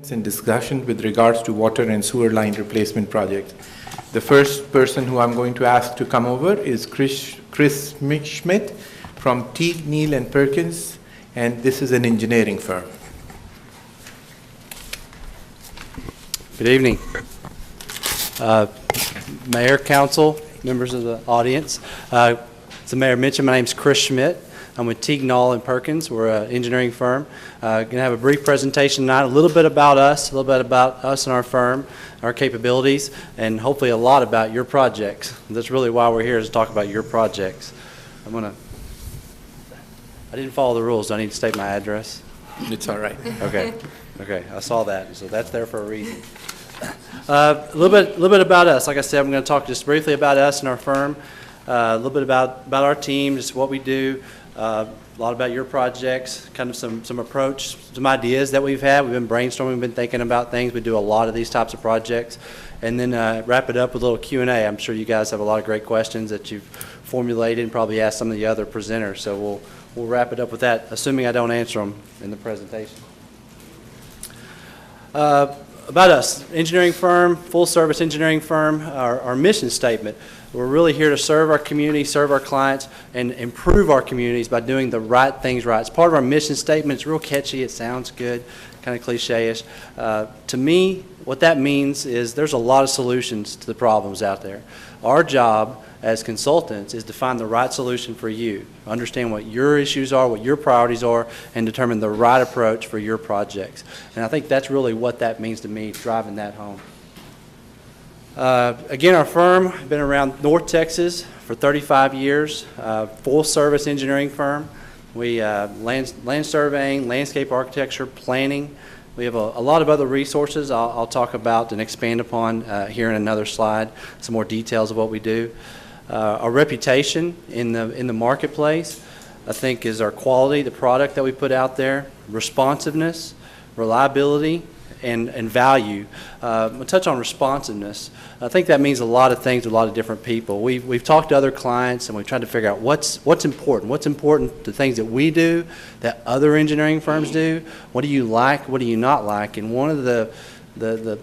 In discussion with regards to water and sewer line replacement projects. The first person who I'm going to ask to come over is Chris Schmidt from Teague, Neal and Perkins, and this is an engineering firm. Good evening. Mayor, council, members of the audience. As the mayor mentioned, my name is Chris Schmidt. I'm with Teague, Neal and Perkins. We're an engineering firm. Going to have a brief presentation tonight, a little bit about us and our firm, our capabilities, and hopefully a lot about your projects. That's really why we're here, is to talk about your projects. I didn't follow the rules. Do I need to state my address? It's all right. Okay, I saw that, so that's there for a reason. A little bit about us. Like I said, I'm going to talk just briefly about us and our firm, a little bit about our team, just what we do, a lot about your projects, kind of some approach, some ideas that we've had. We've been brainstorming, we've been thinking about things. We do a lot of these types of projects. And then wrap it up with a little Q&A. I'm sure you guys have a lot of great questions that you've formulated and probably asked some of the other presenters. So we'll wrap it up with that, assuming I don't answer them in the presentation. About us, engineering firm, full service engineering firm, our mission statement. We're really here to serve our community, serve our clients, and improve our communities by doing the right things right. It's part of our mission statement. It's real catchy. It sounds good, kind of cliche-ish. To me, what that means is there's a lot of solutions to the problems out there. Our job as consultants is to find the right solution for you, understand what your issues are, what your priorities are, and determine the right approach for your projects. And I think that's really what that means to me, driving that home. Again, our firm has been around North Texas for 35 years, full service engineering firm. We land surveying, landscape architecture, planning. We have a lot of other resources I'll talk about and expand upon here in another slide, some more details of what we do. Our reputation in the marketplace, I think, is our quality, the product that we put out there, responsiveness, reliability, and value. We'll touch on responsiveness. I think that means a lot of things to a lot of different people. We've talked to other clients and we've tried to figure out what's important. What's important to things that we do, that other engineering firms do. What do you like? What do you not like? And one of the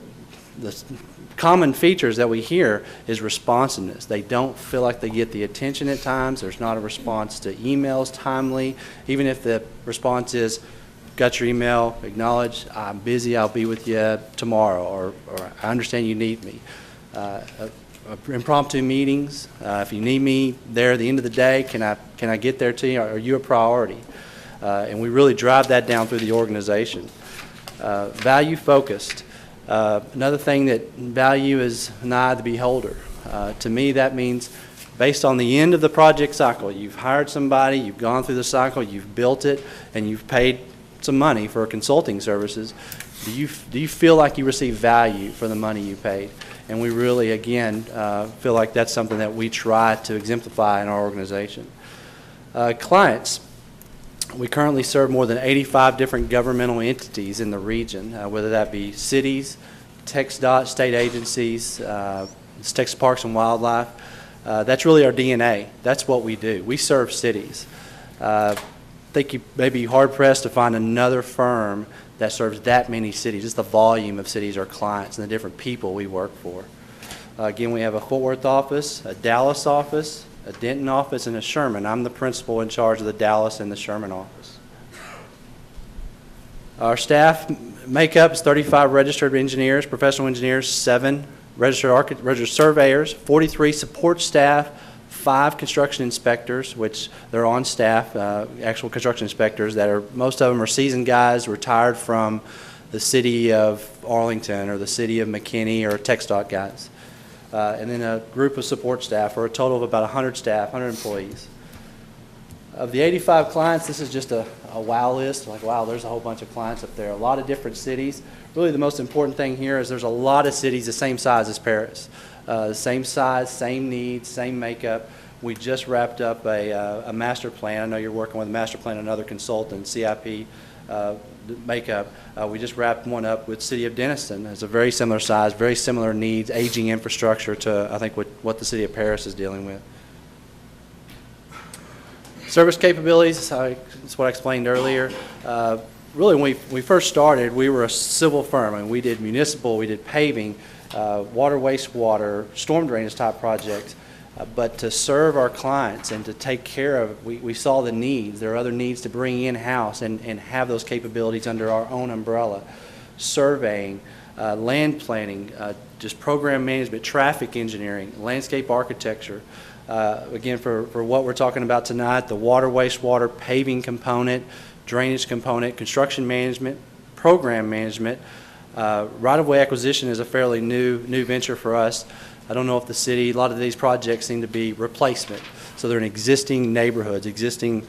common features that we hear is responsiveness. They don't feel like they get the attention at times. There's not a response to emails timely, even if the response is, got your email, acknowledge, I'm busy, I'll be with you tomorrow, or I understand you need me. Impromptu meetings, if you need me there at the end of the day, can I get there to you? Are you a priority? And we really drive that down through the organization. Value focused. Another thing that value is an eye of the beholder. To me, that means based on the end of the project cycle, you've hired somebody, you've gone through the cycle, you've built it, and you've paid some money for consulting services. Do you feel like you receive value for the money you paid? And we really, again, feel like that's something that we try to exemplify in our organization. Clients. We currently serve more than 85 different governmental entities in the region, whether that be cities, TxDOT, state agencies, Texas Parks and Wildlife. That's really our DNA. That's what we do. We serve cities. I think you may be hard-pressed to find another firm that serves that many cities, just the volume of cities, our clients, and the different people we work for. Again, we have a Fort Worth office, a Dallas office, a Denton office, and a Sherman. I'm the principal in charge of the Dallas and the Sherman office. Our makeup is 35 registered engineers, professional engineers, 7 registered surveyors, 43 support staff, 5 construction inspectors, which they're on staff, actual construction inspectors that are, most of them are seasoned guys retired from the city of Arlington or the city of McKinney or TxDOT guys. And then a group of support staff, or a total of about 100 staff, 100 employees. Of the 85 clients, this is just a wow list. Like, wow, there's a whole bunch of clients up there. A lot of different cities. Really the most important thing here is there's a lot of cities the same size as Paris. Same size, same needs, same makeup. We just wrapped up a master plan. I know you're working with a master plan and another consultant, CIP makeup. We just wrapped one up with City of Denison. It's a very similar size, very similar needs, aging infrastructure to, I think, what the City of Paris is dealing with. Service capabilities, that's what I explained earlier. really, when we first started, we were a civil firm, and we did municipal, we did paving, water, wastewater, storm drainage type projects. But to serve our clients and to take care of, we saw the needs. There are other needs to bring in-house and have those capabilities under our own umbrella. Surveying, land planning, just program management, traffic engineering, landscape architecture. Again, for what we're talking about tonight, the water, wastewater, paving component, drainage component, construction management, program management. Right-of-way acquisition is a fairly new venture for us. I don't know if the city, a lot of these projects seem to be replacement. So they're in existing neighborhoods, existing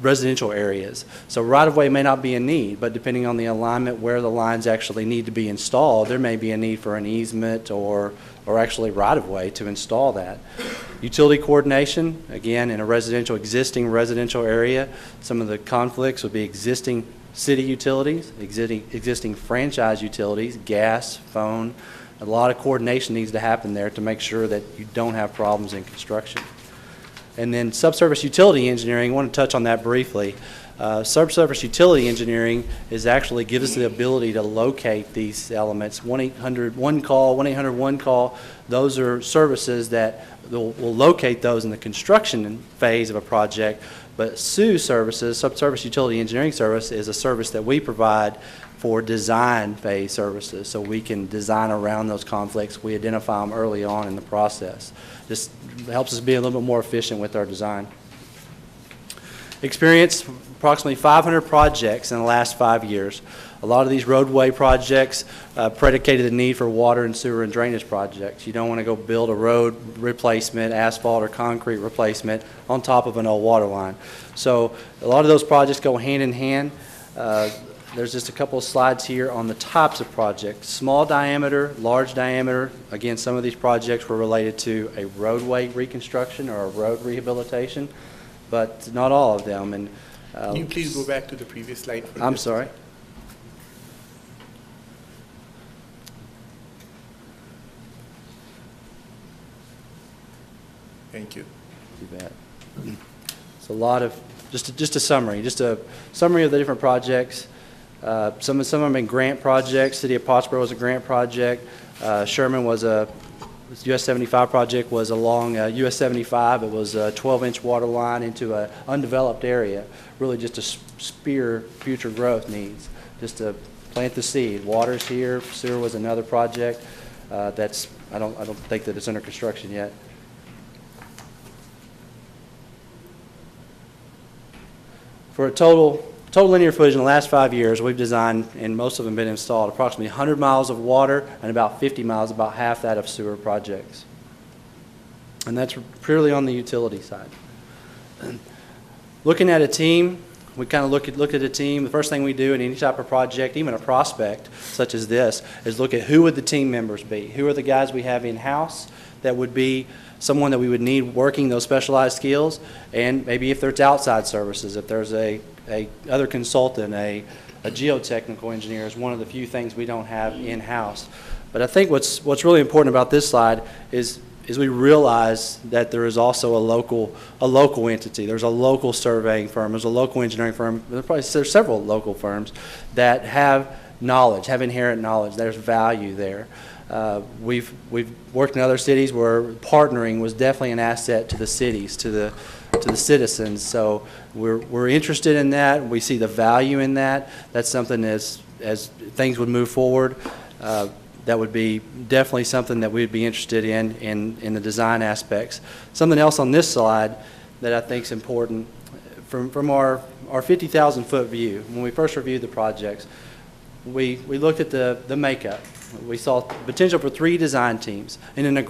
residential areas. So right-of-way may not be a need, but depending on the alignment where the lines actually need to be installed, there may be a need for an easement or actually right-of-way to install that. Utility coordination, again, in a existing residential area, some of the conflicts would be existing city utilities, existing franchise utilities, gas, phone. A lot of coordination needs to happen there to make sure that you don't have problems in construction. And then subsurface utility engineering, I want to touch on that briefly. Subsurface utility engineering gives us the ability to locate these elements. 1-800-1-call, those are services that will locate those in the construction phase of a project. But SUE services, subsurface utility engineering service, is a service that we provide for design phase services, so we can design around those conflicts. We identify them early on in the process. This helps us be a little bit more efficient with our design. Experience approximately 500 projects in the last 5 years. A lot of these roadway projects predicated the need for water and sewer and drainage projects. You don't want to go build a road replacement, asphalt or concrete replacement on top of an old water line. So a lot of those projects go hand in hand. There's just a couple of slides here on the types of projects. Small diameter, large diameter. Again, some of these projects were related to a roadway reconstruction or a road rehabilitation, but not all of them. And can you please go back to the previous slide? I'm sorry. Thank you. You bet. It's a lot of, just a summary of the different projects. Some of them have been grant projects. City of Pottsboro was a grant project. Sherman was US 75 project was along US 75. It was a 12-inch water line into an undeveloped area, really just to spear future growth needs, just to plant the seed. Water's here. Sewer was another project. I don't think that it's under construction yet. For a total linear footage in the last 5 years, we've designed, and most of them have been installed, approximately 100 miles of water and about 50 miles, about half that of sewer projects. And that's purely on the utility side. Looking at a team, we kind of look at a team. The first thing we do in any type of project, even a prospect such as this, is look at who would the team members be. Who are the guys we have in-house that would be someone that we would need working those specialized skills, and maybe if there's outside services, if there's a other consultant, a geotechnical engineer is one of the few things we don't have in-house. But I think what's really important about this slide is we realize that there is also a local entity. There's a local surveying firm. There's a local engineering firm. There's several local firms that have knowledge, have inherent knowledge. There's value there. We've worked in other cities where partnering was definitely an asset to the cities, to the citizens. So we're interested in that. We see the value in that. That's something as things would move forward, that would be definitely something that we'd be interested in the design aspects. Something else on this slide that I think is important from our 50,000 foot view. When we first reviewed the projects, we looked at the makeup. We saw potential for 3 design teams in an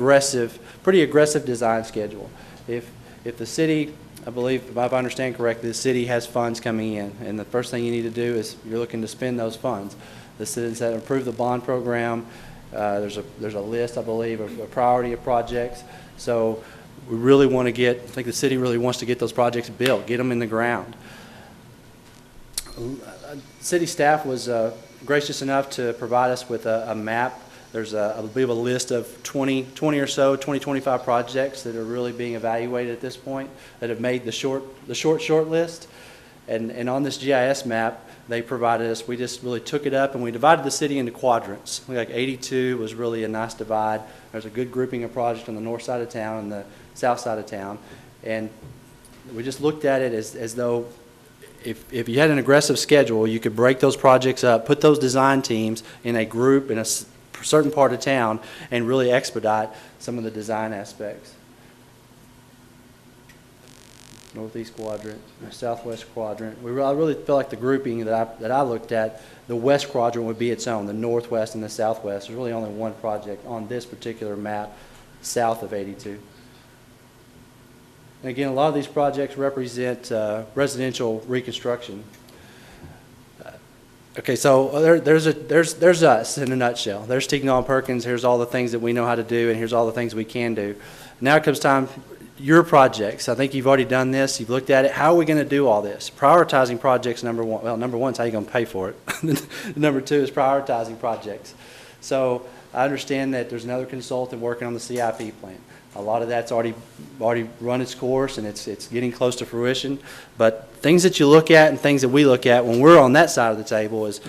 pretty aggressive design schedule. If the city, I believe, if I understand correctly, the city has funds coming in, and the first thing you need to do is you're looking to spend those funds. The citizens have approved the bond program. There's a list, I believe, of a priority of projects. So we really want to I think the city really wants to get those projects built, get them in the ground. City staff was gracious enough to provide us with a map. There's I believe a list of 20 or so, 25 projects that are really being evaluated at this point that have made the short list. And on this GIS map, they provided us. We just really took it up and we divided the city into quadrants. Like 82 was really a nice divide. There's a good grouping of projects on the north side of town and the south side of town. And we just looked at it as though if you had an aggressive schedule, you could break those projects up, put those design teams in a group in a certain part of town, and really expedite some of the design aspects. Northeast quadrant, southwest quadrant. I really feel like the grouping that I looked at, the west quadrant would be its own, the northwest and the southwest. There's really only one project on this particular map south of 82. And again, a lot of these projects represent residential reconstruction. Okay, so there's us in a nutshell. There's Tignaw and Perkins. Here's all the things that we know how to do, and here's all the things we can do. Now it comes time. Your projects. I think you've already done this. You've looked at it. How are we going to do all this? Prioritizing projects, number one. Well, number one is how you're going to pay for it. Number two is prioritizing projects. So I understand that there's another consultant working on the CIP plan. A lot of that's already run its course, and it's getting close to fruition. But things that you look at and things that we look at when we're on that side of the table is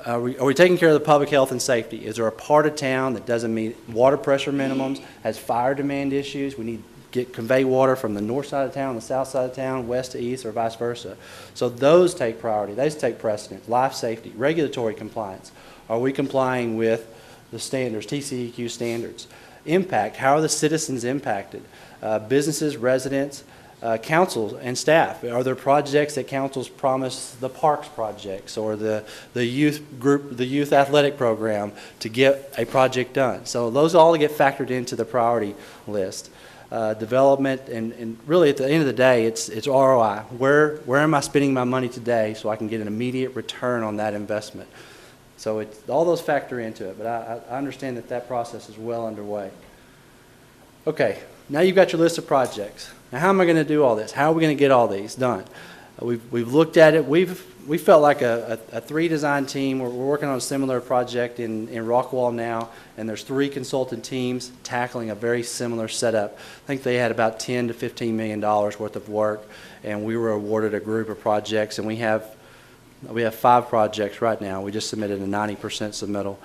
are we taking care of the public health and safety? Is there a part of town that doesn't meet water pressure minimums, has fire demand issues? We need to convey water from the north side of town, the south side of town, west to east, or vice versa. So those take priority. Those take precedence. Life safety, regulatory compliance. Are we complying with the standards, TCEQ standards? Impact, how are the citizens impacted? Businesses, residents, councils and staff. Are there projects that councils promise, the parks projects or the youth group, the youth athletic program, to get a project done? So those all get factored into the priority list. Development, and really at the end of the day, it's ROI. Where am I spending my money today so I can get an immediate return on that investment? So all those factor into it, but I understand that process is well underway. Okay, now you've got your list of projects. Now how am I going to do all this? How are we going to get all these done? We've looked at it. We felt like a 3 design team. We're working on a similar project in Rockwall now, and there's 3 consultant teams tackling a very similar setup. I think they had about $10 to $15 million worth of work, and we were awarded a group of projects, and we have 5 projects right now. We just submitted a 90% submittal.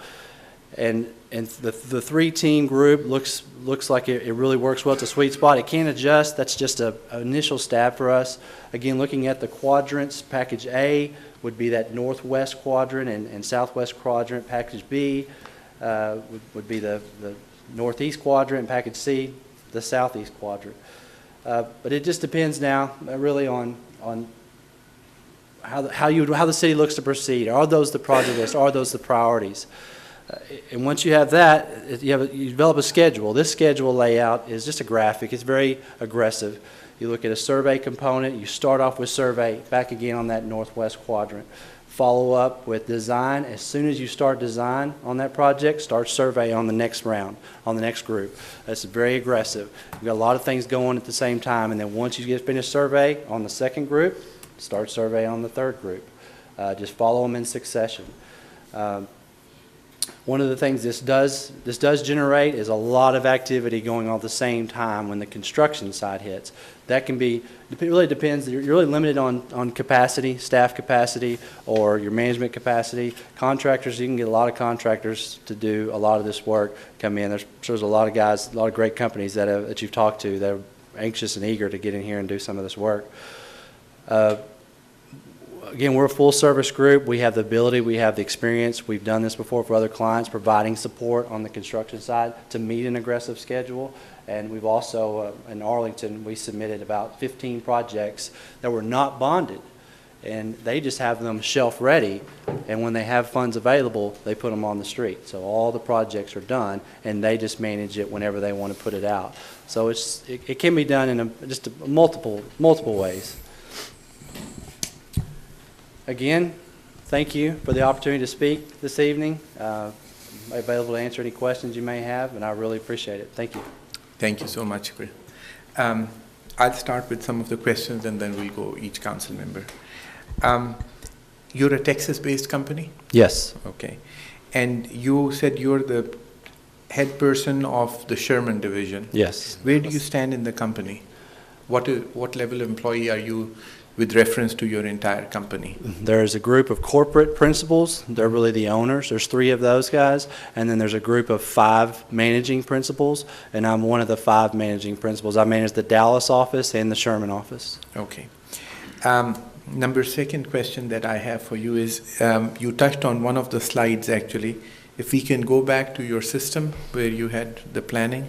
And the 3-team group looks like it really works well. It's a sweet spot. It can adjust. That's just an initial stab for us. Again, looking at the quadrants, package A would be that northwest quadrant and southwest quadrant. Package B would be the northeast quadrant, and package C, the southeast quadrant. But it just depends now really on how the city looks to proceed. Are those the project list? Are those the priorities? And once you have that, you develop a schedule. This schedule layout is just a graphic. It's very aggressive. You look at a survey component. You start off with survey, back again on that northwest quadrant. Follow up with design. As soon as you start design on that project, start survey on the next round, on the next group. That's very aggressive. You've got a lot of things going at the same time, and then once you get finished survey on the second group, start survey on the third group. Just follow them in succession. One of the things this does generate is a lot of activity going on at the same time when the construction side hits. That can be, it really depends. You're really limited on capacity, staff capacity, or your management capacity. Contractors, you can get a lot of contractors to do a lot of this work come in. There's a lot of guys, a lot of great companies that you've talked to that are anxious and eager to get in here and do some of this work. Again, we're a full-service group. We have the ability, we have the experience. We've done this before for other clients, providing support on the construction side to meet an aggressive schedule. And we've also, in Arlington, we submitted about 15 projects that were not bonded. And they just have them shelf-ready, and when they have funds available, they put them on the street. So all the projects are done, and they just manage it whenever they want to put it out. So it can be done in just multiple ways. Again, thank you for the opportunity to speak this evening. I'm available to answer any questions you may have, and I really appreciate it. Thank you. Thank you so much, Chris. I'll start with some of the questions, and then we'll go each council member. You're a Texas-based company? Yes. Okay. And you said you're the head person of the Sherman division. Yes. Where do you stand in the company? What level of employee are you with reference to your entire company? There's a group of corporate principals. They're really the owners. There's 3 of those guys. And then there's a group of 5 managing principals, and I'm one of the 5 managing principals. I manage the Dallas office and the Sherman office. Okay. Second question that I have for you is, you touched on one of the slides actually. If we can go back to your system where you had the planning.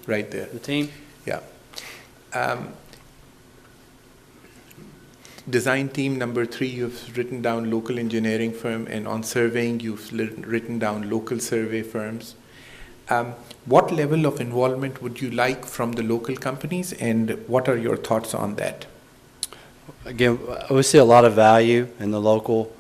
Right there. The team? Yeah. Design team number 3, you've written down local engineering firm, and on surveying, you've written down local survey firms. What level of involvement would you like from the local companies, and what are your thoughts on that? Again, we see a lot of value in the local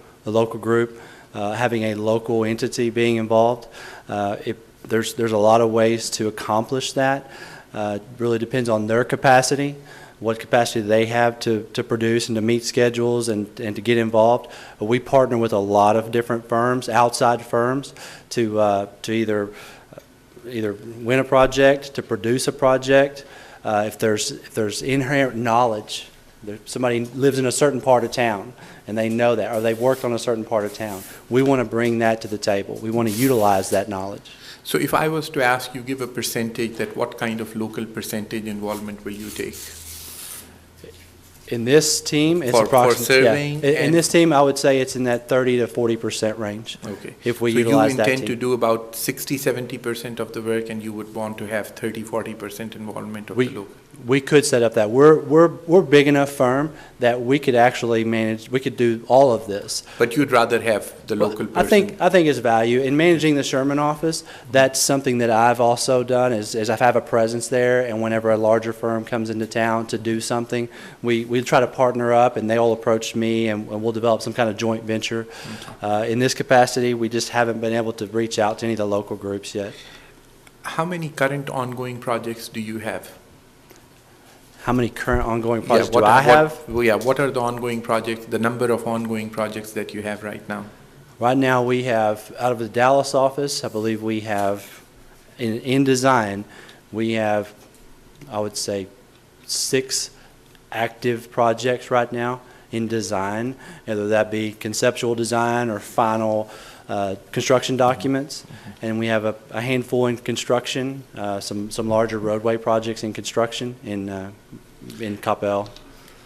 group, having a local entity being involved. There's a lot of ways to accomplish that. It really depends on their capacity, what capacity they have to produce and to meet schedules and to get involved. We partner with a lot of different firms, outside firms, to either win a project, to produce a project. If there's inherent knowledge, somebody lives in a certain part of town and they know that, or they've worked on a certain part of town, we want to bring that to the table. We want to utilize that knowledge. So if I was to ask you, give a percentage, that what kind of local percentage involvement will you take? In this team, it's For approximately, surveying in this team, I would say it's in that 30 to 40% range. Okay. If we so utilize you that intend team. to do about 60-70% of the work, and you would want to have 30-40% involvement of the local. We could set up that. We're a big enough firm that we could actually manage, we could do all of this. But you'd rather have the local person? I think it's value. In managing the Sherman office, that's something that I've also done, is I have a presence there, and whenever a larger firm comes into town to do something, we try to partner up, and they'll approach me, and we'll develop some kind of joint venture. Okay. In this capacity, we just haven't been able to reach out to any of the local groups yet. How many current ongoing projects do you have? How many current ongoing projects do I have? What are the ongoing projects, the number of ongoing projects that you have right now? Right now, we have, out of the Dallas office, I believe we have, in design, we have, I would say, 6 active projects right now in design, whether that be conceptual design or final construction documents. And we have a handful in construction, some larger roadway projects in construction in Coppell.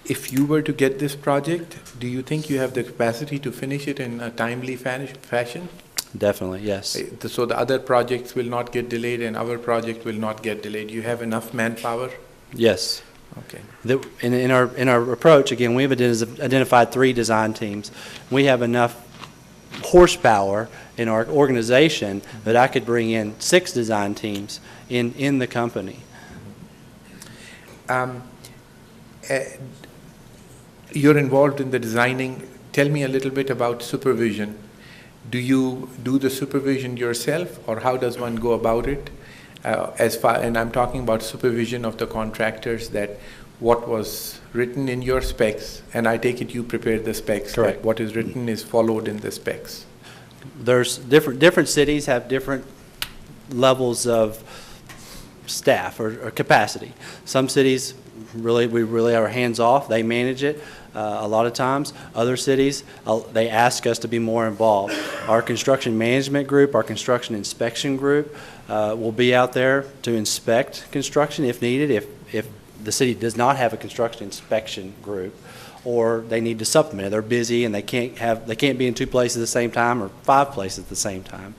If you were to get this project, do you think you have the capacity to finish it in a timely fashion? Definitely, yes. So the other projects will not get delayed and our project will not get delayed. You have enough manpower? Yes. Okay. In our approach, again, we've identified 3 design teams. We have enough horsepower in our organization that I could bring in 6 design teams in the company. You're involved in the designing. Tell me a little bit about supervision. Do you do the supervision yourself, or how does one go about it? And I'm talking about supervision of the contractors, that what was written in your specs, and I take it you prepared the specs. Correct. That what is written is followed in the specs. There's different cities have different levels of staff or capacity. Some cities we really are hands off. They manage it a lot of times. Other cities, they ask us to be more involved. Our construction management group, our construction inspection group will be out there to inspect construction if needed. If the city does not have a construction inspection group, or they need to supplement it. They're busy and they can't be in 2 places at the same time, or 5 places at the same time.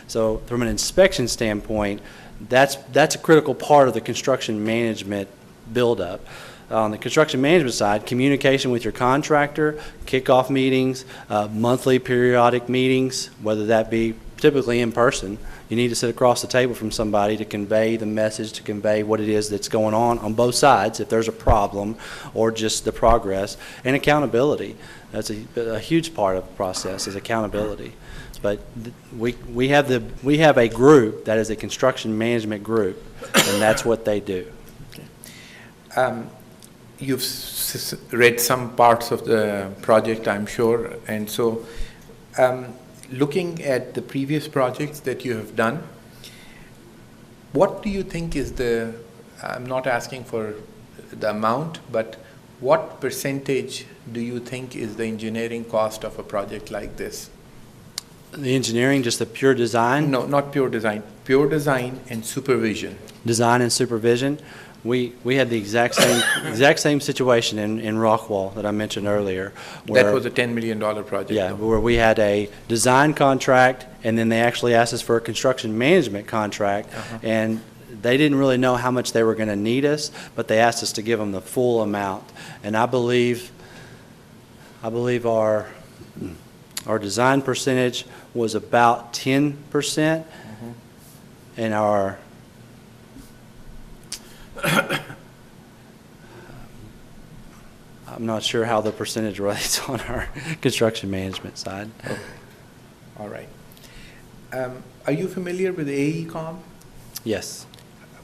So from an inspection standpoint, that's a critical part of the construction management buildup. On the construction management side, communication with your contractor, kickoff meetings, monthly periodic meetings, whether that be typically in person. You need to sit across the table from somebody to convey the message, to convey what it is that's going on both sides, if there's a problem or just the progress, and accountability. That's a huge part of the process, is accountability. But we have a group that is a construction management group, and that's what they do. Okay. You've read some parts of the project, I'm sure, and so looking at the previous projects that you have done, what do you think is I'm not asking for the amount, but what percentage do you think is the engineering cost of a project like this? The engineering, just the pure design? No, not pure design and supervision. Design and supervision. We had the exact same situation in Rockwall that I mentioned earlier. That was a $10 million project. Yeah, though. where we had a design contract, and then they actually asked us for a construction management contract, and they didn't really know how much they were going to need us, but they asked us to give them the full amount. And I believe our design percentage was about 10%, and our I'm not sure how the percentage relates on our construction management side. Okay. All right. Are you familiar with AECOM? Yes.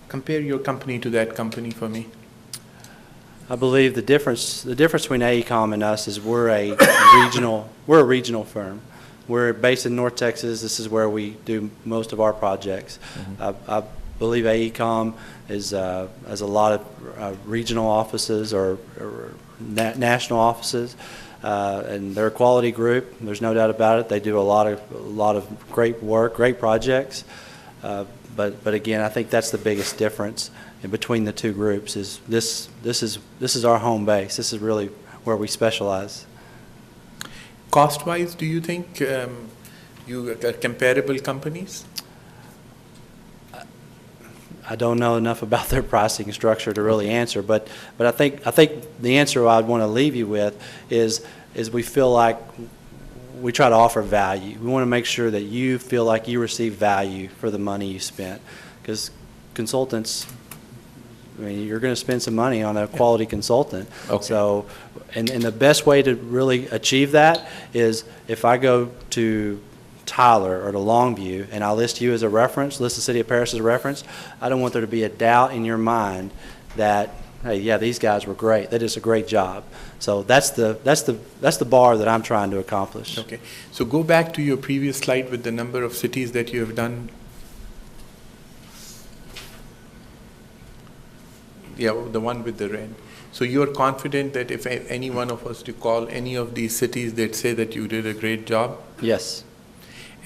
Compare your company to that company for me. I believe the difference between AECOM and us is we're a regional firm. We're based in North Texas. This is where we do most of our projects. I believe AECOM has a lot of regional offices or national offices, and they're a quality group. There's no doubt about it. They do a lot of great work, great projects. But again, I think that's the biggest difference in between the two groups. Is this is our home base. This is really where we specialize. Cost-wise, do you think you are comparable companies? I don't know enough about their pricing structure to really answer, but I think the answer I'd want to leave you with is we feel like we try to offer value. We want to make sure that you feel like you receive value for the money you spent, because consultants, I mean, you're going to spend some money on a quality consultant. Okay. So, and the best way to really achieve that is if I go to Tyler or to Longview and I list you as a reference, list the City of Paris as a reference, I don't want there to be a doubt in your mind that, hey, yeah, these guys were great. They did a great job. So that's the bar that I'm trying to accomplish. Okay. So go back to your previous slide with the number of cities that you have done. Yeah, the one with the red. So you're confident that if any one of us to call any of these cities, they'd say that you did a great job? Yes.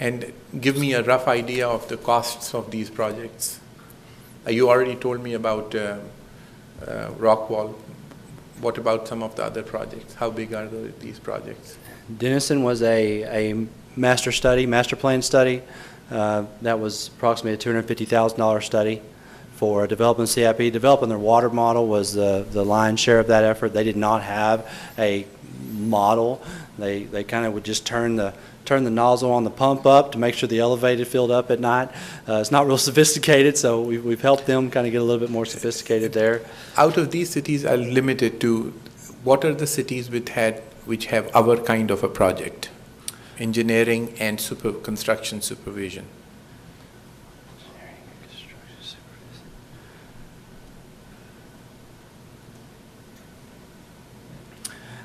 And give me a rough idea of the costs of these projects. You already told me about Rockwall. What about some of the other projects? How big are these projects? Denison was a master plan study. That was approximately a $250,000 study for developing CIP. Developing their water model was the lion's share of that effort. They did not have a model. They kind of would just turn the nozzle on the pump up to make sure the elevator filled up at night. It's not real sophisticated, so we've helped them kind of get a little bit more sophisticated there. Out of these cities, I'll limit it to what are the cities which have our kind of a project, engineering and construction supervision.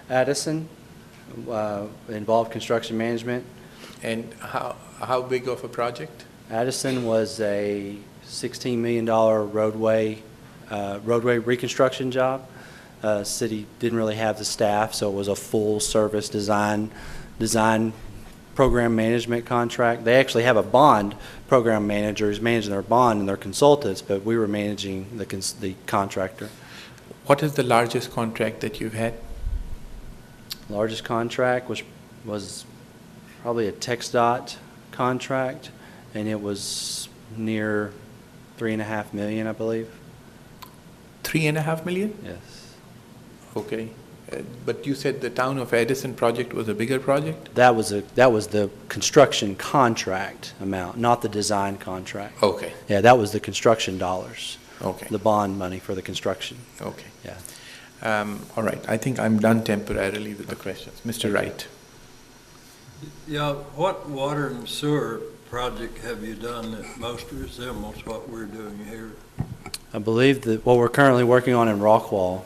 Addison involved construction management. And how big of a project? Addison was a $16 million roadway reconstruction job. City didn't really have the staff, so it was a full service design program management contract. They actually have a bond program manager who's managing their bond and their consultants, but we were managing the contractor. What is the largest contract that you've had? Largest contract was probably a TxDOT contract, and it was near $3.5 million, I believe. $3.5 million? Yes. Okay. But you said the town of Addison project was a bigger project? That was the construction contract amount, not the design contract. Okay. Yeah, that was the construction dollars. Okay. The bond money for the construction. Okay. Yeah. All right. I think I'm done temporarily with the questions. Mr. Wright. Yeah, what water and sewer project have you done that most resembles what we're doing here? I believe that what we're currently working on in Rockwall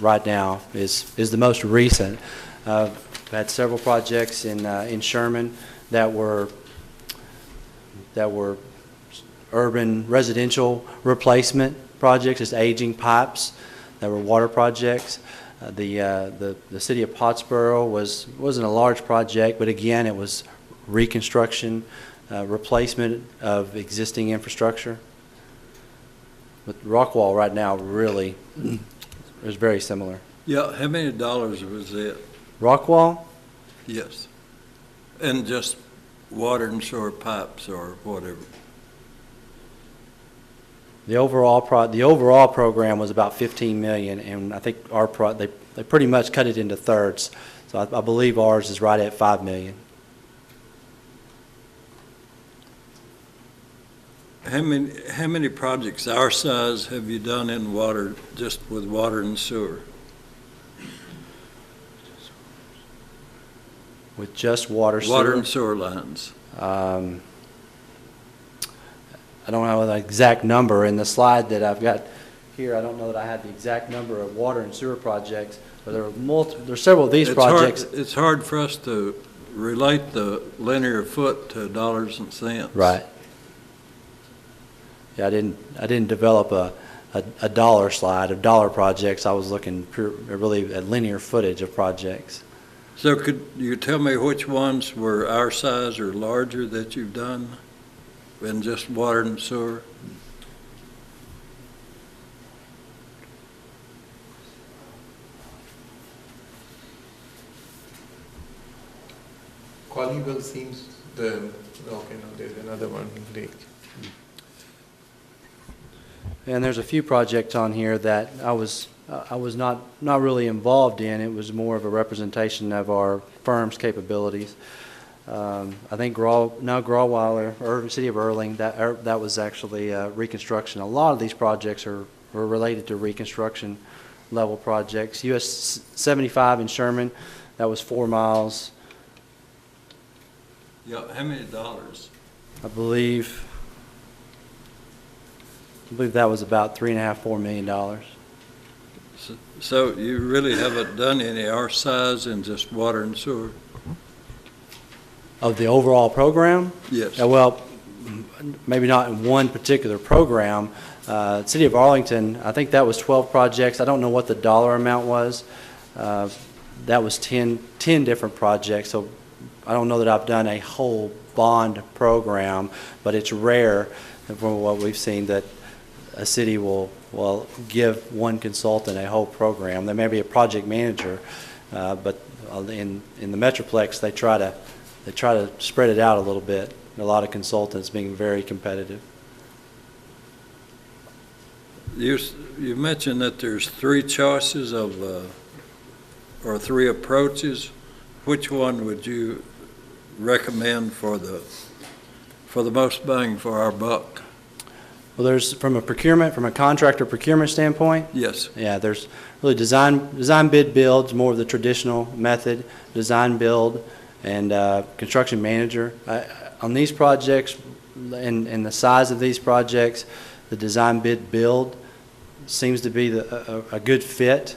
right now is the most recent. We've had several projects in Sherman that were urban residential replacement projects, just aging pipes that were water projects. The city of Pottsboro wasn't a large project, but again, it was reconstruction, replacement of existing infrastructure. But Rockwall right now really is very similar. Yeah, how many dollars was it? Rockwall, Yes. And just water and sewer pipes or whatever. the overall program was about 15 million, and I think they pretty much cut it into thirds. So I believe ours is right at 5 million. How many projects our size have you done in water, just with water and sewer? With just water, Water sewer. and sewer lines. I don't know the exact number in the slide that I've got here. I don't know that I had the exact number of water and sewer projects, but there are several of these projects. It's hard for us to relate the linear foot to dollars and cents. Right. Yeah, I didn't develop a dollar slide of dollar projects. I was looking really at linear footage of projects. So could you tell me which ones were our size or larger that you've done in just water and sewer? Colleyville seems okay, no, there's another one, Lake. And there's a few projects on here that I was not really involved in. It was more of a representation of our firm's capabilities. I think Grawweiler, or City of Erling, that was actually reconstruction. A lot of these projects were related to reconstruction level projects. US 75 in Sherman, that was 4 miles. Yeah, how many dollars? I believe that was about $3.5–4 million. So you really haven't done any our size in just water and sewer? Of the overall program? Yes. Well, maybe not in one particular program. City of Arlington, I think that was 12 projects. I don't know what the dollar amount was. That was 10 different projects. So I don't know that I've done a whole bond program, but it's rare from what we've seen that a city will give one consultant a whole program. There may be a project manager, but in the Metroplex they try to spread it out a little bit. A lot of consultants being very competitive. You mentioned that there's 3 choices of, or 3 approaches. Which one would you recommend for the most bang for our buck? Well, there's from a contractor procurement standpoint. Yes. Yeah, there's really design bid build, more of the traditional method, design build, and construction manager. On these projects and the size of these projects, the design bid build seems to be a good fit.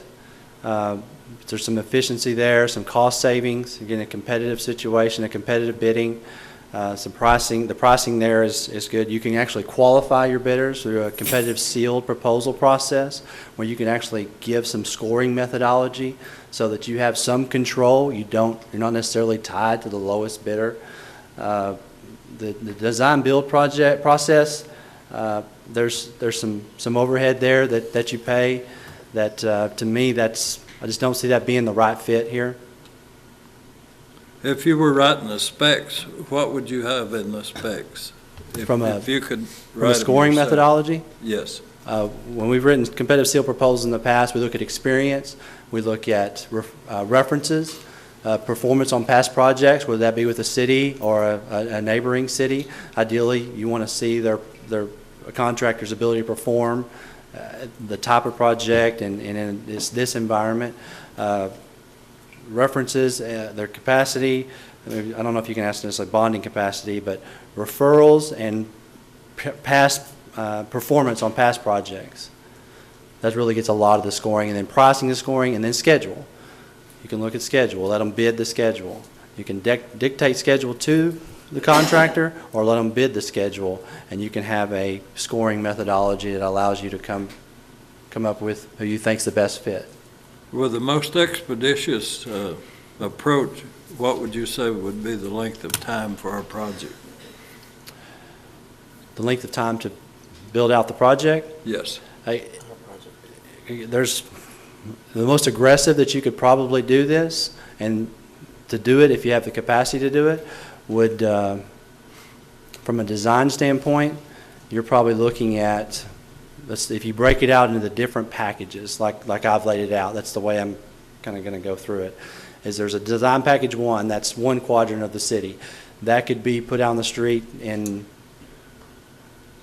There's some efficiency there, some cost savings, again, a competitive situation, a competitive bidding. Some pricing. The pricing there is good. You can actually qualify your bidders through a competitive sealed proposal process where you can actually give some scoring methodology so that you have some control. You're not necessarily tied to the lowest bidder. The design build project process, there's some overhead there that you pay that to me I just don't see that being the right fit here. If you were writing the specs, what would you have in the specs? If you could From a write scoring them yourself? methodology? Yes. When we've written competitive seal proposals in the past, we look at experience, we look at references, performance on past projects, whether that be with a city or a neighboring city. Ideally, you want to see their contractor's ability to perform the type of project and in this environment. References, their capacity. I don't know if you can ask necessarily bonding capacity, but referrals and past performance on past projects. That really gets a lot of the scoring, and then pricing the scoring, and then schedule. You can look at schedule, let them bid the schedule. You can dictate schedule to the contractor or let them bid the schedule, and you can have a scoring methodology that allows you to come come up with who you think's the best fit. With the most expeditious approach, what would you say would be the length of time for our project? The length of time to build out the project, Yes. there's the most aggressive that you could probably do this, and to do it, if you have the capacity to do it, would, from a design standpoint, you're probably looking at, if you break it out into the different packages, like I've laid it out, that's the way I'm kind of going to go through it, is there's a design package 1, that's one quadrant of the city. That could be put out on the street in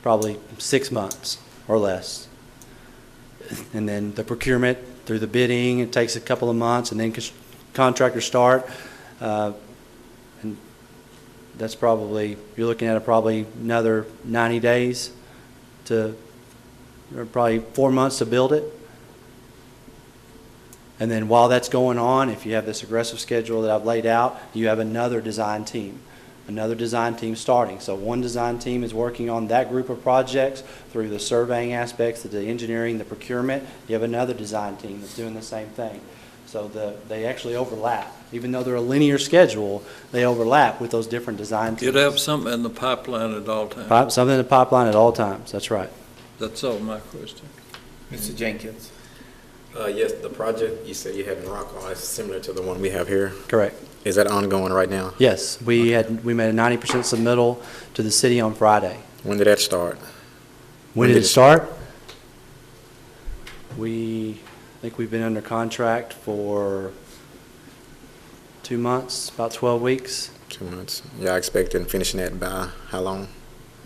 probably 6 months or less. And then the procurement through the bidding, it takes a couple of months, and then contractors start. And that's probably, you're looking at probably another 90 days to, or probably 4 months to build it. And then while that's going on, if you have this aggressive schedule that I've laid out, you have another design team starting. So one design team is working on that group of projects through the surveying aspects, the engineering, the procurement. You have another design team that's doing the same thing. So they actually overlap. Even though they're a linear schedule, they overlap with those different design teams. You'd have something in the pipeline at all times. Something in the pipeline at all times, that's right. That's all my question. Mr. Jenkins. Yes, the project you said you had in Rockwall is similar to the one we have here. Correct. Is that ongoing right now? Yes, we made a 90% submittal to the city on Friday. When did that start? When did it start? I think we've been under contract for 2 months, about 12 weeks. 2 months. Yeah, I expected finishing that by how long?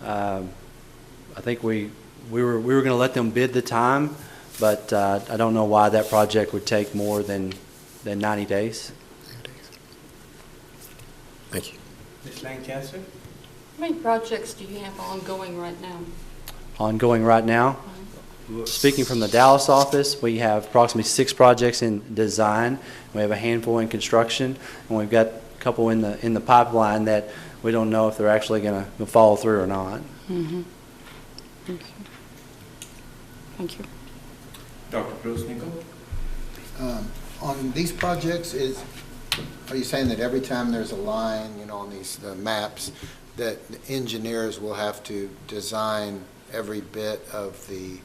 I think we were going to let them bid the time, but I don't know why that project would take more than 90 days. Thank you. Ms. Lancaster? How many projects do you have ongoing right now? Ongoing right now. Speaking from the Dallas office, we have approximately 6 projects in design. We have a handful in construction, and we've got a couple in the pipeline that we don't know if they're actually going to follow through or not. Mm-hmm. Thank you. Thank you. Dr. Grosnickle? On these projects, are you saying that every time there's a line, on the maps, that the engineers will have to design every bit of the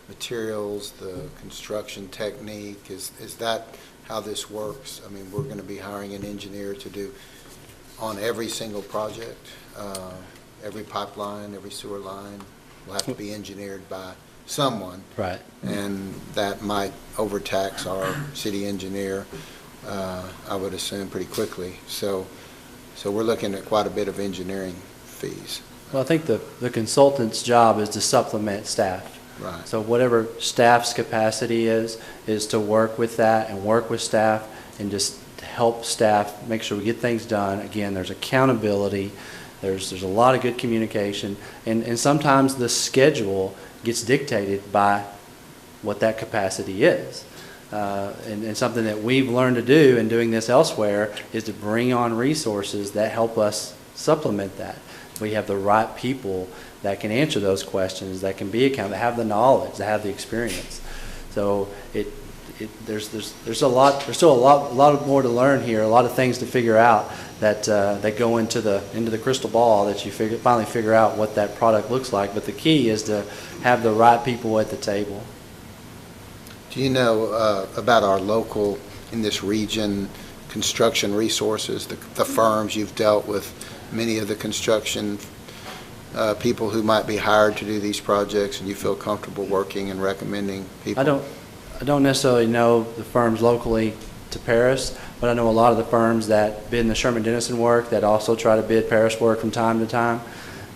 materials, the construction technique? Is that how this works? I mean, we're going to be hiring an engineer to do on every single project, every pipeline, every sewer line will have to be engineered by someone. Right. And that might overtax our city engineer, I would assume, pretty quickly. So we're looking at quite a bit of engineering fees. Well, I think the consultant's job is to supplement staff. Right. So whatever staff's capacity is to work with that and work with staff and just help staff make sure we get things done. Again, there's accountability, there's a lot of good communication, and sometimes the schedule gets dictated by what that capacity is. And something that we've learned to do in doing this elsewhere is to bring on resources that help us supplement that. We have the right people that can answer those questions, that can be accountable, that have the knowledge, that have the experience. So there's still a lot more to learn here, a lot of things to figure out that go into the crystal ball that you finally figure out what that product looks like. But the key is to have the right people at the table. Do you know about our local, in this region, construction resources, the firms you've dealt with, many of the construction people who might be hired to do these projects, and you feel comfortable working and recommending people? I don't necessarily know the firms locally to Paris, but I know a lot of the firms that bid in the Sherman Denison work that also try to bid Paris work from time to time.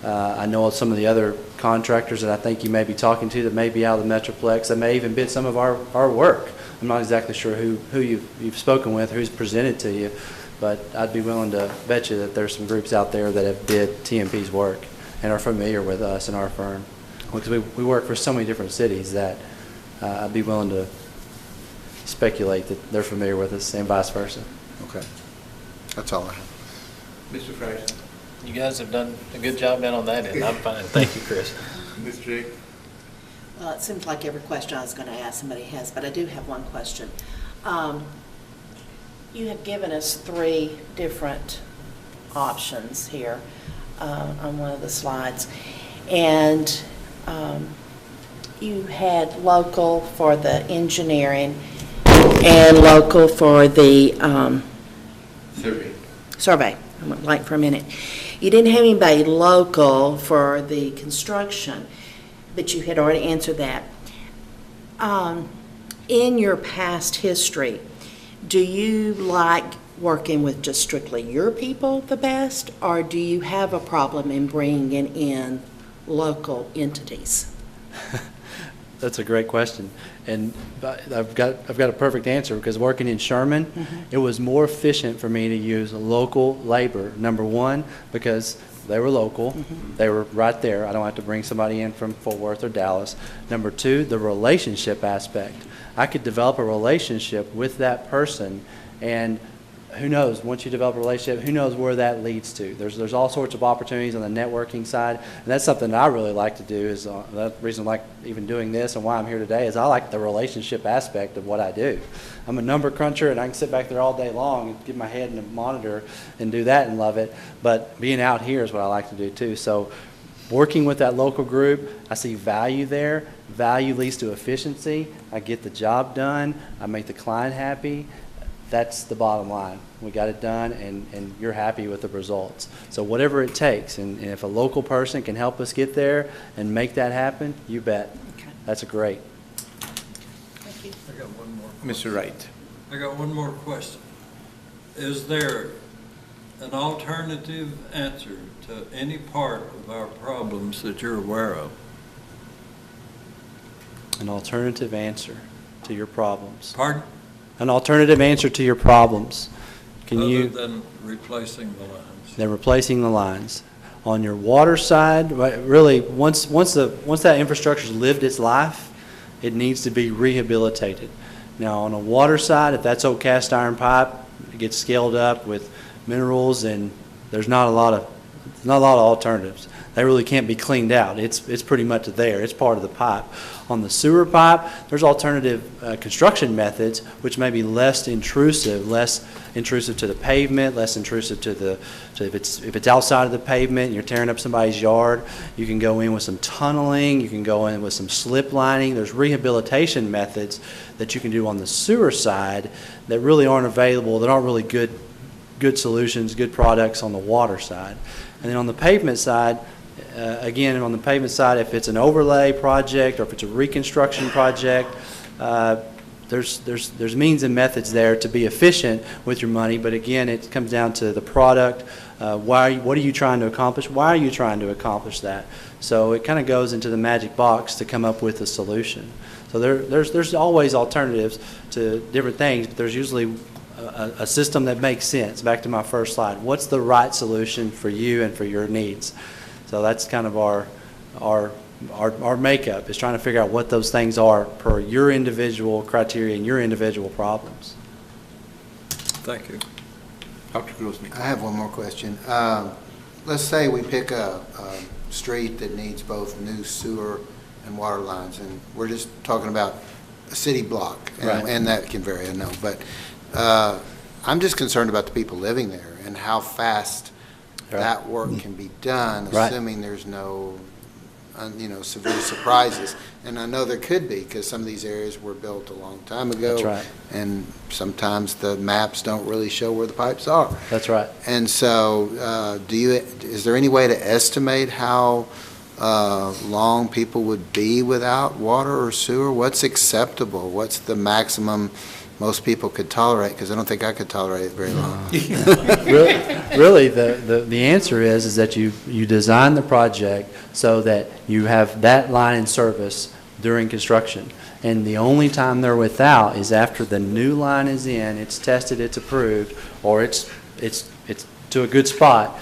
I know some of the other contractors that I think you may be talking to that may be out of the Metroplex that may even bid some of our work. I'm not exactly sure who you've spoken with, who's presented to you, but I'd be willing to bet you that there's some groups out there that have bid TMP's work and are familiar with us and our firm. Because we work for so many different cities that I'd be willing to speculate that they're familiar with us and vice versa. Okay. That's all I have. Mr. Fraser? You guys have done a good job down on that end. I'm fine. Thank you, Chris. Ms. Drake? It seems like every question I was going to ask somebody has, but I do have one question. You have given us 3 different options here on one of the slides. And you had local for the engineering and local for the survey. I went blank for a minute. You didn't have anybody local for the construction, but you had already answered that. In your past history, do you like working with just strictly your people the best, or do you have a problem in bringing in local entities? That's a great question, and I've got a perfect answer, because working in Sherman, it was more efficient for me to use local labor. Number one, because they were local, they were right there. I don't have to bring somebody in from Fort Worth or Dallas. Number two, the relationship aspect. I could develop a relationship with that person, and who knows, once you develop a relationship, who knows where that leads to. There's all sorts of opportunities on the networking side, and that's something that I really like to do. Is the reason I like even doing this and why I'm here today is I like the relationship aspect of what I do. I'm a number cruncher, and I can sit back there all day long and get my head in a monitor and do that and love it, but being out here is what I like to do too. So working with that local group, I see value there. Value leads to efficiency. I get the job done. I make the client happy. That's the bottom line. We got it done, and you're happy with the results. So whatever it takes, and if a local person can help us get there and make that happen, you bet. Okay. That's great. Thank you. I got one more. Mr. Wright. I got one more question. Is there an alternative answer to any part of our problems that you're aware of? An alternative answer to your problems. Pardon? An alternative answer to your problems. Can Other you? than replacing the lines? They're replacing the lines. On your water side, really, once that infrastructure's lived its life, it needs to be rehabilitated. Now, on a water side, if that's old cast iron pipe, it gets scaled up with minerals, and there's not a lot of alternatives. They really can't be cleaned out. It's pretty much there. It's part of the pipe. On the sewer pipe, there's alternative construction methods which may be less intrusive to the pavement, less intrusive to if it's outside of the pavement and you're tearing up somebody's yard, you can go in with some tunneling, you can go in with some slip lining. There's rehabilitation methods that you can do on the sewer side that really aren't available, that aren't really good solutions, good products on the water side. And then on the pavement side, again, on the pavement side, if it's an overlay project or if it's a reconstruction project, there's means and methods there to be efficient with your money. But again, it comes down to the product. What are you trying to accomplish? Why are you trying to accomplish that? So it kind of goes into the magic box to come up with a solution. So there's always alternatives to different things, but there's usually a system that makes sense. Back to my first slide. What's the right solution for you and for your needs? So that's kind of our makeup, is trying to figure out what those things are per your individual criteria and your individual problems. Thank you. Dr. Grossman. I have one more question. Let's say we pick a street that needs both new sewer and water lines, and we're just talking about a city block, and that can vary, I know, but I'm just concerned about the people living there and how fast that work can be done, assuming there's no, severe surprises. And I know there could be, because some of these areas were built a long time ago. That's right. And sometimes the maps don't really show where the pipes are. That's right. And so, is there any way to estimate how long people would be without water or sewer? What's acceptable? What's the maximum most people could tolerate? Because I don't think I could tolerate it very long. Really, the answer is that you design the project so that you have that line in service during construction. And the only time they're without is after the new line is in, it's tested, it's approved, or it's to a good spot,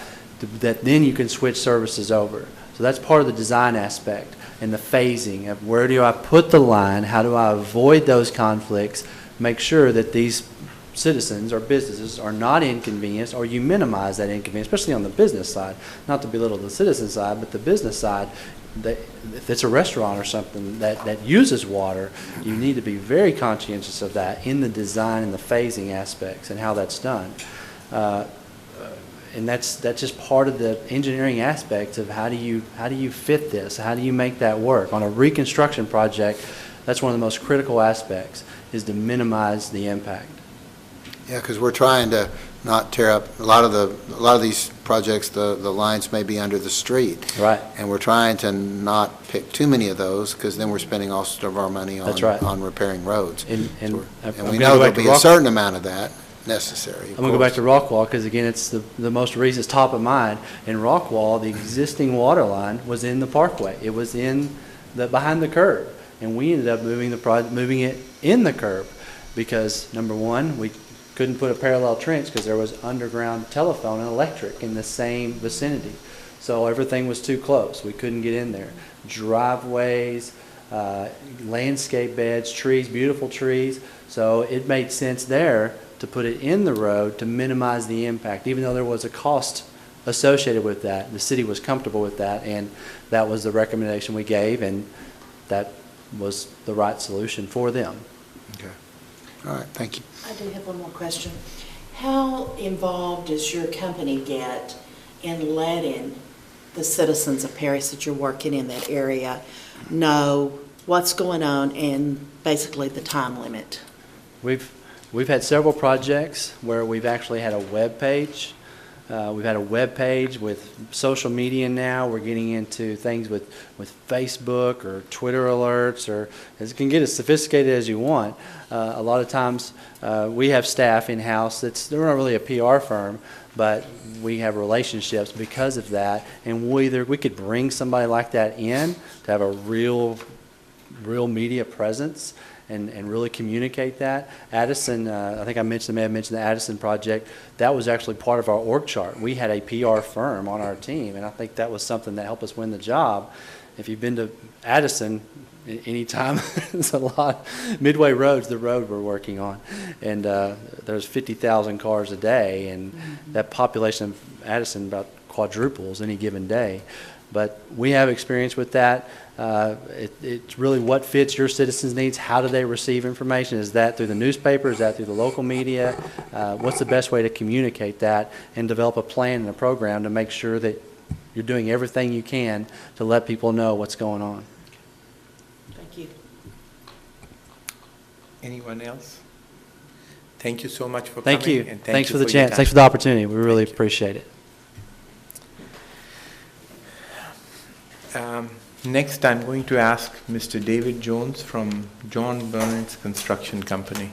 that then you can switch services over. So that's part of the design aspect and the phasing of where do I put the line, how do I avoid those conflicts, make sure that these citizens or businesses are not inconvenienced, or you minimize that inconvenience, especially on the business side. Not to belittle the citizen side, but the business side, if it's a restaurant or something that uses water, you need to be very conscientious of that in the design and the phasing aspects and how that's done. And that's just part of the engineering aspects of how do you fit this? How do you make that work? On a reconstruction project, that's one of the most critical aspects, is to minimize the impact. Yeah, because we're trying to not tear up, a lot of these projects, the lines may be under the street. Right. And we're trying to not pick too many of those, because then we're spending all of our money on, That's right. on repairing roads. And And we know there'll be a certain amount of that necessary. I'm going to go back to Rockwall because, again, it's the most recent, it's top of mind. In Rockwall, the existing water line was in the parkway. It was behind the curb. And we ended up moving it in the curb because, number one, we couldn't put a parallel trench because there was underground telephone and electric in the same vicinity. So everything was too close. We couldn't get in there. Driveways, landscape beds, trees, beautiful trees. So it made sense there to put it in the road to minimize the impact. Even though there was a cost associated with that, the city was comfortable with that, and that was the recommendation we gave, and that was the right solution for them. Okay. All right, thank you. I do have one more question. How involved does your company get in letting the citizens of Paris that you're working in that area know what's going on and basically the time limit? We've had several projects where we've actually had a web page. We've had a web page with social media now. We're getting into things with Facebook or Twitter alerts, or it can get as sophisticated as you want. A lot of times we have staff in-house they're not really a PR firm, but we have relationships because of that, and we could bring somebody like that in to have a real media presence and really communicate that. Addison, I think I may have mentioned the Addison project. That was actually part of our org chart. We had a PR firm on our team, and I think that was something that helped us win the job. If you've been to Addison anytime, it's a lot. Midway Road's the road we're working on, and there's 50,000 cars a day, and that population of Addison about quadruples any given day. But we have experience with that. It's really what fits your citizens' needs. How do they receive information? Is that through the newspaper? Is that through the local media? What's the best way to communicate that and develop a plan and a program to make sure that you're doing everything you can to let people know what's going on? Thank you. Anyone else? Thank you so much for Thank coming. you. And Thanks for your the chance. time. Thanks for the opportunity. We really appreciate it. Next, I'm going to ask Mr. David Jones from John Burns Construction Company.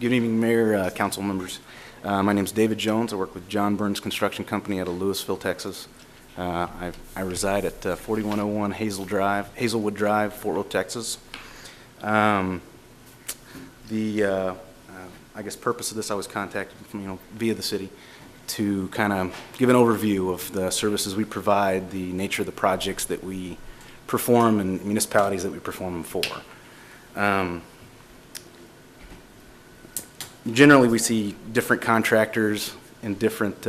Good evening, Mayor, council members. My name is David Jones. I work with John Burns Construction Company out of Lewisville, Texas. I reside at 4101 Hazelwood Drive, Fort Worth, Texas. I guess purpose of this, I was contacted via the city to kind of give an overview of the services we provide, the nature of the projects that we perform, and municipalities that we perform them for. Generally, we see different contractors and different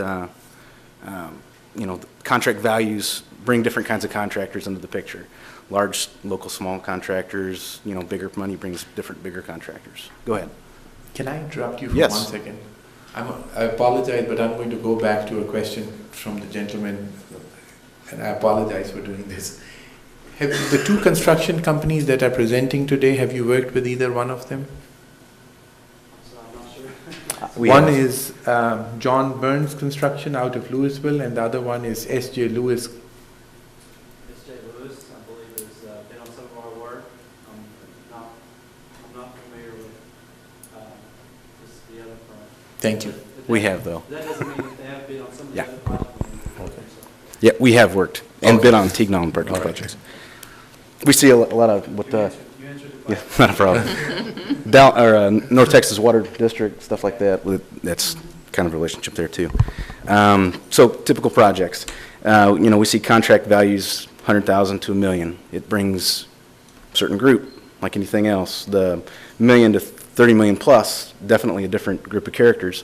contract values bring different kinds of contractors into the picture. Large, local, small contractors, bigger money brings bigger contractors. Go ahead. Can I interrupt you for Yes. 1 second? I apologize, but I'm going to go back to a question from the gentleman, and I apologize for doing this. Have the two construction companies that are presenting today, have you worked with either one of them? One is John Burns Construction out of Louisville, and the other one is S.J. Lewis. S.J. Lewis, I believe, has been on some of our work. I'm not familiar with the other firm. Thank you. We have, though. That doesn't mean that they have been on some of the Yeah. other projects. Yeah, we have worked and Okay. bid on Tignon and Perkins projects. We see a lot of what You answered the yeah, question. not a problem. North Texas Water District, stuff like that. That's kind of a relationship there too. So typical projects. We see contract values $100,000 to $1 million. It brings certain group, like anything else. The million to 30 million plus, definitely a different group of characters.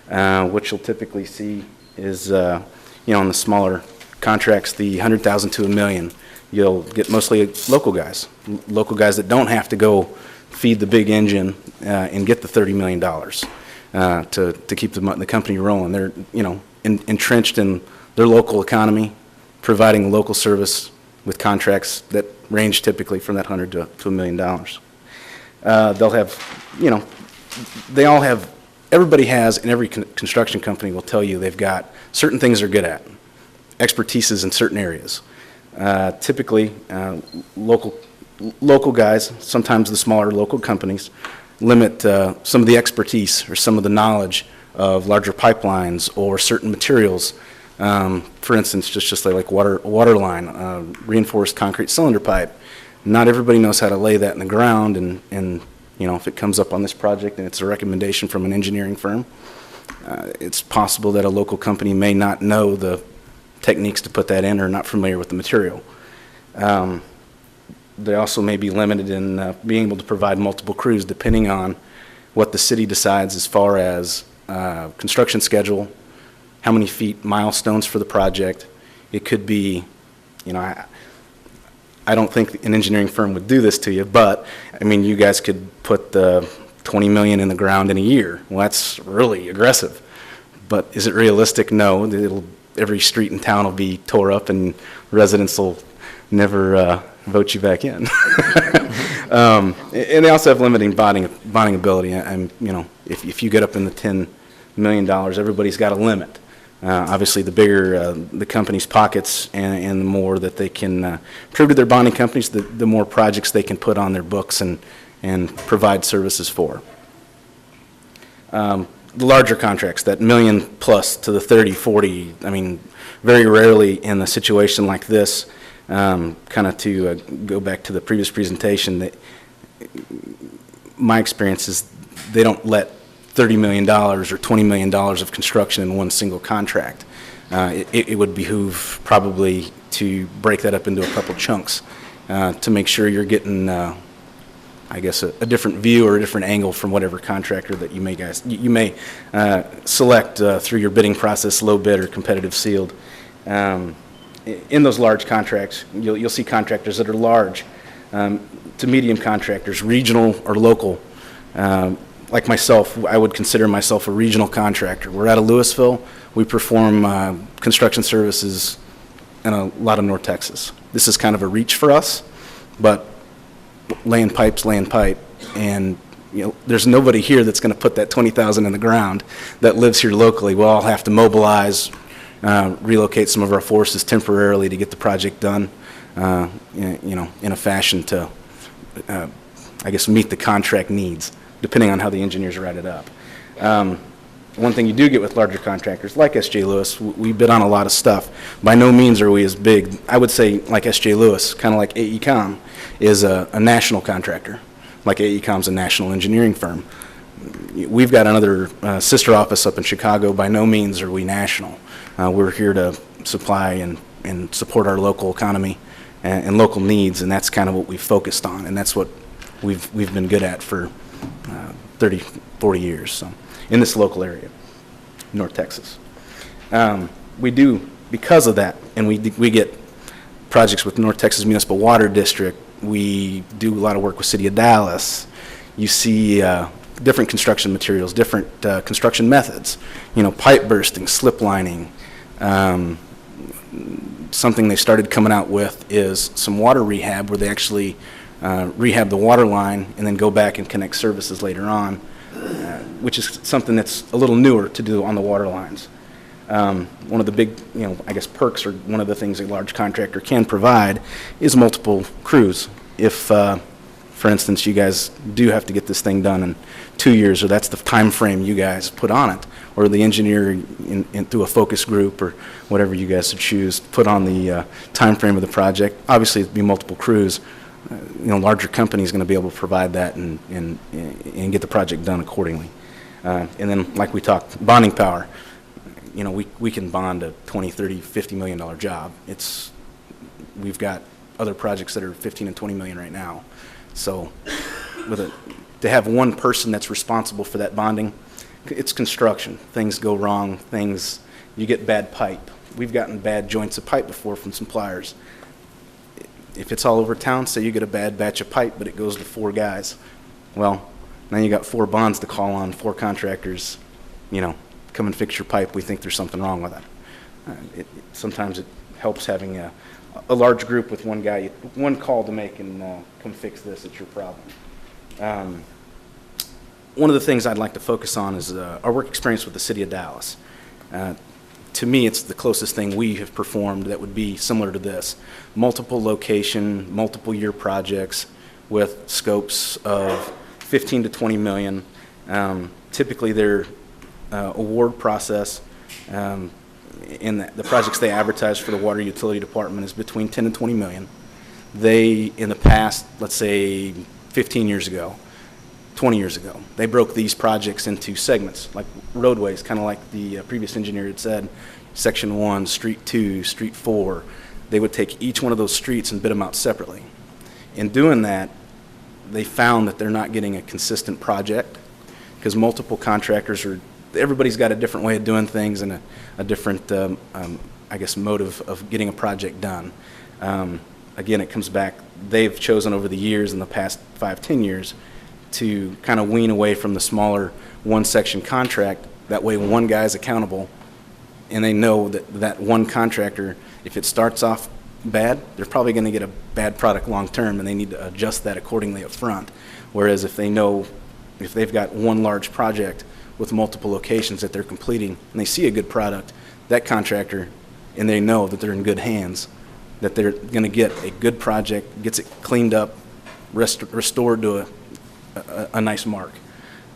What you'll typically see is, on the smaller contracts, the 100,000 to $1 million, you'll get mostly local guys that don't have to go feed the big engine and get the $30 million to keep the company rolling. They're, entrenched in their local economy, providing local service with contracts that range typically from that 100 to $1 million. They'll have, they all have, everybody has, and every construction company will tell you they've got certain things they're good at, expertises in certain areas. Typically, local guys, sometimes the smaller local companies, limit some of the expertise or some of the knowledge of larger pipelines or certain materials. For instance, just like water line, reinforced concrete cylinder pipe. Not everybody knows how to lay that in the ground, and if it comes up on this project and it's a recommendation from an engineering firm, it's possible that a local company may not know the techniques to put that in or not familiar with the material. They also may be limited in being able to provide multiple crews depending on what the city decides as far as construction schedule, how many feet, milestones for the project. It could be, I don't think an engineering firm would do this to you, but, you guys could put the 20 million in the ground in a year. Well, that's really aggressive. But is it realistic? No. Every street in town will be tore up and residents will never vote you back in. And they also have limiting bonding ability. If you get up in the $10 million, everybody's got a limit. Obviously, the bigger the company's pockets and the more that they can prove to their bonding companies, the more projects they can put on their books and provide services for. The larger contracts, that million plus to the 30, 40, very rarely in a situation like this, kind of to go back to the previous presentation, that my experience is they don't let $30 million or $20 million of construction in one single contract. It would behoove probably to break that up into a couple chunks to make sure you're getting, a different view or a different angle from whatever contractor that you may select through your bidding process, low bid or competitive sealed. In those large contracts, you'll see contractors that are large to medium contractors, regional or local. Like myself, I would consider myself a regional contractor. We're out of Louisville. We perform construction services in a lot of North Texas. This is kind of a reach for us, but laying pipe, and there's nobody here that's going to put that 20,000 in the ground that lives here locally. We'll all have to mobilize, relocate some of our forces temporarily to get the project done, in a fashion to, meet the contract needs, depending on how the engineers write it up. One thing you do get with larger contractors, like S.J. Lewis, we bid on a lot of stuff. By no means are we as big. I would say, like S.J. Lewis, kind of like AECOM, is a national contractor, like AECOM's a national engineering firm. We've got another sister office up in Chicago. By no means are we national. We're here to supply and support our local economy and local needs, and that's kind of what we've focused on, and that's what we've been good at for 30, 40 years. So, in this local area, North Texas. We do, because of that, and we get projects with North Texas Municipal Water District. We do a lot of work with City of Dallas. You see different construction materials, different construction methods, pipe bursting, slip lining. Something they started coming out with is some water rehab, where they actually rehab the water line and then go back and connect services later on, which is something that's a little newer to do on the water lines. One of the big, perks, or one of the things a large contractor can provide is multiple crews. If, for instance, you guys do have to get this thing done in 2 years, or that's the time frame you guys put on it, or the engineer through a focus group or whatever you guys would choose, put on the time frame of the project. Obviously, it'd be multiple crews. Larger companies going to be able to provide that and get the project done accordingly. And then, like we talked, bonding power. We can bond a $20, $30, $50 million job. We've got other projects that are 15 and 20 million right now. So to have one person that's responsible for that bonding, it's construction. Things go wrong, you get bad pipe. We've gotten bad joints of pipe before from some pliers. If it's all over town, say you get a bad batch of pipe, but it goes to 4 guys. Well, now you got 4 bonds to call on, 4 contractors, come and fix your pipe. We think there's something wrong with it. Sometimes it helps having a large group with one guy, one call to make and come fix this, it's your problem. One of the things I'd like to focus on is our work experience with the City of Dallas. To me, it's the closest thing we have performed that would be similar to this. Multiple location, multiple year projects with scopes of 15 to 20 million. Typically their award process in the projects they advertise for the water utility department is between 10 and 20 million. They, in the past, let's say 15 years ago, 20 years ago, they broke these projects into segments, like roadways, kind of like the previous engineer had said, Section 1, Street 2, Street 4. They would take each one of those streets and bid them out separately. In doing that, they found that they're not getting a consistent project because multiple contractors everybody's got a different way of doing things and a different, I guess, motive of getting a project done. Again, it comes back, they've chosen over the years, in the past 5-10 years, to kind of wean away from the smaller one-section contract. That way one guy's accountable, and they know that one contractor, if it starts off bad, they're probably going to get a bad product long-term, and they need to adjust that accordingly up front. Whereas if they've got one large project with multiple locations that they're completing, and they see a good product, that contractor, and they know that they're in good hands, that they're going to get a good project, gets it cleaned up, restored to a nice mark.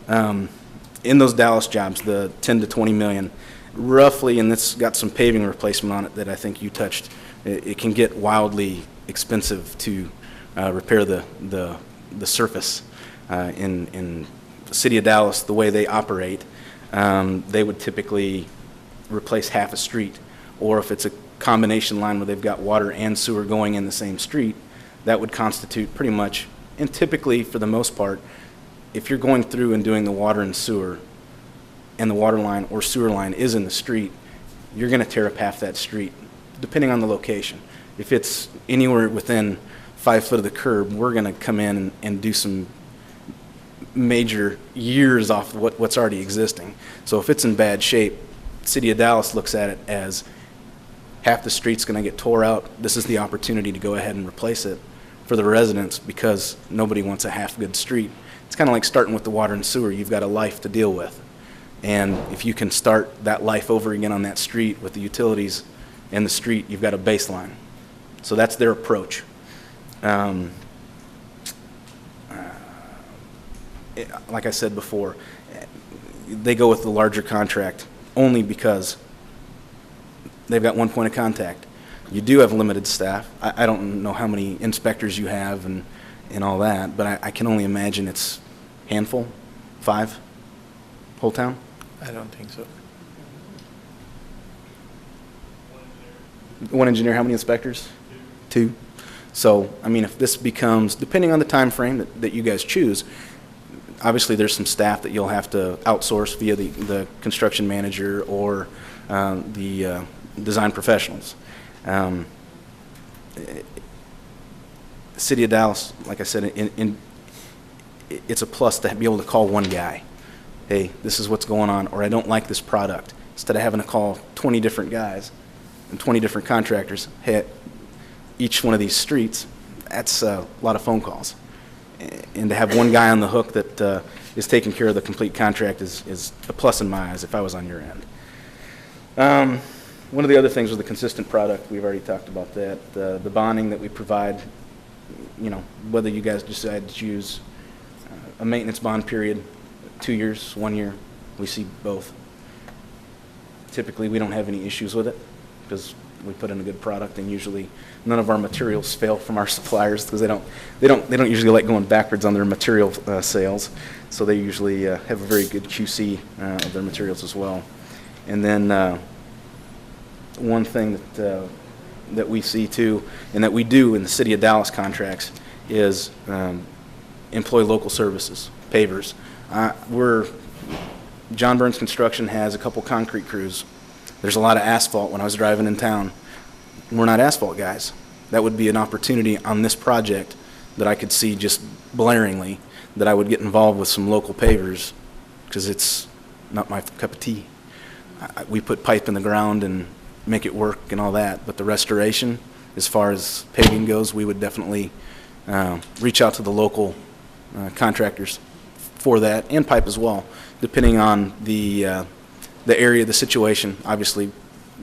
In those Dallas jobs, the 10 to 20 million, roughly, and it's got some paving replacement on it that I think you touched, it can get wildly expensive to repair the surface. In the City of Dallas, the way they operate, they would typically replace half a street, or if it's a combination line where they've got water and sewer going in the same street, that would constitute pretty much, and typically for the most part, if you're going through and doing the water and sewer, and the water line or sewer line is in the street, you're going to tear up half that street, depending on the location. If it's anywhere within 5 foot of the curb, we're going to come in and do some major years off what's already existing. So if it's in bad shape, City of Dallas looks at it as half the street's going to get tore out. This is the opportunity to go ahead and replace it for the residents, because nobody wants a half-good street. It's kind of like starting with the water and sewer. You've got a life to deal with. And if you can start that life over again on that street with the utilities and the street, you've got a baseline. So that's their approach. Like I said before, they go with the larger contract only because they've got one point of contact. You do have limited staff. I don't know how many inspectors you have and all that, but I can only imagine it's handful, 5, whole town? I don't think so. One engineer, how many inspectors? 2. So, I mean, if this becomes, depending on the time frame that you guys choose, obviously there's some staff that you'll have to outsource via the construction manager or the design professionals. City of Dallas, like I said, it's a plus to be able to call one guy. Hey, this is what's going on, or I don't like this product. Instead of having to call 20 different guys and 20 different contractors, hey, each one of these streets, that's a lot of phone calls. And to have one guy on the hook that is taking care of the complete contract is a plus in my eyes if I was on your end. One of the other things with the consistent product, we've already talked about that. The bonding that we provide, whether you guys decide to choose a maintenance bond period, 2 years, 1 year, we see both. Typically, we don't have any issues with it because we put in a good product, and usually none of our materials fail from our suppliers because they don't usually like going backwards on their material sales. So they usually have a very good QC of their materials as well. And then one thing that that we see too, and that we do in the City of Dallas contracts, is employ local services, pavers. John Burns Construction has a couple concrete crews. There's a lot of asphalt when I was driving in town. We're not asphalt guys. That would be an opportunity on this project that I could see just blaringly, that I would get involved with some local pavers, because it's not my cup of tea. We put pipe in the ground and make it work and all that, but the restoration, as far as paving goes, we would definitely reach out to the local contractors for that, and pipe as well, depending on the area, the situation. Obviously,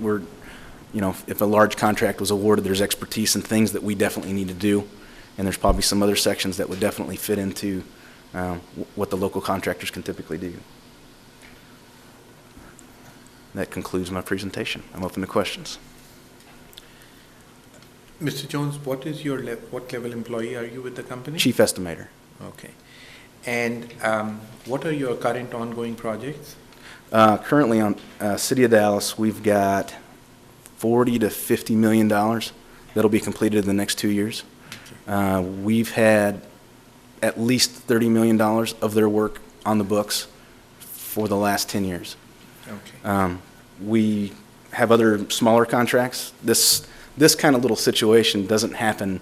if a large contract was awarded, there's expertise and things that we definitely need to do, and there's probably some other sections that would definitely fit into what the local contractors can typically do. That concludes my presentation. I'm open to questions. Mr. Jones, what level employee are you with the company? Chief estimator. Okay. And what are your current ongoing projects? Currently on City of Dallas, we've got $40 to $50 million that'll be completed in the next 2 years. We've had at least $30 million of their work on the books for the last 10 years. Okay. We have other smaller contracts. This kind of little situation doesn't happen,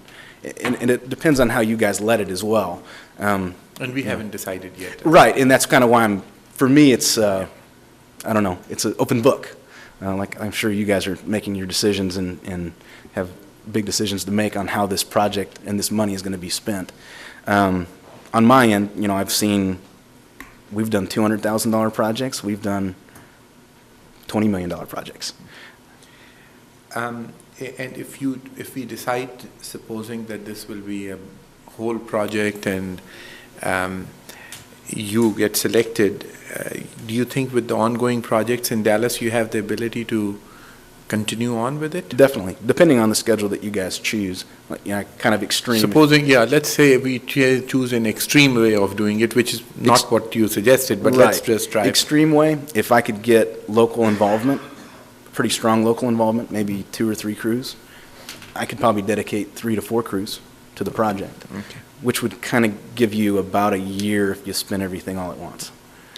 and it depends on how you guys let it as well. And we haven't decided yet. Right, and that's kind of why for me, it's, I don't know, it's an open book. Like I'm sure you guys are making your decisions and have big decisions to make on how this project and this money is going to be spent. On my end, we've done $200,000 projects. We've done $20 million projects. And if we decide, supposing that this will be a whole project and you get selected, do you think with the ongoing projects in Dallas, you have the ability to continue on with it? Definitely, depending on the schedule that you guys choose, kind of extreme. Supposing, let's say we choose an extreme way of doing it, which is not what you suggested, but Right. let's just try. Extreme way, if I could get local involvement, pretty strong local involvement, maybe 2 or 3 crews, I could probably dedicate 3 to 4 crews to the project, Okay. which would kind of give you about a year if you spin everything all at once.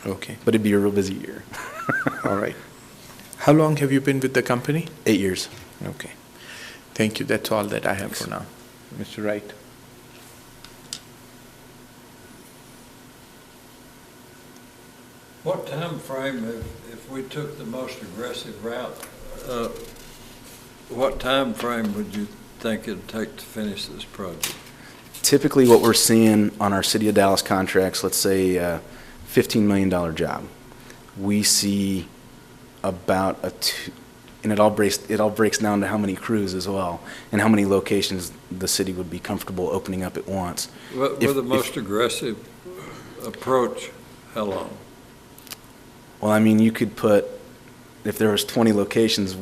Okay, But it'd be a real busy year. all right. How long have you been with the company? 8 years. Okay. Thank you. That's all that I have for now. Mr. Wright? What time frame, if we took the most aggressive route, what time frame would you think it'd take to finish this project? Typically, what we're seeing on our City of Dallas contracts, let's say a $15 million job, we see about and it all breaks down to how many crews as well, and how many locations the city would be comfortable opening up at once. With the most aggressive approach, how long? Well, I mean, you could put, if there was 20 locations,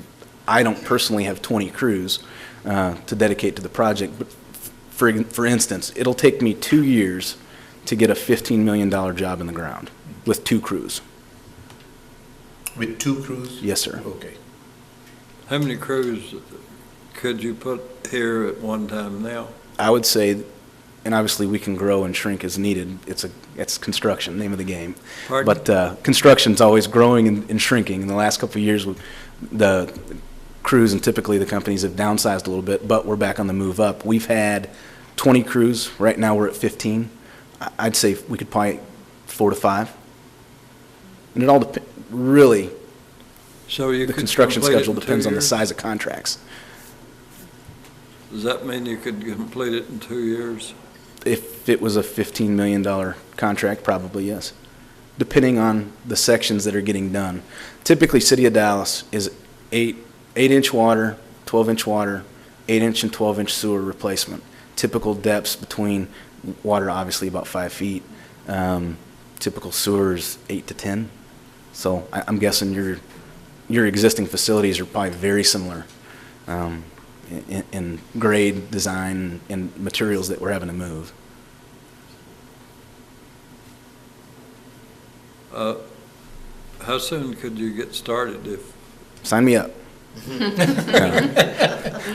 I don't personally have 20 crews to dedicate to the project, but for instance, it'll take me 2 years to get a $15 million job in the ground with 2 crews. With 2 crews? Yes, sir. Okay. How many crews could you put here at one time now? I would say, and obviously we can grow and shrink as needed. It's construction, name of the game. Pardon? But construction's always growing and shrinking. In the last couple of years, the crews and typically the companies have downsized a little bit, but we're back on the move up. We've had 20 crews. Right now we're at 15. I'd say we could probably 4 to 5. And it all depends, really, So you the could construction complete it schedule in 2 depends on the years? size of contracts. Does that mean you could complete it in 2 years? If it was a $15 million contract, probably yes, depending on the sections that are getting done. Typically, City of Dallas is 8-inch water, 12-inch water, 8-inch and 12-inch sewer replacement. Typical depths between water, obviously about 5 feet. Typical sewers, 8 to 10. So I'm guessing your existing facilities are probably very similar in grade, design, and materials that we're having to move. How soon could you get started if? Sign me up.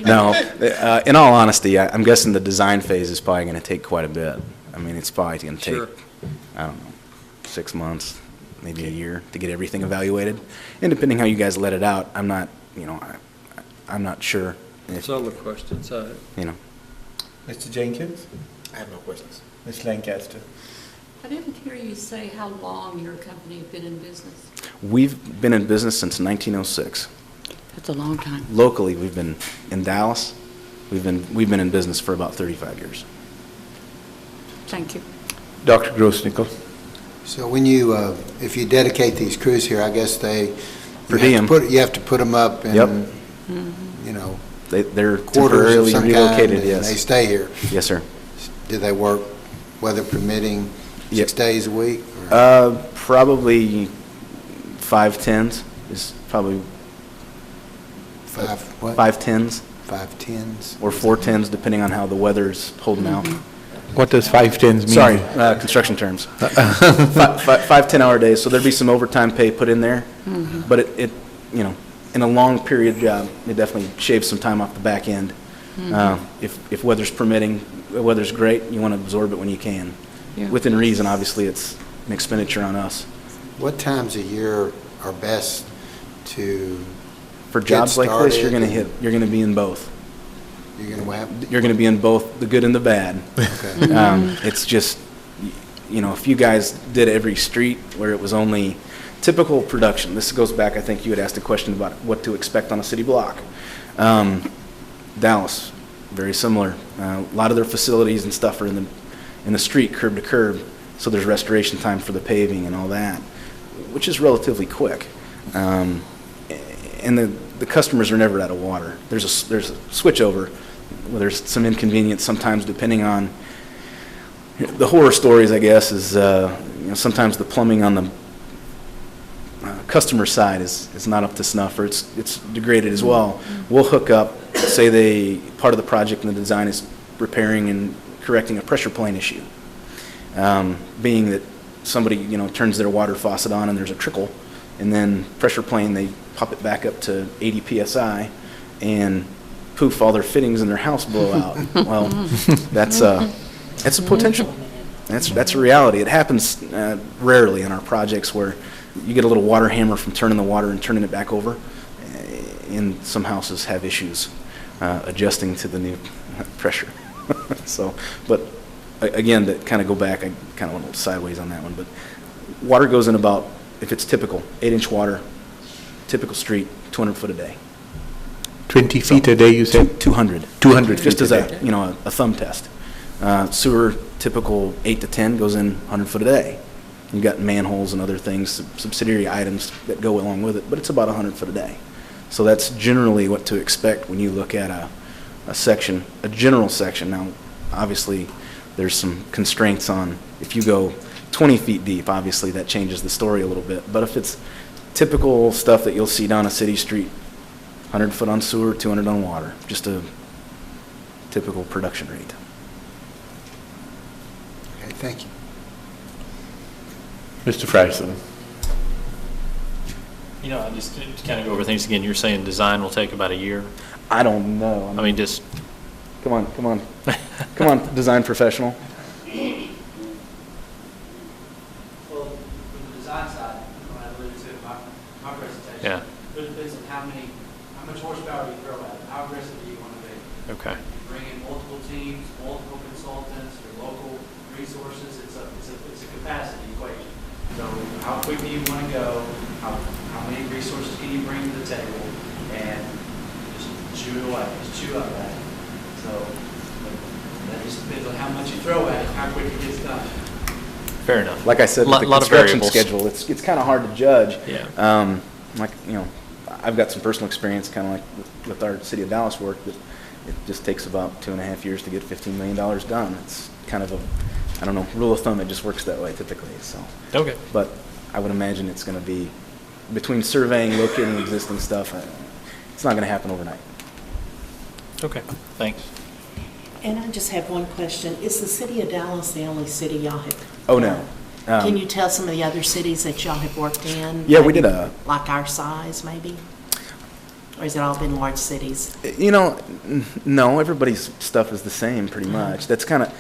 No, in all honesty, I'm guessing the design phase is probably going to take quite a bit. I mean, it's probably going to Sure. take, I don't know, 6 months, maybe a year to get everything evaluated. And depending how you guys let it out, I'm not, I'm not sure. That's all the questions I have. Mr. Jenkins? I have no questions. Ms. Lancaster? I didn't hear you say how long your company had been in business. We've been in business since 1906. That's a long time. Locally, we've been in Dallas. We've been in business for about 35 years. Thank you. Dr. Grossnickel? So when you, if you dedicate these crews here, I guess Per you diem. have to put them up in, Yep. you know, They're quarters of temporarily some kind, relocated, and they yes. stay here. Yes, sir. Do they work, weather permitting, 6 days a week? or- Probably 5/10s is probably Five, what? 5/10s 5/10s? or 4/10s, depending on how the weather's holding out. What does 5/10s mean? Sorry, construction terms. 5 10-hour days, so there'd be some overtime pay put in there, but it, in a long period job, it definitely shaves some time off the back end. If weather's permitting, the weather's great, you want to absorb it when you can. Yeah. Within reason, obviously, it's an expenditure on us. What times a year are best to, For Get jobs like this, you're started. you're going to be in both. you're going to have? You're going to be in both the good and the bad. Okay. It's just, if you guys did every street where it was only typical production, this goes back, I think you had asked a question about what to expect on a city block. Dallas, very similar. A lot of their facilities and stuff are in the street, curb to curb, so there's restoration time for the paving and all that, which is relatively quick. And the customers are never out of water. There's a switchover. Well, there's some inconvenience sometimes depending on the horror stories, I guess, is sometimes the plumbing on the customer side is not up to snuff, or it's degraded as well. We'll hook up, say part of the project and the design is repairing and correcting a pressure plane issue. Being that somebody, turns their water faucet on and there's a trickle, and then pressure plane, they pop it back up to 80 PSI, and poof, all their fittings in their house blow out. Well, that's a potential. That's a reality. It happens rarely in our projects where you get a little water hammer from turning the water and turning it back over, and some houses have issues adjusting to the new pressure. So, but again, to kind of go back, I kind of went a little sideways on that one, but water goes in about, if it's typical, 8-inch water, typical street, 200 foot a day. 20 feet a day, you said? 200. 200 Just feet as a day. a thumb test. Sewer, typical 8 to 10, goes in 100 foot a day. You've got manholes and other things, subsidiary items that go along with it, but it's about 100 foot a day. So that's generally what to expect when you look at a section, a general section. Now, obviously, there's some constraints on, if you go 20 feet deep, obviously that changes the story a little bit. But if it's typical stuff that you'll see down a city street, 100 foot on sewer, 200 on water, just a typical production rate. Okay, thank you. Mr. Frierson? Just to kind of go over things again, you're saying design will take about a year? I don't know. I mean, just, Come on. Come on, design professional. Well, from the design side, when I alluded to in my presentation. Yeah. It depends on how much horsepower you throw at it, how aggressive do you want to be. okay. You bring in multiple teams, multiple consultants, your local resources, it's a capacity equation. So how quick do you want to go, how many resources can you bring to the table, and just chew it away, just chew up that. So that just depends on how much you throw at it, how quick it gets done. Fair enough. Like I said, with the Lot of construction variables. schedule, it's kind of hard to judge. Yeah. I've got some personal experience, kind of like with our City of Dallas work, that it just takes about 2.5 years to get $15 million done. It's kind of I don't know, rule of thumb, it just works that way typically, so. Okay. But I would imagine it's going to be, between surveying, locating existing stuff, it's not going to happen overnight. Okay, thanks. And I just have one question. Is the city of Dallas the only city y'all have? Oh, no. Can you tell some of the other cities that y'all have worked in? Yeah, we did maybe like our size, maybe? Or has it all been large cities? You know, no, everybody's stuff is the same pretty much. That's kind of,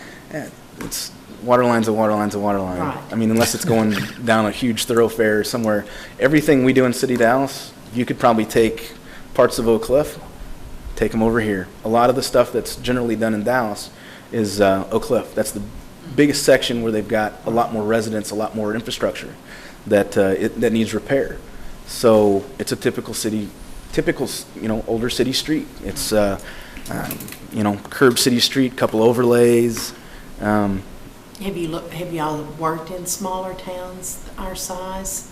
it's water line's a water line's a water line. Right. I mean, unless it's going down a huge thoroughfare somewhere. Everything we do in City of Dallas, you could probably take parts of Oak Cliff, take them over here. A lot of the stuff that's generally done in Dallas is Oak Cliff. That's the biggest section where they've got a lot more residents, a lot more infrastructure that that needs repair. So it's a typical, older city street. It's curb city street, couple overlays. Have y'all worked in smaller towns our size?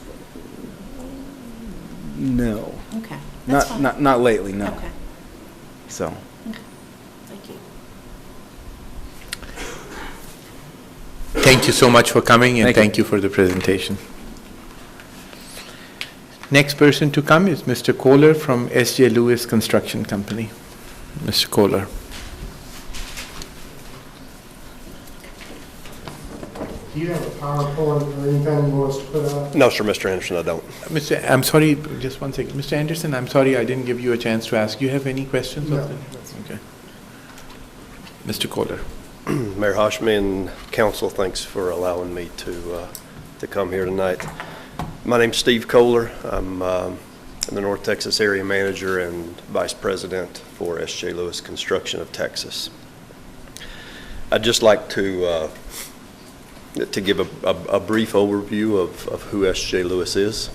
No, Okay, that's fine. not lately. No. Okay, So. thank you. Thank you so much for coming, and Thank you. thank you for the presentation. Next person to come is Mr. Kohler from S.J. Lewis Construction Company. Mr. Kohler. Do you have a PowerPoint or anything you want us to put up? No, sir, Mr. Anderson, I don't. I'm sorry, just one second. Mr. Anderson, I'm sorry I didn't give you a chance to ask. You have any questions? No. Okay. Mr. Kohler. Mayor Hashmi and council, thanks for allowing me to come here tonight. My name's Steve Kohler. I'm the North Texas Area Manager and Vice President for S.J. Lewis Construction of Texas. I'd just like to give a brief overview of who S.J. Lewis is.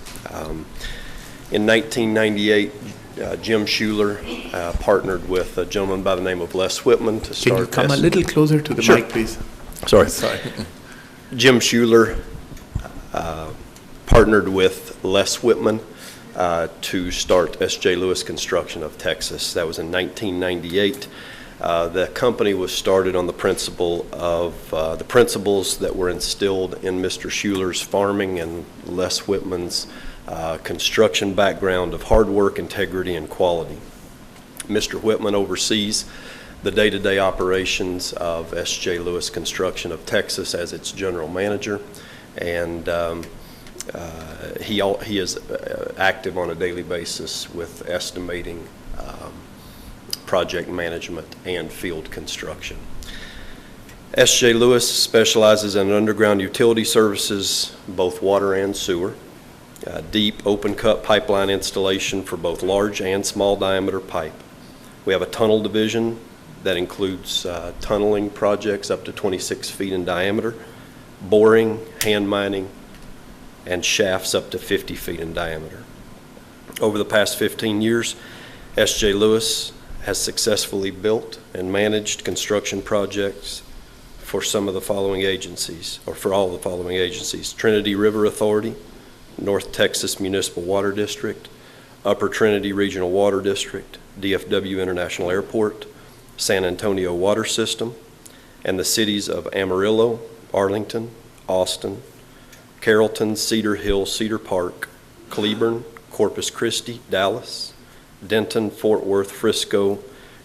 In 1998, Jim Schuler partnered with a gentleman by the name of Les Whitman to start. Can you come a little closer to the Sure. mic, please? Sorry. Sorry. Jim Schuler partnered with Les Whitman to start S.J. Lewis Construction of Texas. That was in 1998. The company was started on the principle of the principles that were instilled in Mr. Schuler's farming and Les Whitman's construction background of hard work, integrity, and quality. Mr. Whitman oversees the day-to-day operations of S.J. Lewis Construction of Texas as its general manager, and he is active on a daily basis with estimating, project management, and field construction. S.J. Lewis specializes in underground utility services, both water and sewer, deep open-cut pipeline installation for both large and small diameter pipe. We have a tunnel division that includes tunneling projects up to 26 feet in diameter, boring, hand mining, and shafts up to 50 feet in diameter. Over the past 15 years, S.J. Lewis has successfully built and managed construction projects for some of the following agencies, or for all the following agencies: Trinity River Authority, North Texas Municipal Water District, Upper Trinity Regional Water District, DFW International Airport, San Antonio Water System, and the cities of Amarillo, Arlington, Austin, Carrollton, Cedar Hill, Cedar Park, Cleburne, Corpus Christi, Dallas, Denton, Fort Worth, Frisco,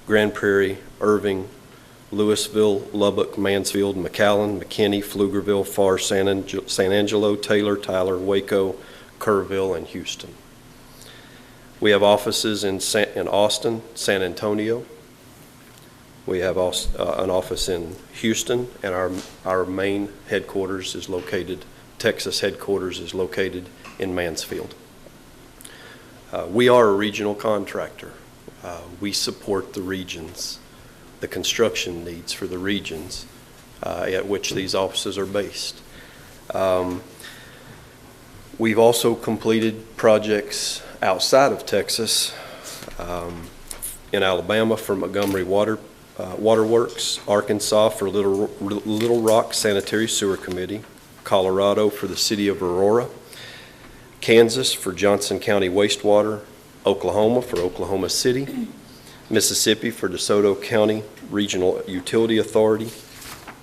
Grand Prairie, Irving, Louisville, Lubbock, Mansfield, McAllen, McKinney, Pflugerville, Pharr, San Angelo, Taylor, Tyler, Waco, Kerrville, and Houston. We have offices in Austin, San Antonio. We have an office in Houston, and our main headquarters is located, Texas headquarters is located in Mansfield. We are a regional contractor. We support the regions, the construction needs for the regions at which these offices are based. We've also completed projects outside of Texas, in Alabama for Montgomery Waterworks, Arkansas for Little Rock Sanitary Sewer Committee, Colorado for the City of Aurora, Kansas for Johnson County Wastewater, Oklahoma for Oklahoma City, Mississippi for DeSoto County Regional Utility Authority,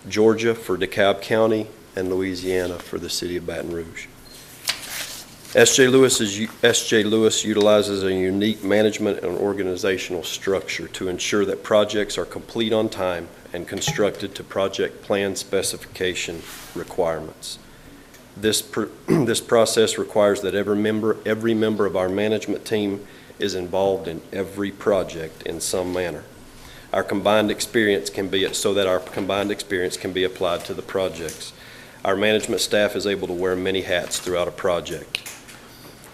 Georgia for DeKalb County, and Louisiana for the City of Baton Rouge. S.J. Lewis utilizes a unique management and organizational structure to ensure that projects are complete on time and constructed to project plan specification requirements. This process requires that every member of our management team is involved in every project in some manner. Our combined experience can be applied to the projects. Our management staff is able to wear many hats throughout a project.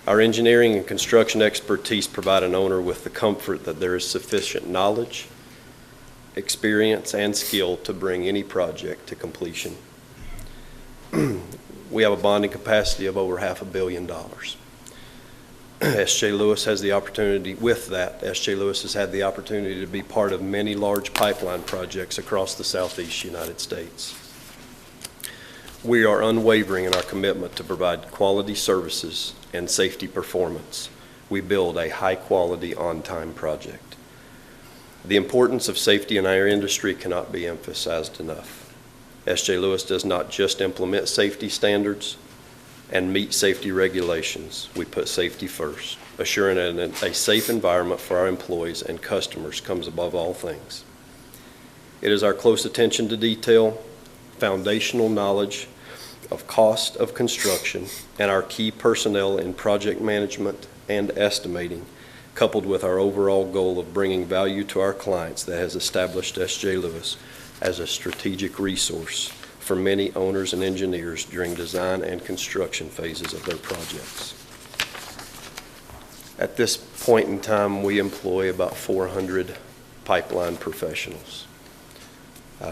Our engineering and construction expertise provide an owner with the comfort that there is sufficient knowledge, experience, and skill to bring any project to completion. We have a bonding capacity of over $500 million. S.J. Lewis has the opportunity, with that, S.J. Lewis has had the opportunity to be part of many large pipeline projects across the southeast United States. We are unwavering in our commitment to provide quality services and safety performance. We build a high-quality, on-time project. The importance of safety in our industry cannot be emphasized enough. S.J. Lewis does not just implement safety standards and meet safety regulations. We put safety first. Assuring a safe environment for our employees and customers comes above all things. It is our close attention to detail, foundational knowledge of cost of construction, and our key personnel in project management and estimating, coupled with our overall goal of bringing value to our clients, that has established S.J. Lewis as a strategic resource for many owners and engineers during design and construction phases of their projects. At this point in time, we employ about 400 pipeline professionals.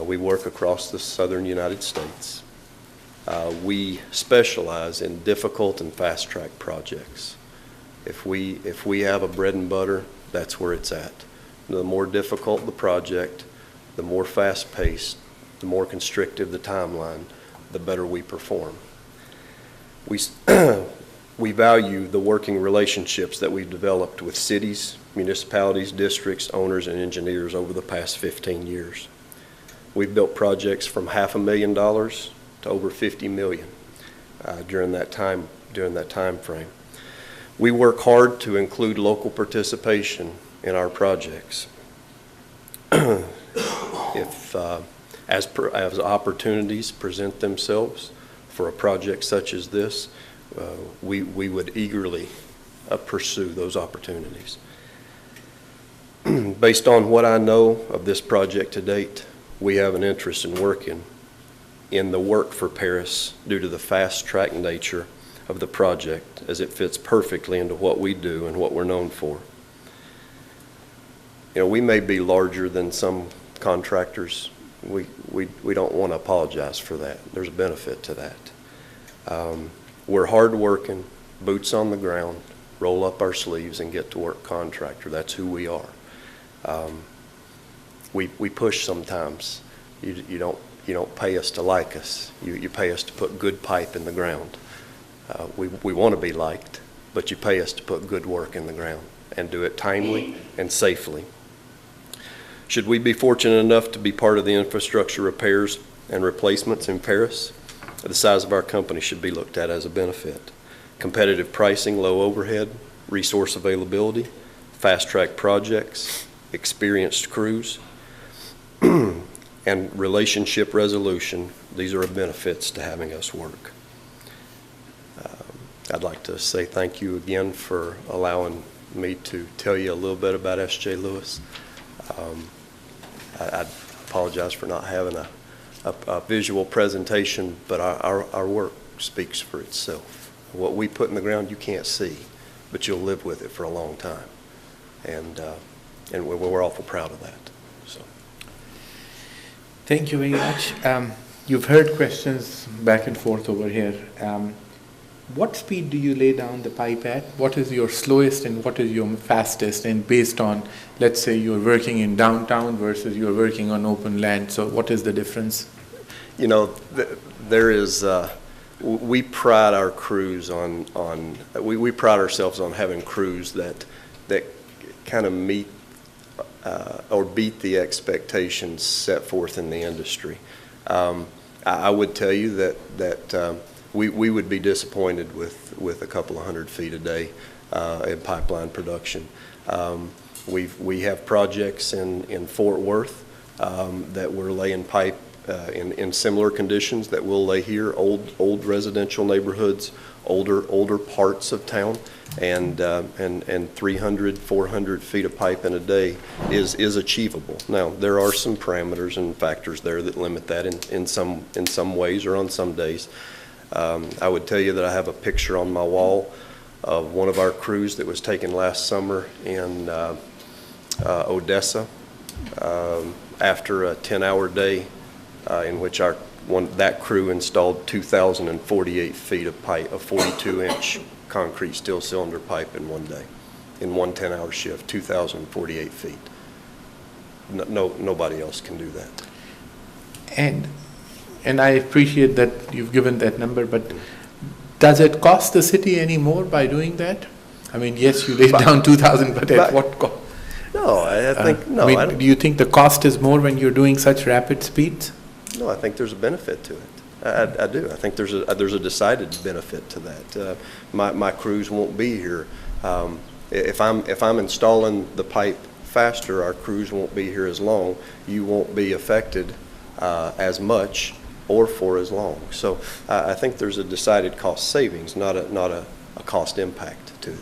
We work across the southern United States. We specialize in difficult and fast-track projects. If we have a bread and butter, that's where it's at. The more difficult the project, the more fast-paced, the more constrictive the timeline, the better we perform. We value the working relationships that we've developed with cities, municipalities, districts, owners, and engineers over the past 15 years. We've built projects from $500,000 to over $50 million during that time frame. We work hard to include local participation in our projects. As opportunities present themselves for a project such as this, we would eagerly pursue those opportunities. Based on what I know of this project to date, we have an interest in working in the work for Paris due to the fast-track nature of the project, as it fits perfectly into what we do and what we're known for. You know, we may be larger than some contractors. We don't want to apologize for that. There's a benefit to that. We're hard-working, boots on the ground, roll up our sleeves and get to work contractor. That's who we are. We push sometimes. You don't pay us to like us. You pay us to put good pipe in the ground. We want to be liked, but you pay us to put good work in the ground and do it timely and safely. Should we be fortunate enough to be part of the infrastructure repairs and replacements in Paris, the size of our company should be looked at as a benefit. Competitive pricing, low overhead, resource availability, fast-track projects, experienced crews, and relationship resolution, these are benefits to having us work. I'd like to say thank you again for allowing me to tell you a little bit about S.J. Lewis. I apologize for not having a visual presentation, but our work speaks for itself. What we put in the ground you can't see, but you'll live with it for a long time. And we're awful proud of that. So. Thank you very much. You've heard questions back and forth over here. What speed do you lay down the pipe at? What is your slowest and what is your fastest? And based on, let's say you're working in downtown versus you're working on open land. So what is the difference? You know, there is, we pride our crews we pride ourselves on having crews that kind of meet or beat the expectations set forth in the industry. I would tell you that we would be disappointed with a couple of 100 feet a day in pipeline production. We have projects in Fort Worth that we're laying pipe in similar conditions that we'll lay here, old residential neighborhoods, older parts of town, and 300, 400 feet of pipe in a day is achievable. Now, there are some parameters and factors there that limit that in some ways or on some days. I would tell you that I have a picture on my wall of one of our crews that was taken last summer in Odessa after a 10-hour day in which that crew installed 2,048 feet of pipe, a 42-inch concrete steel cylinder pipe in one day, in one 10-hour shift, 2,048 feet. Nobody else can do that. And I appreciate that you've given that number, but does it cost the city any more by doing that? I mean, yes, you laid down 2,000, but at what cost? No, I think, no. I mean, do you think the cost is more when you're doing such rapid speeds? No, I think there's a benefit to it. I do. I think there's a decided benefit to that. My crews won't be here. If I'm installing the pipe faster, our crews won't be here as long. You won't be affected as much or for as long. So I think there's a decided cost savings, not a cost impact to it.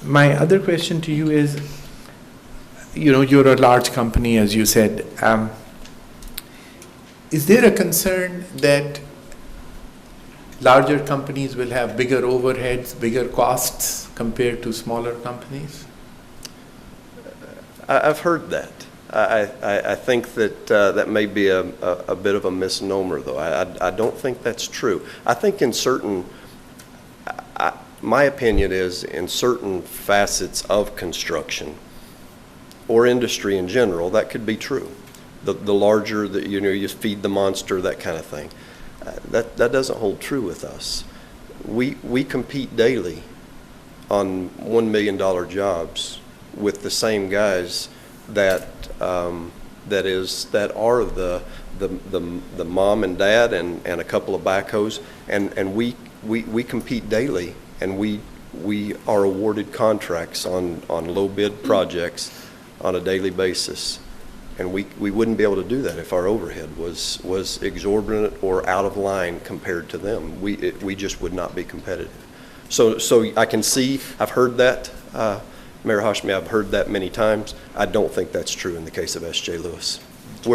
My other question to you is, you're a large company, as you said. Is there a concern that larger companies will have bigger overheads, bigger costs compared to smaller companies? I've heard that. I think that that may be a bit of a misnomer, though. I don't think that's true. I think in certain, my opinion is in certain facets of construction or industry in general, that could be true. The larger, you feed the monster, that kind of thing. That doesn't hold true with us. We compete daily on $1 million jobs with the same guys that are the mom and dad and a couple of backhoes, and we compete daily, and we are awarded contracts on low bid projects on a daily basis. And we wouldn't be able to do that if our overhead was exorbitant or out of line compared to them. We just would not be competitive. So I can see, I've heard that, Mayor Hashmi, I've heard that many times. I don't think that's true in the case of S.J. Lewis. We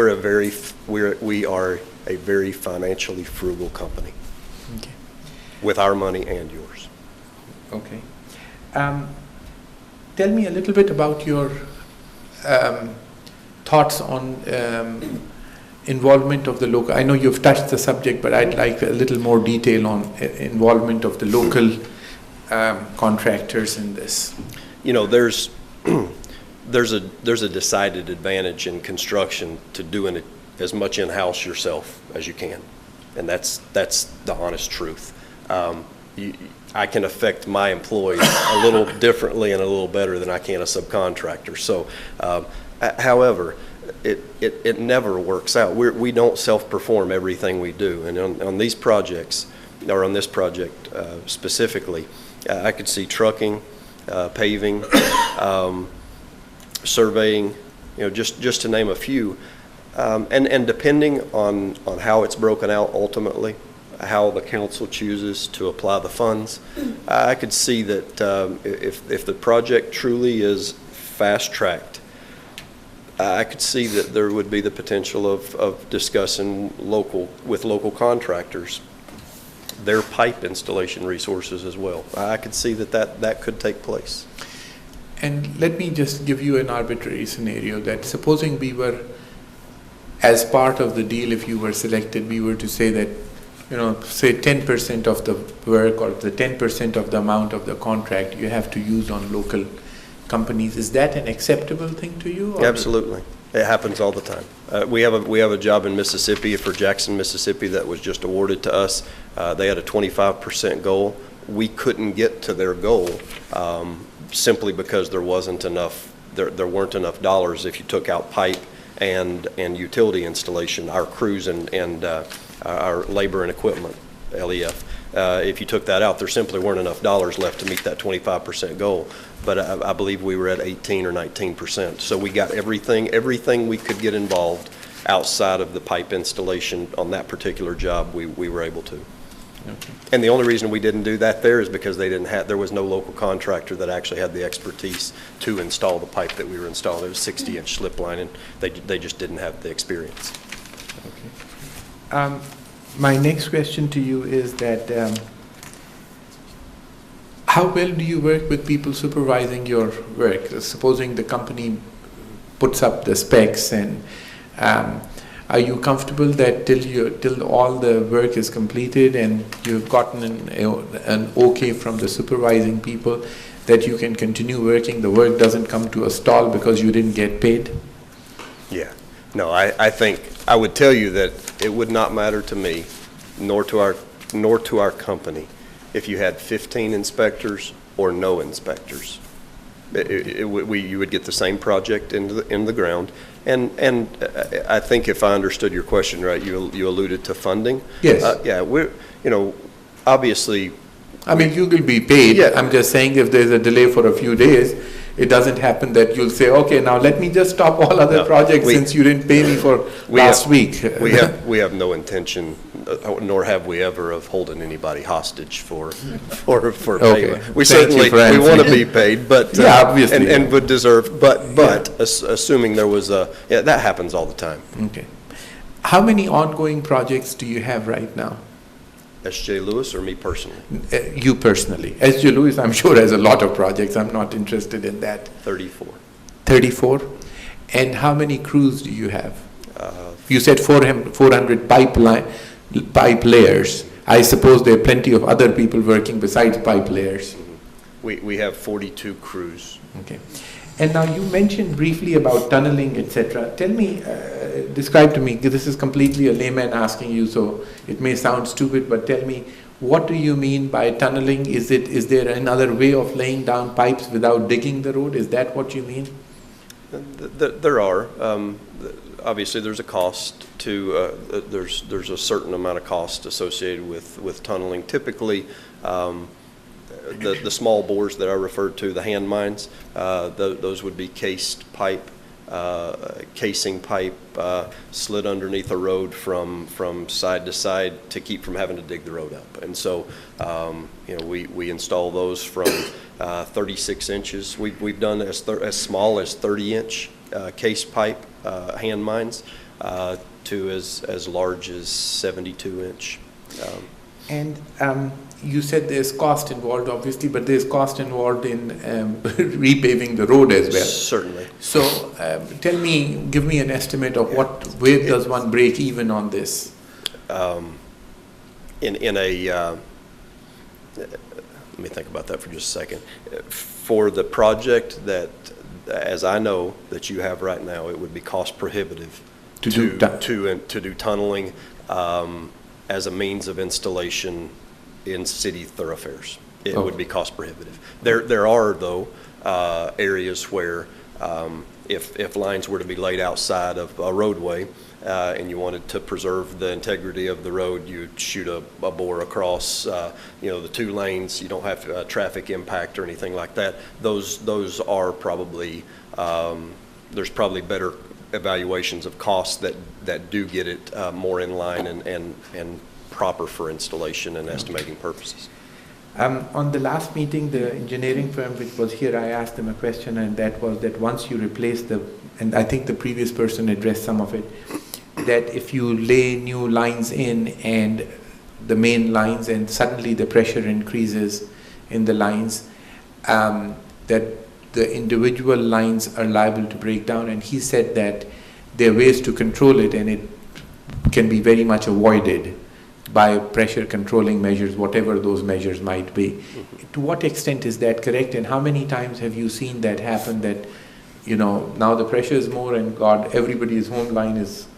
are a very financially frugal company. Okay. With our money and yours. Okay. Tell me a little bit about your thoughts on involvement of the local. I know you've touched the subject, but I'd like a little more detail on involvement of the local contractors in this. There's a decided advantage in construction to doing it as much in-house yourself as you can, and that's the honest truth. I can affect my employees a little differently and a little better than I can a subcontractor. So, however, it never works out. We don't self-perform everything we do, and on these projects, or on this project specifically, I could see trucking, paving, surveying, just to name a few, and depending on how it's broken out ultimately, how the council chooses to apply the funds, I could see that if the project truly is fast-tracked, I could see that there would be the potential of discussing with local contractors their pipe installation resources as well. I could see that could take place. And let me just give you an arbitrary scenario that supposing we were, as part of the deal, if you were selected, we were to say that, say 10% of the work or the 10% of the amount of the contract you have to use on local companies. Is that an acceptable thing to you? Or? Absolutely. It happens all the time. We have a job in Mississippi, for Jackson, Mississippi, that was just awarded to us. They had a 25% goal. We couldn't get to their goal simply because there weren't enough dollars if you took out pipe and utility installation, our crews and our labor and equipment, LEF. If you took that out, there simply weren't enough dollars left to meet that 25% goal. But I believe we were at 18 or 19%. So we got everything we could get involved, outside of the pipe installation on that particular job, we were able to. And the only reason we didn't do that there is because there was no local contractor that actually had the expertise to install the pipe that we were installing. It was 60-inch slip line, and they just didn't have the experience. My next question to you is that how well do you work with people supervising your work? Supposing the company puts up the specs, and are you comfortable that till all the work is completed and you've gotten an okay from the supervising people that you can continue working, the work doesn't come to a stall because you didn't get paid? Yeah. No, I think, I would tell you that it would not matter to me, nor to our company, if you had 15 inspectors or no inspectors. You would get the same project in the ground. And I think if I understood your question right, you alluded to funding. Yes. Yeah, obviously. I mean, you will be paid. Yeah. I'm just saying if there's a delay for a few days, it doesn't happen that you'll say, okay, now let me just stop all other projects since you didn't pay me for last week. We have no intention, nor have we ever, of holding anybody hostage for payment. We certainly want to be paid, but yeah, obviously, and would deserve. But assuming there was that happens all the time. Okay. How many ongoing projects do you have right now? S.J. Lewis or me personally? You personally. S.J. Lewis, I'm sure, has a lot of projects. I'm not interested in that. 34. 34? And how many crews do you have? You said 400 pipe layers. I suppose there are plenty of other people working besides pipe layers. We have 42 crews. Okay. And now you mentioned briefly about tunneling, etc. Tell me, describe to me, this is completely a layman asking you, so it may sound stupid, but tell me, what do you mean by tunneling? Is there another way of laying down pipes without digging the road? Is that what you mean? There are. Obviously, there's a cost to, there's a certain amount of cost associated with tunneling. Typically, the small bores that I referred to, the hand mines, those would be cased pipe, casing pipe slid underneath a road from side to side to keep from having to dig the road up. And so, we install those from 36 inches. We've done as small as 30-inch case pipe hand mines to as large as 72-inch. And you said there's cost involved, obviously, but there's cost involved in repaving the road as well. Certainly. So tell me, give me an estimate of where does one break even on this? Let me think about that for just a second. For the project that, as I know, that you have right now, it would be cost prohibitive to do tunneling as a means of installation in city thoroughfares. It would be cost prohibitive. There are, though, areas where if lines were to be laid outside of a roadway and you wanted to preserve the integrity of the road, you'd shoot a bore across, the two lanes. You don't have traffic impact or anything like that. Those are probably, there's probably better evaluations of costs that do get it more in line and proper for installation and estimating purposes. On the last meeting, the engineering firm which was here, I asked them a question, and that was that once you replace and I think the previous person addressed some of it, that if you lay new lines in and the main lines and suddenly the pressure increases in the lines, that the individual lines are liable to break down. And he said that there are ways to control it, and it can be very much avoided by pressure controlling measures, whatever those measures might be. Mm-hmm. To what extent is that correct, and how many times have you seen that happen, that now the pressure is more and God, everybody's home line is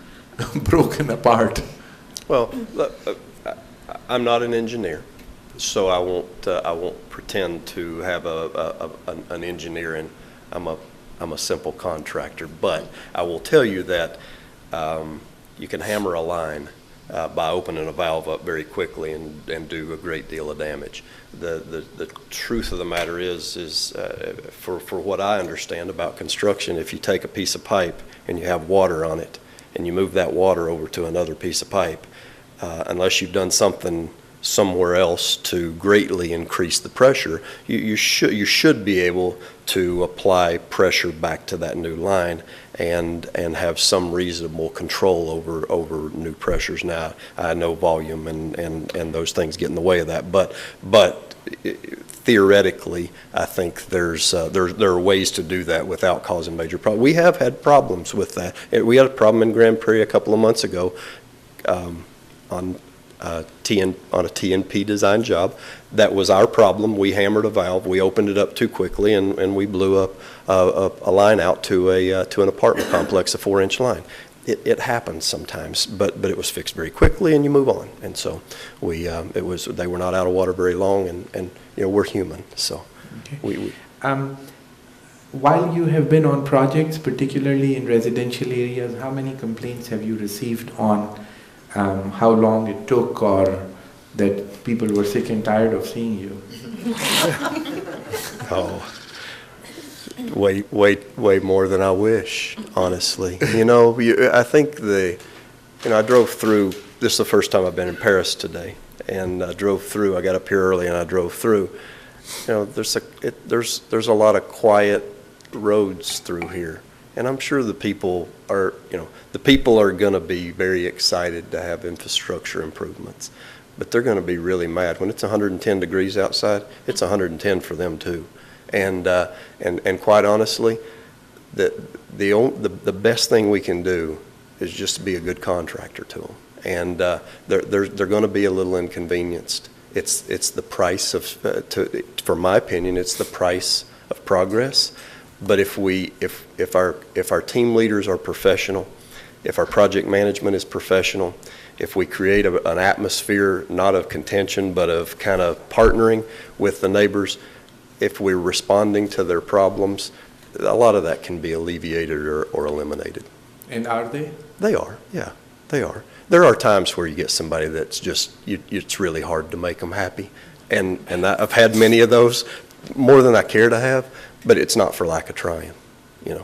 broken apart? Well, I'm not an engineer, so I won't pretend to have an engineer, and I'm a simple contractor. But I will tell you that you can hammer a line by opening a valve up very quickly and do a great deal of damage. The truth of the matter is for what I understand about construction, if you take a piece of pipe and you have water on it, and you move that water over to another piece of pipe, unless you've done something somewhere else to greatly increase the pressure, you should be able to apply pressure back to that new line and have some reasonable control over new pressures. Now, I know volume and those things get in the way of that, but theoretically, I think there are ways to do that without causing major problems. We have had problems with that. We had a problem in Grand Prairie a couple of months ago on a TNP design job. That was our problem. We hammered a valve, we opened it up too quickly, and we blew up a line out to an apartment complex, a 4-inch line. It happens sometimes, but it was fixed very quickly, and you move on. And so they were not out of water very long, and we're human, so okay. While you have been on projects, particularly in residential areas, how many complaints have you received on how long it took, or that people were sick and tired of seeing you? Oh, way more than I wish, honestly. I think I drove through, this is the first time I've been in Paris today, and I drove through, I got up here early and I drove through. There's a lot of quiet roads through here. And I'm sure the people are going to be very excited to have infrastructure improvements, but they're going to be really mad. When it's 110 degrees outside, it's 110 for them too. And quite honestly, the best thing we can do is just to be a good contractor to them. And they're going to be a little inconvenienced. It's the price of, for my opinion, it's the price of progress. But if our team leaders are professional, if our project management is professional, if we create an atmosphere not of contention but of kind of partnering with the neighbors, if we're responding to their problems, a lot of that can be alleviated or eliminated. And are they? They are, yeah, they are. There are times where you get somebody that's just, it's really hard to make them happy. And I've had many of those, more than I care to have. But it's not for lack of trying, Okay.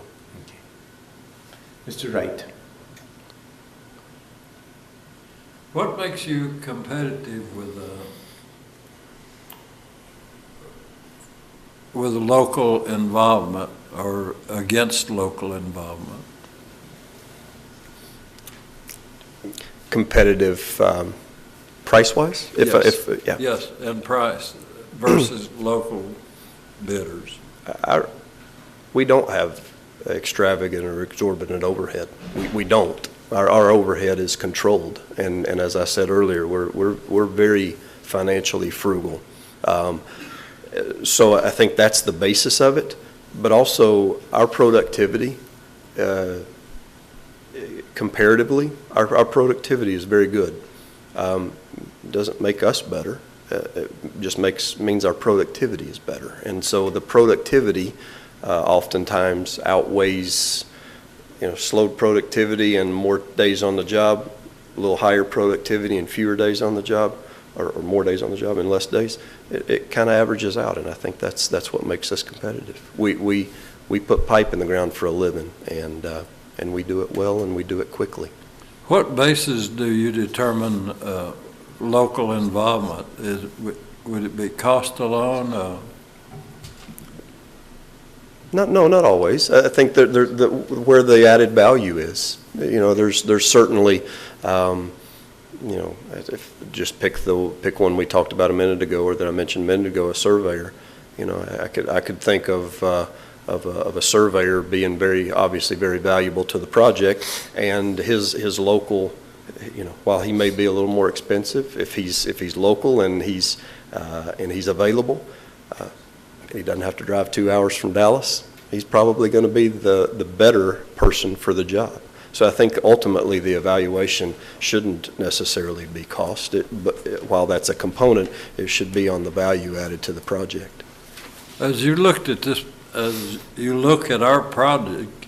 Mr. Wright. What makes you competitive with local involvement or against local involvement? Competitive price-wise? Yes. Yeah. Yes, and price versus local bidders. We don't have extravagant or exorbitant overhead. We don't. Our overhead is controlled, and as I said earlier, we're very financially frugal. So I think that's the basis of it. But also our productivity, comparatively, our productivity is very good. Doesn't make us better. It just means our productivity is better. And so the productivity oftentimes outweighs, slowed productivity and more days on the job, a little higher productivity and fewer days on the job, or more days on the job and less days. It kind of averages out, and I think that's what makes us competitive. We put pipe in the ground for a living, and we do it well and we do it quickly. What basis do you determine local involvement? Would it be cost alone? No, not always. I think that where the added value is. There's certainly, just pick one we talked about a minute ago, or that I mentioned a minute ago, a surveyor. I could think of a surveyor being obviously very valuable to the project, and his local. While he may be a little more expensive, if he's local and he's available, he doesn't have to drive 2 hours from Dallas. He's probably going to be the better person for the job. So I think ultimately the evaluation shouldn't necessarily be cost. But while that's a component, it should be on the value added to the project. As you look at our project,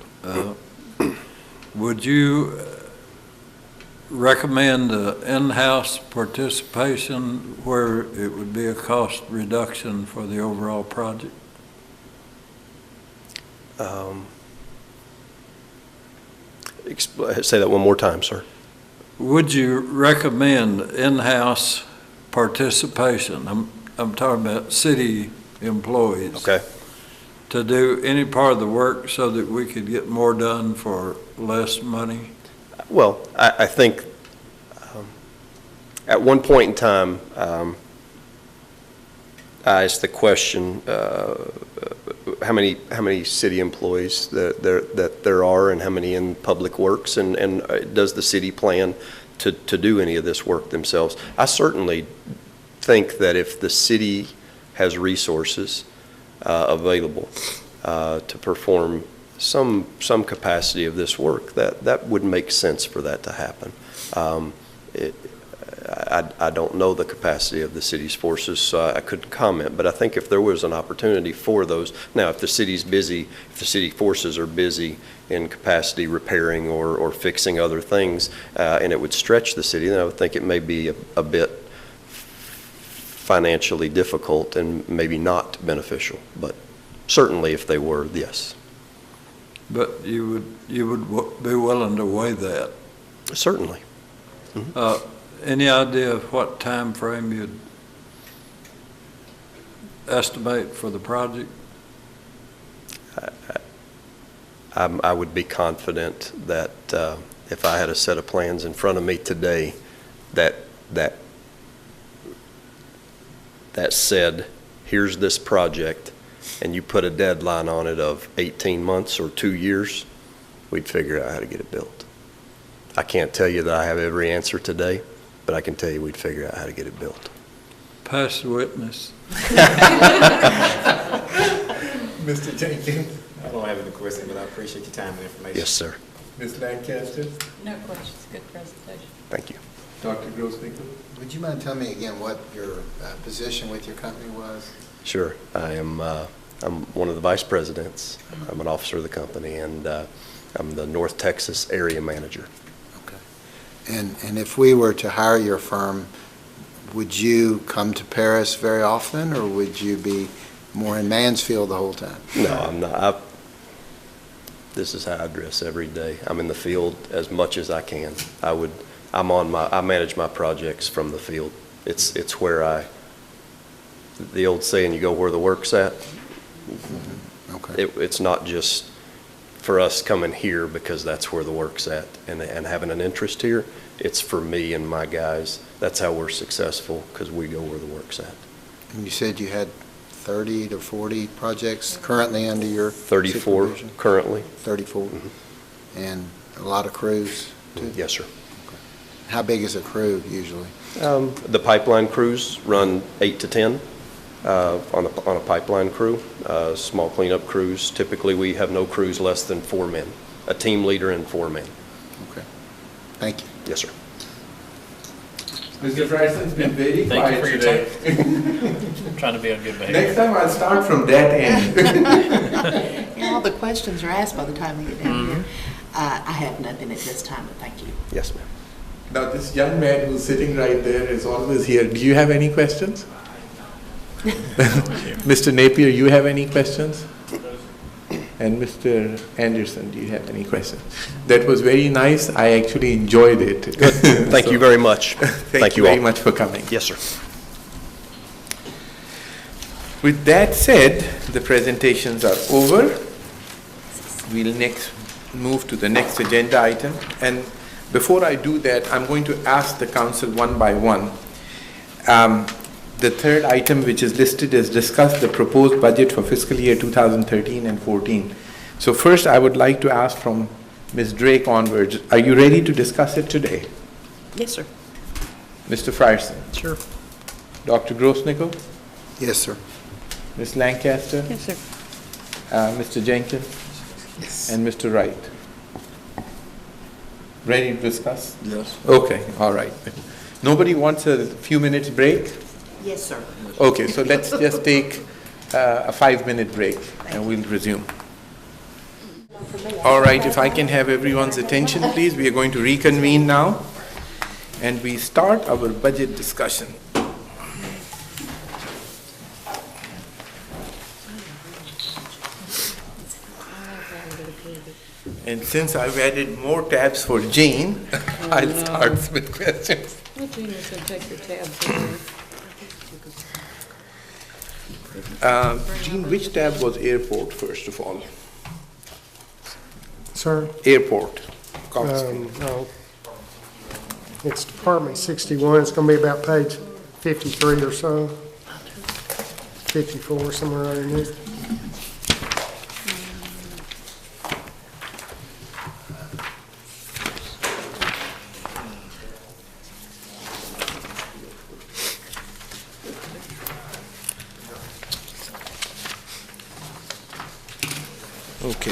would you recommend in-house participation where it would be a cost reduction for the overall project? Say that one more time, sir. Would you recommend in-house participation? I'm talking about city employees. Okay. To do any part of the work so that we could get more done for less money? Well, I think at one point in time, I asked the question, how many city employees that there are and how many in public works, and does the city plan to do any of this work themselves? I certainly think that if the city has resources available to perform some capacity of this work, that would make sense for that to happen. I don't know the capacity of the city's forces, so I couldn't comment, but I think if there was an opportunity for those, now if the city's busy, if the city forces are busy in capacity repairing or fixing other things, and it would stretch the city, then I would think it may be a bit financially difficult and maybe not beneficial, but certainly if they were, yes. But you would be willing to weigh that? Certainly. Mm-hmm. Any idea of what time frame you'd estimate for the project? I would be confident that if I had a set of plans in front of me today that said, here's this project, and you put a deadline on it of 18 months or 2 years, we'd figure out how to get it built. I can't tell you that I have every answer today, but I can tell you we'd figure out how to get it built. Pass the witness. Mr. Jenkins? I don't have any question, but I appreciate your time and information. Yes, sir. Ms. Lancaster? No questions, good presentation. Thank you. Dr. Grossnickel? Would you mind telling me again what your position with your company was? Sure. I'm one of the vice presidents. I'm an officer of the company, and I'm the North Texas area manager. And if we were to hire your firm, would you come to Paris very often, or would you be more in Mansfield the whole time? No, I'm not. This is how I dress every day. I'm in the field as much as I can. I manage my projects from the field. It's where the old saying, you go where the work's at. Mm-hmm. Okay. It's not just for us coming here because that's where the work's at and having an interest here. It's for me and my guys. That's how we're successful, because we go where the work's at. And you said you had 30 to 40 projects currently under your 34 supervision? currently. 34? Mm-hmm. And a lot of crews too? Yes, sir. Okay. How big is a crew usually? The pipeline crews run 8 to 10 on a pipeline crew. Small cleanup crews, typically we have no crews less than 4 men, a team leader and 4 men. Okay. Thank you. Yes, sir. Mr. Fryson's been very Thank you quiet for your today. I'm trying to be on good behavior. Next time I'll start from that end. All the questions are asked by the time we get down here. I have nothing at this time, but thank you. Yes, ma'am. Now, this young man who's sitting right there is always here. Do you have any questions? Mr. Napier, you have any questions? And Mr. Anderson, do you have any questions? That was very nice. I actually enjoyed it. Thank you very much. Thank you all. very much for coming. Yes, sir. With that said, the presentations are over. We'll next move to the next agenda item. And before I do that, I'm going to ask the council one by one. The third item, which is listed, is discuss the proposed budget for fiscal year 2013 and 14. So first, I would like to ask from Ms. Drake onwards, are you ready to discuss it today? Yes, sir. Mr. Frierson? Sure. Dr. Grossnickel? Yes, sir. Ms. Lancaster? Yes, sir. Mr. Jenkins? Yes. And Mr. Wright? Ready to discuss? Yes. Okay, all right. Nobody wants a few minutes break? Yes, sir. Okay, so let's just take a 5-minute break and we'll resume. All right, if I can have everyone's attention, please. We are going to reconvene now and we start our budget discussion. And since I've added more tabs for Jean, I'll start with questions. Well, Gina's gonna take your tabs away. Jean, which tab was airport, first of all? Sir? Airport. Coxfield. No. It's Department 61. It's going to be about page 53 or so. 54, somewhere underneath. Okay.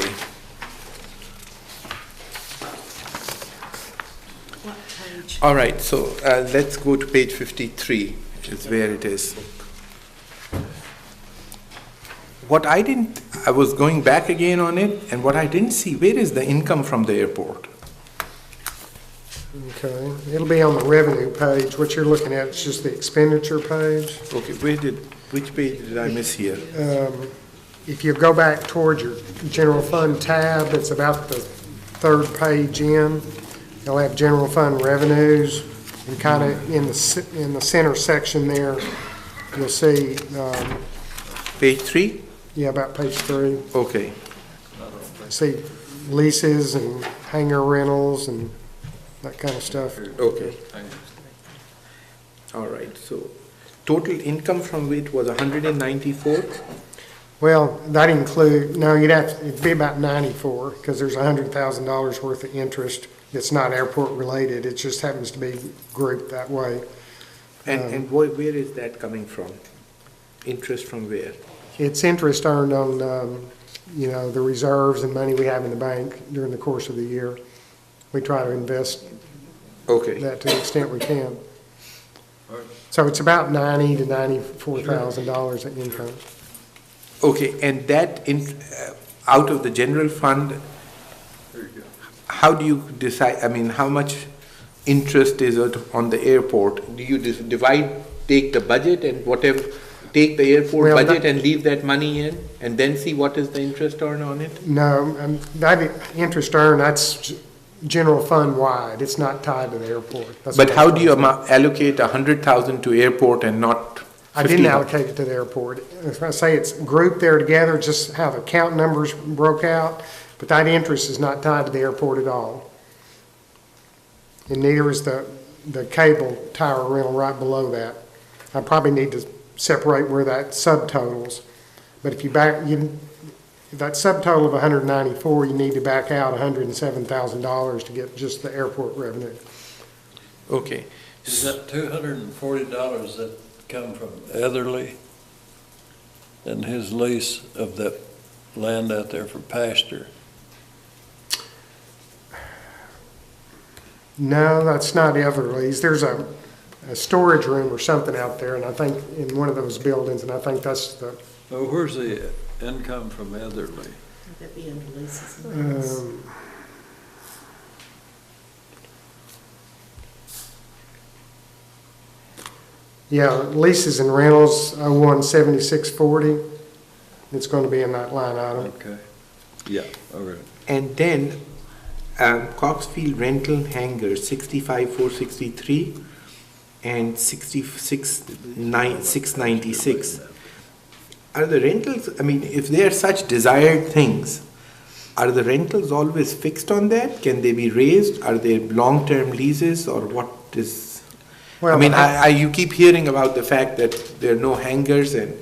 What page? All right, so let's go to page 53, is where it is. I was going back again on it, and what I didn't see, where is the income from the airport? Okay. It'll be on the revenue page. What you're looking at is just the expenditure page. Okay, which page did I miss here? If you go back towards your general fund tab, it's about the third page in. You'll have general fund revenues, and kind of in the center section there, you'll see, Page 3? yeah, about page 3. Okay. See leases and hangar rentals and that kind of stuff. Okay. All right, so total income from it was 194? Well, that include, no, it'd be about 94, because there's $100,000 worth of interest. It's not airport related, it just happens to be grouped that way. And where is that coming from? Interest from where? It's interest earned on, the reserves and money we have in the bank during the course of the year. We try to invest Okay. that to the extent we can. So it's about $90,000 to $94,000 in income. Okay, and that out of the general fund, how do you decide, how much interest is it on the airport? Do you take the budget and whatever, take the airport Well, budget and leave that money in, and then see what is the interest earned on it? No, that interest earned, that's general fund wide. It's not tied to the airport. That's But what how I'm do you trying to say. allocate 100,000 to airport and not I didn't 50,000? allocate it to the airport. If I say it's grouped there together, just how the account numbers broke out, but that interest is not tied to the airport at all. And neither is the cable tower rental right below that. I probably need to separate where that subtotals. But if that subtotal of 194, you need to back out $107,000 to get just the airport revenue. Okay. Is that $240 that come from Etherly and his lease of that land out there for pasture? No, that's not Everly's. There's a storage room or something out there, and I think in one of those buildings, and I think that's the, Well, where's the income from Etherly? Would that be under leases and rents? yeah, leases and rentals, 017640. It's going to be in that line item. Okay. Yeah, all right. And then Coxfield rental hangar 65,463 and 66,696. Are the rentals, if they are such desired things, are the rentals always fixed on that? Can they be raised? Are they long-term leases, or what is? Well, you keep hearing about the fact that there are no hangars, and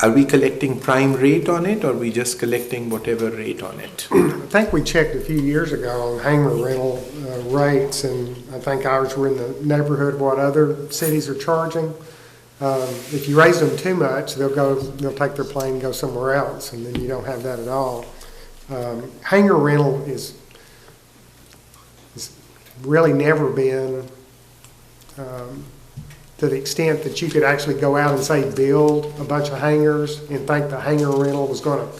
are we collecting prime rate on it, or are we just collecting whatever rate on it? I think we checked a few years ago on hangar rental rates, and I think ours were in the neighborhood of what other cities are charging. If you raise them too much, they'll take their plane and go somewhere else, and then you don't have that at all. Hangar rental is really never been to the extent that you could actually go out and say build a bunch of hangars and think the hangar rental was going to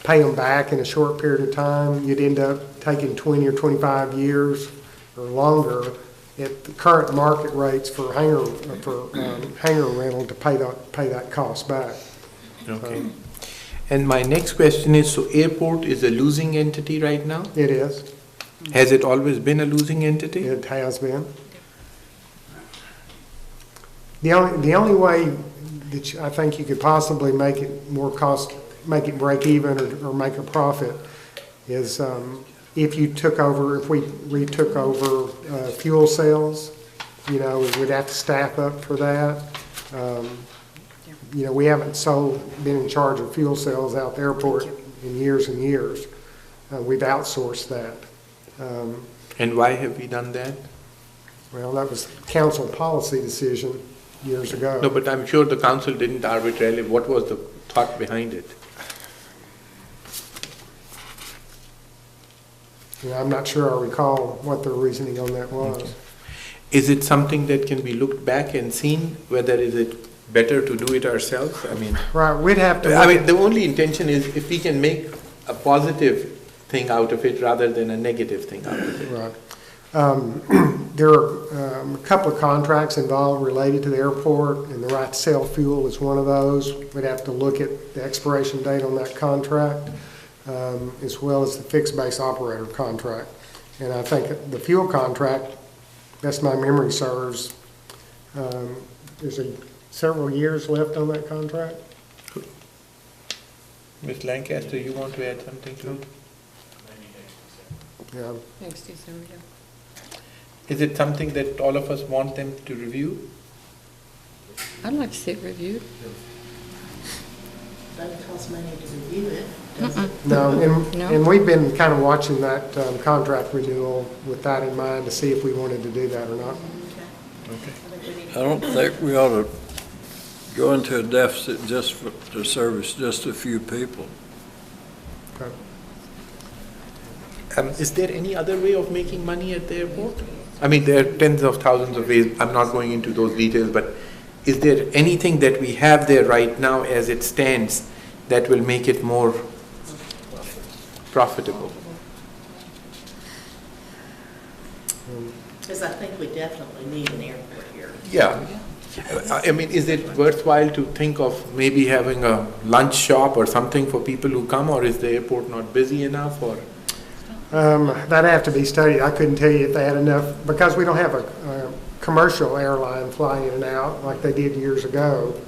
pay them back in a short period of time. You'd end up taking 20 or 25 years or longer at the current market rates for hangar rental to pay that cost back. Okay. And my next question is, so airport is a losing entity right now? It is. Has it always been a losing entity? It has been. The only way that I think you could possibly make it make it break even or make a profit is if we took over fuel cells, you know, we'd have to staff up for that. You know, we haven't been in charge of fuel cells out the airport in years and years. We've outsourced that. And why have we done that? Well, that was council policy decision years ago. No, but I'm sure the council didn't arbitrarily, what was the thought behind it? You know, I'm not sure I recall what the reasoning on that was. Okay. Is it something that can be looked back and seen, whether is it better to do it ourselves? I mean, Right, we'd have to. I mean, the only intention is if we can make a positive thing out of it rather than a negative thing out of it. Right. There are a couple of contracts involved related to the airport, and the right to sell fuel is one of those. We'd have to look at the expiration date on that contract, as well as the fixed base operator contract. And I think the fuel contract, best my memory serves, there's several years left on that contract. Ms. Lancaster, you want to add something to it? Yeah. Next December, yeah. Is it something that all of us want them to review? I'd like to see it reviewed. Doesn't cost money to review it, does it? No, No. and we've been kind of watching that contract renewal with that in mind to see if we wanted to do that or not. I don't think we ought to go into a deficit just to service just a few people. Okay. Is there any other way of making money at the airport? I mean, there are tens of thousands of ways. I'm not going into those details, but is there anything that we have there right now as it stands that will make it more profitable? Because I think we definitely need an airport here. Yeah. I mean, is it worthwhile to think of maybe having a lunch shop or something for people who come, or is the airport not busy enough, or? That'd have to be studied. I couldn't tell you if they had enough, because we don't have a commercial airline flying in and out like they did years ago,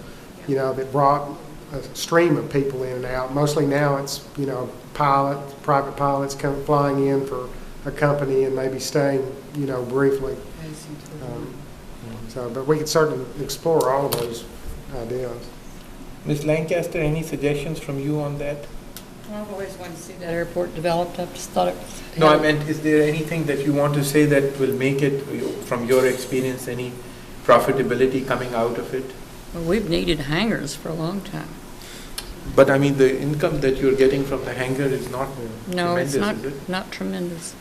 you know, that brought a stream of people in and out. Mostly now it's, you know, private pilots come flying in for a company and maybe staying, you know, briefly. But we could certainly explore all of those ideas. Ms. Lancaster, any suggestions from you on that? I've always wanted to see that airport developed. I just thought it was. No, I meant, is there anything that you want to say that will make it, from your experience, any profitability coming out of it? Well, we've needed hangars for a long time. But I mean, the income that you're getting from the hangar is not No, it's tremendous, is it? not tremendous.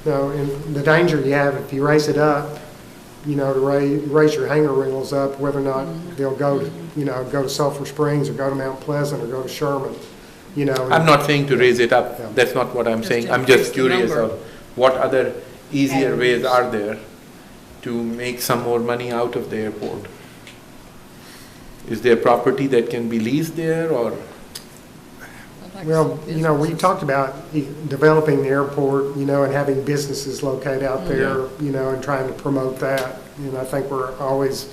No, and the danger you have if you raise it up, you know, to raise your hangar rentals up, whether or not they'll go to, you know, go to Sulphur Springs or go to Mount Pleasant or go to Sherman, you know. I'm not saying to raise it up, Yeah. that's not what I'm Just saying. I'm increase just the curious number. of what other easier ways are there to make some more money out of the airport? Is there property that can be leased there, or? I'd like to Well, see you know, we businesses. talked about developing the airport, you know, and having businesses located out there, you know, and trying to promote that. And I think we're always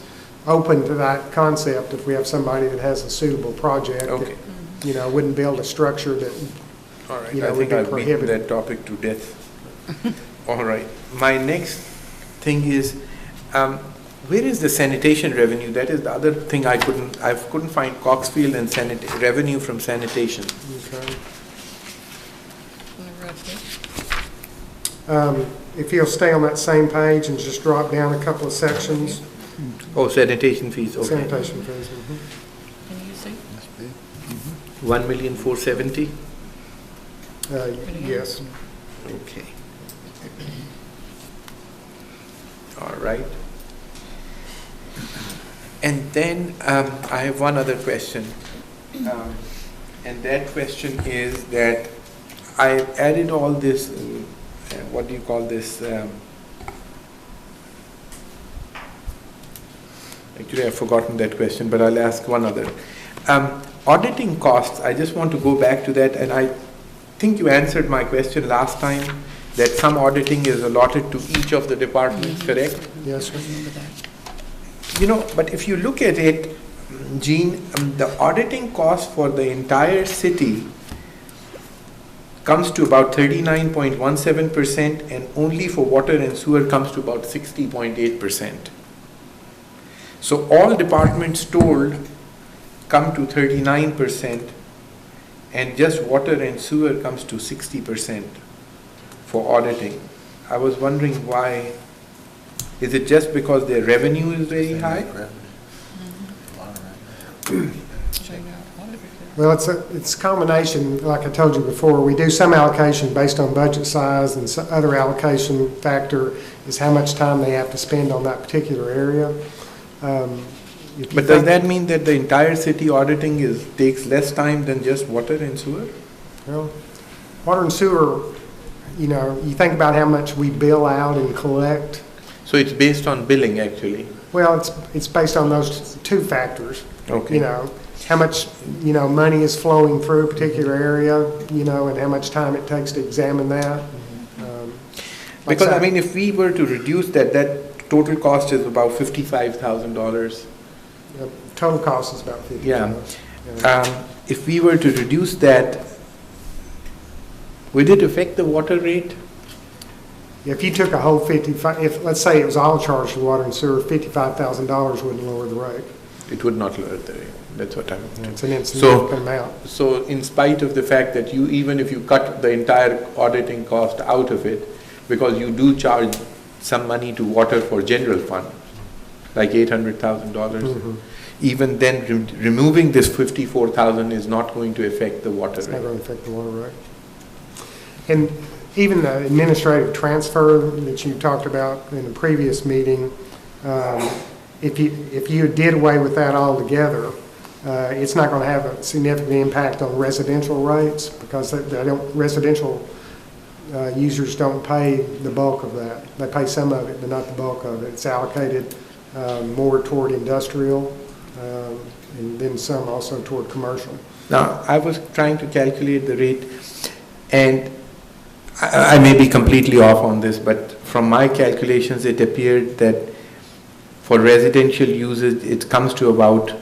open to that concept if we have somebody that has a suitable project that, Okay, you know, wouldn't build a structure that, all right, you know, I think would be I've beaten prohibited. that topic to death. All right, my next thing is, where is the sanitation revenue? That is the other thing I couldn't find Coxfield and revenue from sanitation. okay. On the road. If you'll stay on that same page and just drop down a couple of sections, Oh, sanitation fees, okay. sanitation fees. Can you see? 1,470,000? Yes. Okay. All right. And then I have one other question. And that question is that I added all this, what do you call this? Actually, I've forgotten that question, but I'll ask one other. auditing costs, I just want to go back to that, and I think you answered my question last time, that some auditing is allotted to each of the departments, correct? Yes, sir. You know, but if you look at it, Gene, the auditing cost for the entire city comes to about 39.17%, and only for water and sewer comes to about 60.8%. So all departments told come to 39%, and just water and sewer comes to 60% for auditing. I was wondering why. Is it just because their revenue is very high? Well, it's a combination, like I told you before. We do some allocation based on budget size, and some other allocation factor is how much time they have to spend on that particular area. But does that mean that the entire city auditing takes less time than just water and sewer? Well, water and sewer, you know, you think about how much we bill out and collect. So it's based on billing, actually? Well, it's based on those two factors. Okay. You know, how much, you know, money is flowing through a particular area, you know, and how much time it takes to examine that. Because, I mean, if we were to reduce that total cost is about $55,000. The total cost is about $50,000. Yeah. If we were to reduce that, would it affect the water rate? If you took a whole let's say it was all charged to water and sewer, $55,000 wouldn't lower the rate. It would not lower the rate. That's what I'm. It's an insignificant amount. So in spite of the fact that even if you cut the entire auditing cost out of it, because you do charge some money to water for general fund, like $800,000, even then removing this $54,000 is not going to affect the water rate. It's not going to affect the water rate. And even the administrative transfer that you talked about in the previous meeting, if you did away with that altogether, it's not going to have a significant impact on residential rates, because residential users don't pay the bulk of that. They pay some of it, but not the bulk of it. It's allocated more toward industrial, and then some also toward commercial. Now, I was trying to calculate the rate, and I may be completely off on this, but from my calculations, it appeared that for residential usage, it comes to about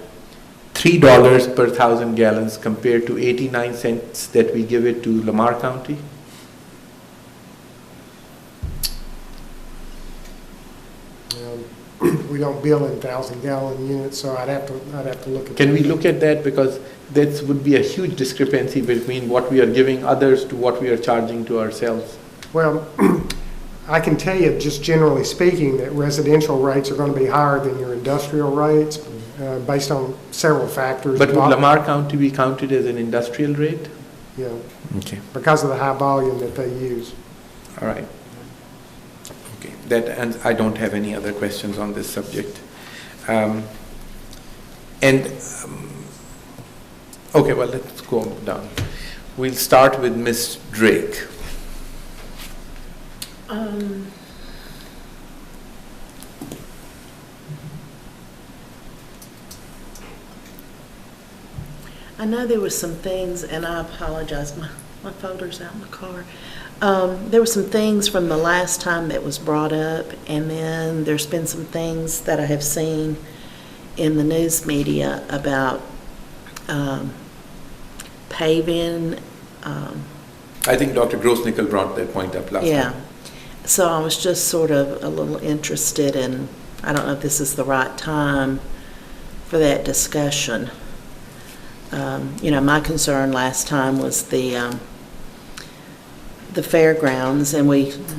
$3 per 1,000 gallons compared to 89 cents that we give it to Lamar County. We don't bill in 1,000-gallon units, so I'd have to look at. Can we look at that, because that would be a huge discrepancy between what we are giving others to what we are charging to ourselves. Well, I can tell you, just generally speaking, that residential rates are going to be higher than your industrial rates, based on several factors. But would Lamar County be counted as an industrial rate? Yeah. Okay. Because of the high volume that they use. All right. Okay. And I don't have any other questions on this subject. Okay, well, let's go down. We'll start with Ms. Drake. I know there were some things, and I apologize, my folder's out in the car. There were some things from the last time that was brought up, and then there's been some things that I have seen in the news media about paving. I think Dr. Grossnickel brought that point up last time. Yeah. So I was just sort of a little interested in, I don't know if this is the right time for that discussion. You know, my concern last time was the fairgrounds, and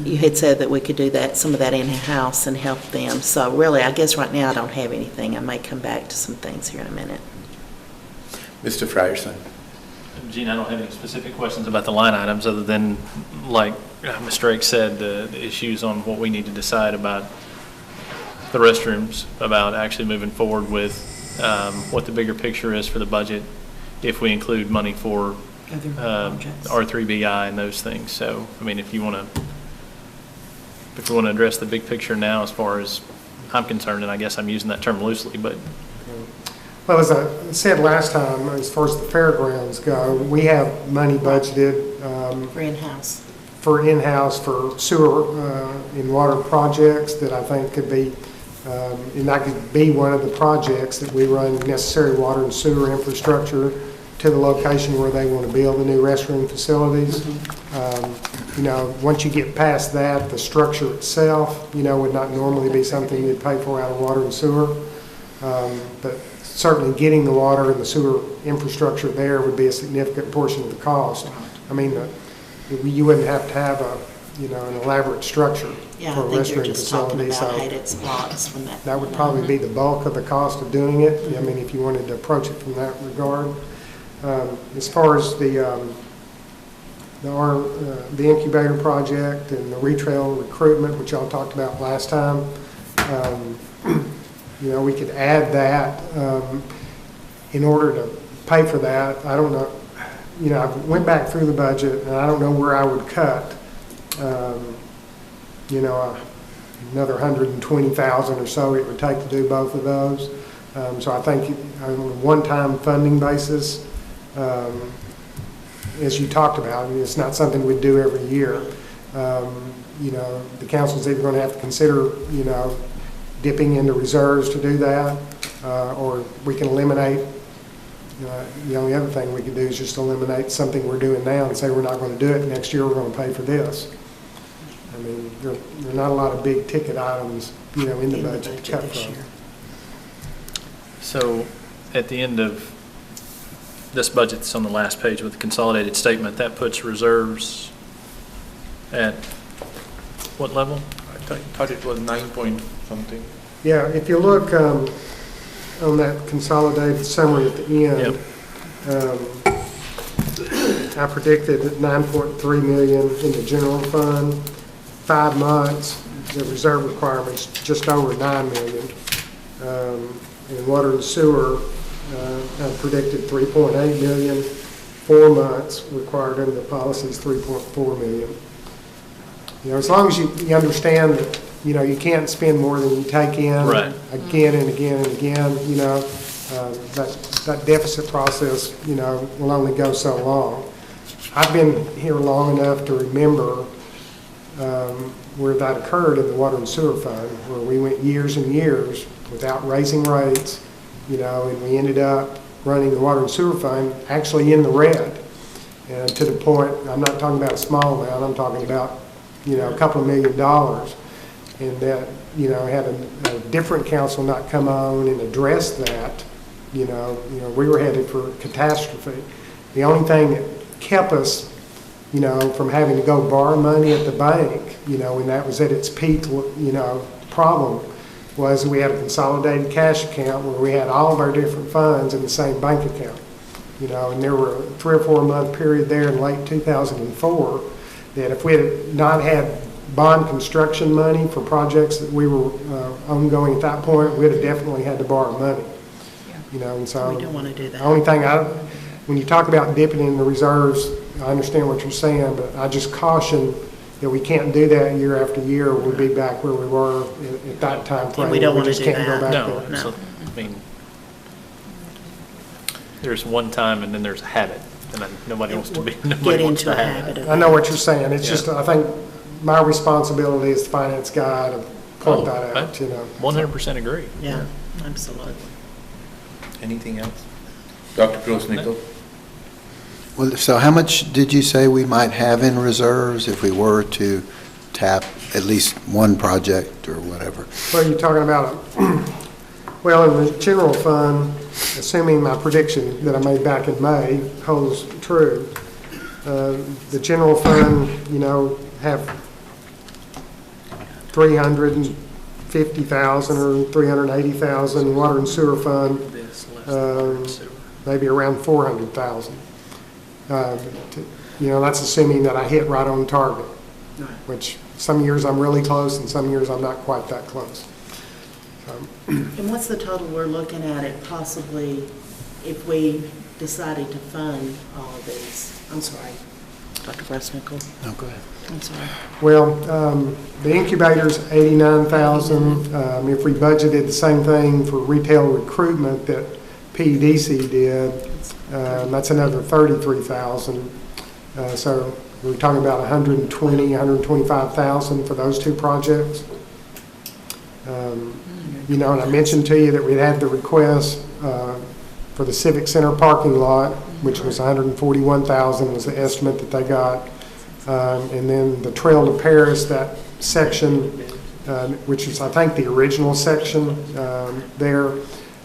you had said that we could do that, some of that in-house and help them. So really, I guess right now I don't have anything. I may come back to some things here in a minute. Mr. Frierson. Gene, I don't have any specific questions about the line items other than, like Ms. Drake said, the issues on what we need to decide about the restrooms, about actually moving forward with what the bigger picture is for the budget if we include money for R3BI and those things. So, I mean, if you want to address the big picture now, as far as I'm concerned, and I guess I'm using that term loosely, but. Well, as I said last time, as far as the fairgrounds go, we have money budgeted For in-house. for in-house, for sewer and water projects that I think could be, and that could be one of the projects that we run necessary water and sewer infrastructure to the location where they want to build the new restroom facilities. You know, once you get past that, the structure itself, you know, would not normally be something you'd pay for out of water and sewer. But certainly getting the water and the sewer infrastructure there would be a significant portion of the cost. I mean, you wouldn't have to have a, you know, an elaborate structure Yeah, for a I think you're restroom just talking facility. about So hated spots when that. that would probably be the bulk of the cost of doing it. I mean, if you wanted to approach it from that regard. As far as the incubator project and the retail recruitment, which y'all talked about last time, you know, we could add that in order to pay for that. I don't know, you know, I went back through the budget and I don't know where I would cut, you know, another 120,000 or so it would take to do both of those. So I think on a one-time funding basis, as you talked about, I mean, it's not something we do every year. You know, the council's either going to have to consider, you know, dipping into reserves to do that, or we can eliminate, the only other thing we could do is just eliminate something we're doing now and say we're not going to do it, next year we're going to pay for this. I mean, there are not a lot of big ticket items, you know, in the budget to cut this from. year. So at the end of this budget that's on the last page with the consolidated statement, that puts reserves at what level? I thought it was 9 point something. Yeah, if you look on that consolidated summary at the end, I predicted that 9.3 million in the general fund, 5 months, the reserve requirement's just over 9 million. In water and sewer, I predicted 3.8 million, 4 months required under the policies 3.4 million. You know, as long as you understand that, you know, you can't spend more than you take in again and again and again, you know, that deficit process, you know, will only go so long. I've been here long enough to remember where that occurred in the water and sewer fund, where we went years and years without raising rates, you know, and we ended up running the water and sewer fund actually in the red. And to the point, I'm not talking about a small amount, I'm talking about, you know, a couple of $1 million. And that, you know, had a different council not come on and address that, you know, we were headed for catastrophe. The only thing that kept us, you know, from having to go borrow money at the bank, you know, when that was at its peak, you know, problem, was we had a consolidated cash account where we had all of our different funds in the same bank account. You know, and there were a 3 or 4 month period there in late 2004 that if we had not had bond construction money for projects that we were ongoing at that point, we'd have definitely had to borrow money. You know, and so We don't want to do that. the only thing when you talk about dipping in the reserves, I understand what you're saying, but I just caution that we can't do that year after year. We'll be back where we were at that time frame. And we don't want to just do can't go that. back No, there. No. I mean, there's one time and then there's a habit, and then nobody wants to be, Get nobody wants into to a have habit it. of. I know what you're saying. It's Yeah. just, I think my responsibility as the finance guy to point that Oh, out, you know. 100% agree. Yeah, absolutely. Anything else? Dr. Grossnickel? Well, so how much did you say we might have in reserves if we were to tap at least one project or whatever? What are you talking about? Well, in the general fund, assuming my prediction that I made back in May holds true, the general fund, you know, have 350,000 or 380,000. Water and sewer fund, maybe around 400,000. You know, that's assuming that I hit right on target, which some years I'm really close and some years I'm not quite that close. And what's the total we're looking at it possibly if we decided to fund all of these? I'm sorry, Dr. Grossnickel. No, go ahead. I'm sorry. Well, the incubator's 89,000. If we budgeted the same thing for retail recruitment that PEDC did, that's another 33,000. So we're talking about 125,000 for those two projects. You know, and I mentioned to you that we'd had the request for the Civic Center parking lot, which was 141,000 was the estimate that they got. And then the Trail to Paris, that section, which is, I think, the original section there.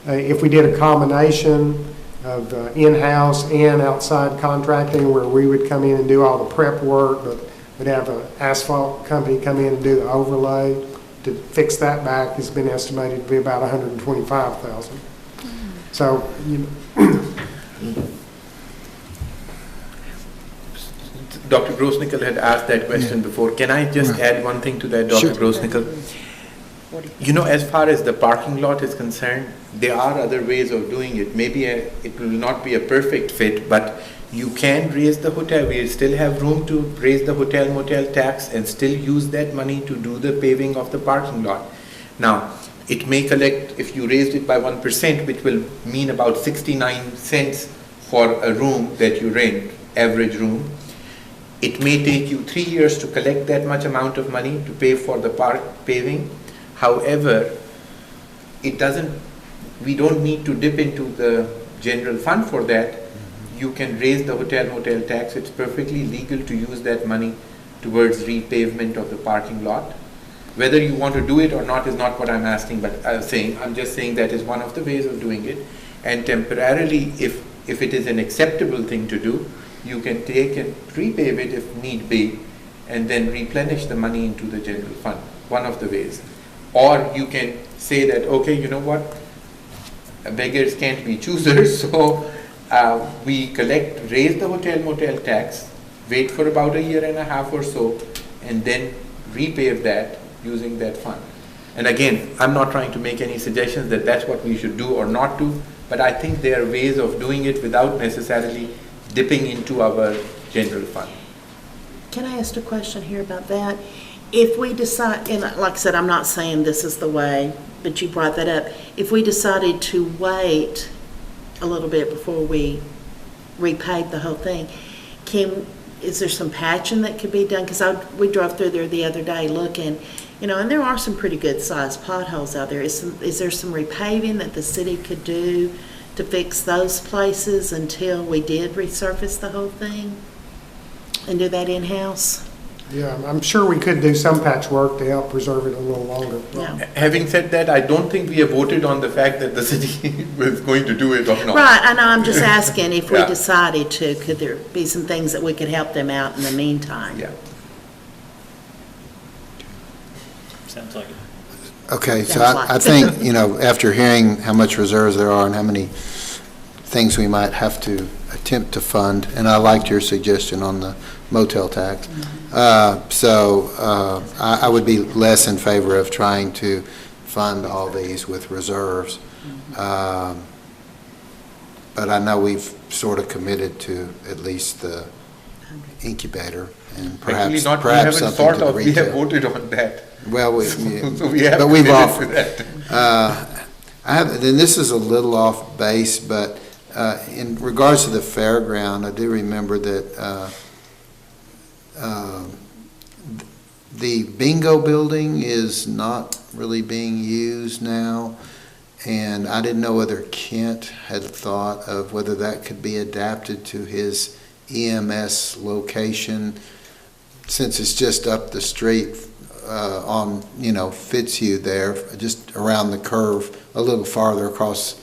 If we did a combination of in-house and outside contracting, where we would come in and do all the prep work, but we'd have an asphalt company come in and do the overlay to fix that back, has been estimated to be about 125,000. So, you know. Dr. Grossnickel had asked that question before. Can I just add one thing to that, Dr. Sure. Grossnickel? You know, as far as the parking lot is concerned, there are other ways of doing it. Maybe it will not be a perfect fit, but you can raise the hotel. We still have room to raise the hotel motel tax and still use that money to do the paving of the parking lot. Now, it may collect, if you raised it by 1%, which will mean about 69 cents for a room that you rent, average room. It may take you 3 years to collect that much amount of money to pay for the park paving. However, we don't need to dip into the general fund for that. You can raise the hotel motel tax. It's perfectly legal to use that money towards repavement of the parking lot. Whether you want to do it or not is not what I'm asking, but I'm just saying that is one of the ways of doing it. And temporarily, if it is an acceptable thing to do, you can take and repave it if need be, and then replenish the money into the general fund. One of the ways. Or you can say that, okay, you know what, beggars can't be choosers, so we raise the hotel motel tax, wait for about 1.5 years or so, and then repave that using that fund. And again, I'm not trying to make any suggestions that that's what we should do or not do, but I think there are ways of doing it without necessarily dipping into our general fund. Can I ask a question here about that? If we decide, and like I said, I'm not saying this is the way, but you brought that up. If we decided to wait a little bit before we repave the whole thing, is there some patching that could be done? Because we drove through there the other day looking, you know, and there are some pretty good sized potholes out there. Is there some repaving that the city could do to fix those places until we did resurface the whole thing and do that in-house? Yeah, I'm sure we could do some patchwork to help preserve it a little longer. Yeah. Having said that, I don't think we have voted on the fact that the city was going to do it or not. Right, I know, I'm just asking if we Yeah. decided to, could there be some things that we could help them out in the meantime? Yeah. Sounds like it. Okay, so Sounds like I think, you know, after hearing how much reserves there are and how many things we might have to attempt to fund, and I liked your suggestion on the motel tax. I would be less in favor of trying to fund all these with reserves. But I know we've sort of committed to at least the incubator and Actually, perhaps we haven't something to the we have retail. voted on that. Well, So we have but we've committed offered. to that. Then this is a little off base, but in regards to the fairground, I do remember that the bingo building is not really being used now, and I didn't know whether Kent had thought of whether that could be adapted to his EMS location, since it's just up the street on, Fitzhugh there, just around the curve, a little farther across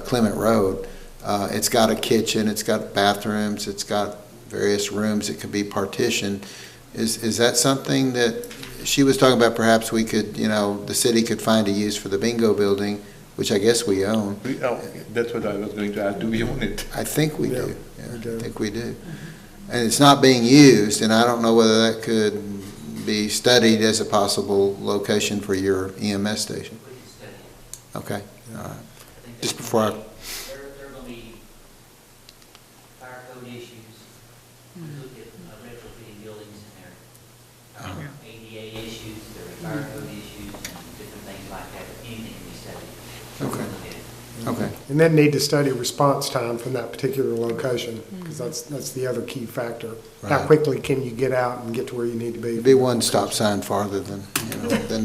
Clement Road. It's got a kitchen, it's got bathrooms, it's got various rooms that could be partitioned. Is that something that she was talking about? Perhaps we could, the city could find a use for the bingo building, which I guess we own. That's what I was going to ask. Do we own it? I think we do. we Yeah, do. I think we do. And it's not being used, and I don't know whether that could be studied as a possible location for your EMS station. Okay, all right. Just before I... There are going to be fire code issues. We look at retrofitting buildings in there. ADA issues, there are fire code issues, and different things like that. Anything can be studied. Okay. Okay. And then need to study response time from that particular location, because that's the other key factor. How Right. quickly can you get out and get to where you need to be? It'd be one stop sign farther than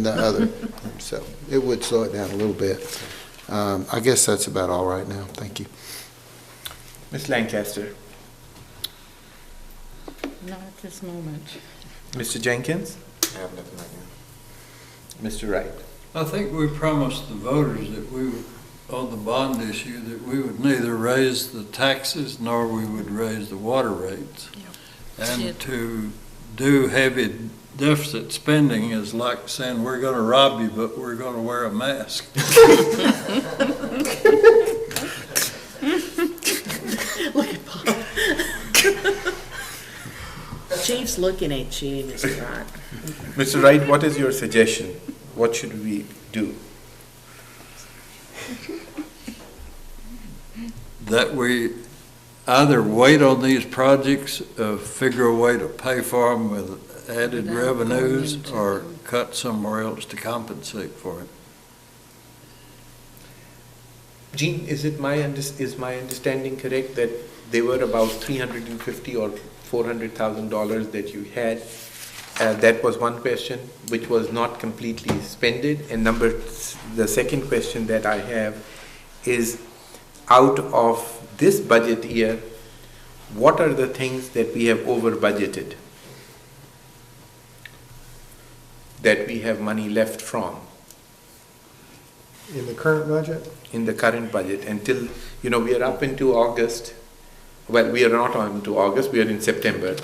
the other, so it would slow it down a little bit. I guess that's about all right now. Thank you. Ms. Lancaster, Not at this moment. Mr. Jenkins, I have nothing right now. Mr. Wright. I think we promised the voters that we would, on the bond issue, that we would neither raise the taxes nor we would raise the water rates. And Yep. to do heavy deficit spending is like saying, we're gonna rob you, but we're gonna wear a mask. Look at Paul. Chief's looking at you, Mr. Wright. Mr. Wright, what is your suggestion? What should we do? That we either wait on these projects, figure a way to pay for them with added Without revenues, going into or them. cut somewhere else to compensate for it. Gene, is my understanding correct that they were about $350 or $400,000 that you had? That was one question, which was not completely spended. And the second question that I have is, out of this budget year, what are the things that we have over budgeted, that we have money left from In the current budget? in the current budget until, we are up into August. Well, we are not on into August, we are in September.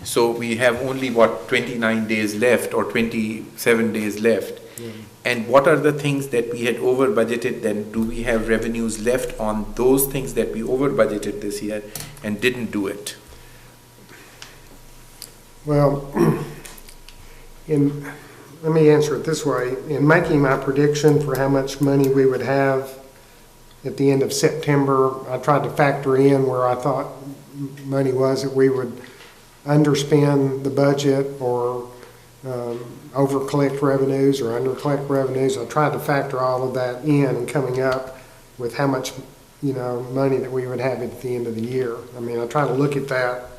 So we have only, 29 days left or 27 days left. And what are the things that we had over budgeted? Then do we have revenues left on those things that we over budgeted this year and didn't do it? Well, let me answer it this way. In making my prediction for how much money we would have at the end of September, I tried to factor in where I thought money was that we would underspend the budget or over-collect revenues or under-collect revenues. I tried to factor all of that in and coming up with how much, money that we would have at the end of the year. I mean, I try to look at that,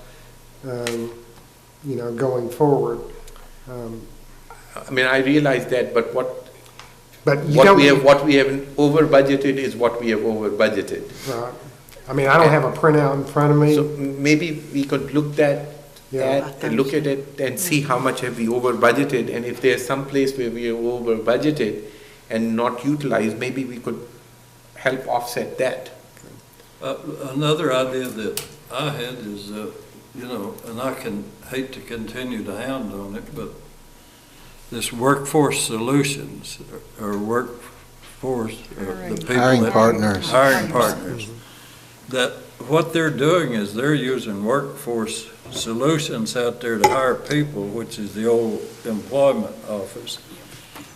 going forward. I mean, I realize that, but what we have over budgeted is what we have over budgeted. Right. I mean, I don't have a printout in front of me. So maybe we could look at it and see how much have we over budgeted, and if there's some place where we are over budgeted and not utilized, maybe we could help offset that. Another idea that I had is, and I hate to continue to hound on it, but this workforce solutions or workforce, the people Hiring that- partners. Hiring partners. That what they're doing is they're using workforce solutions out there to hire people, which is the old employment office.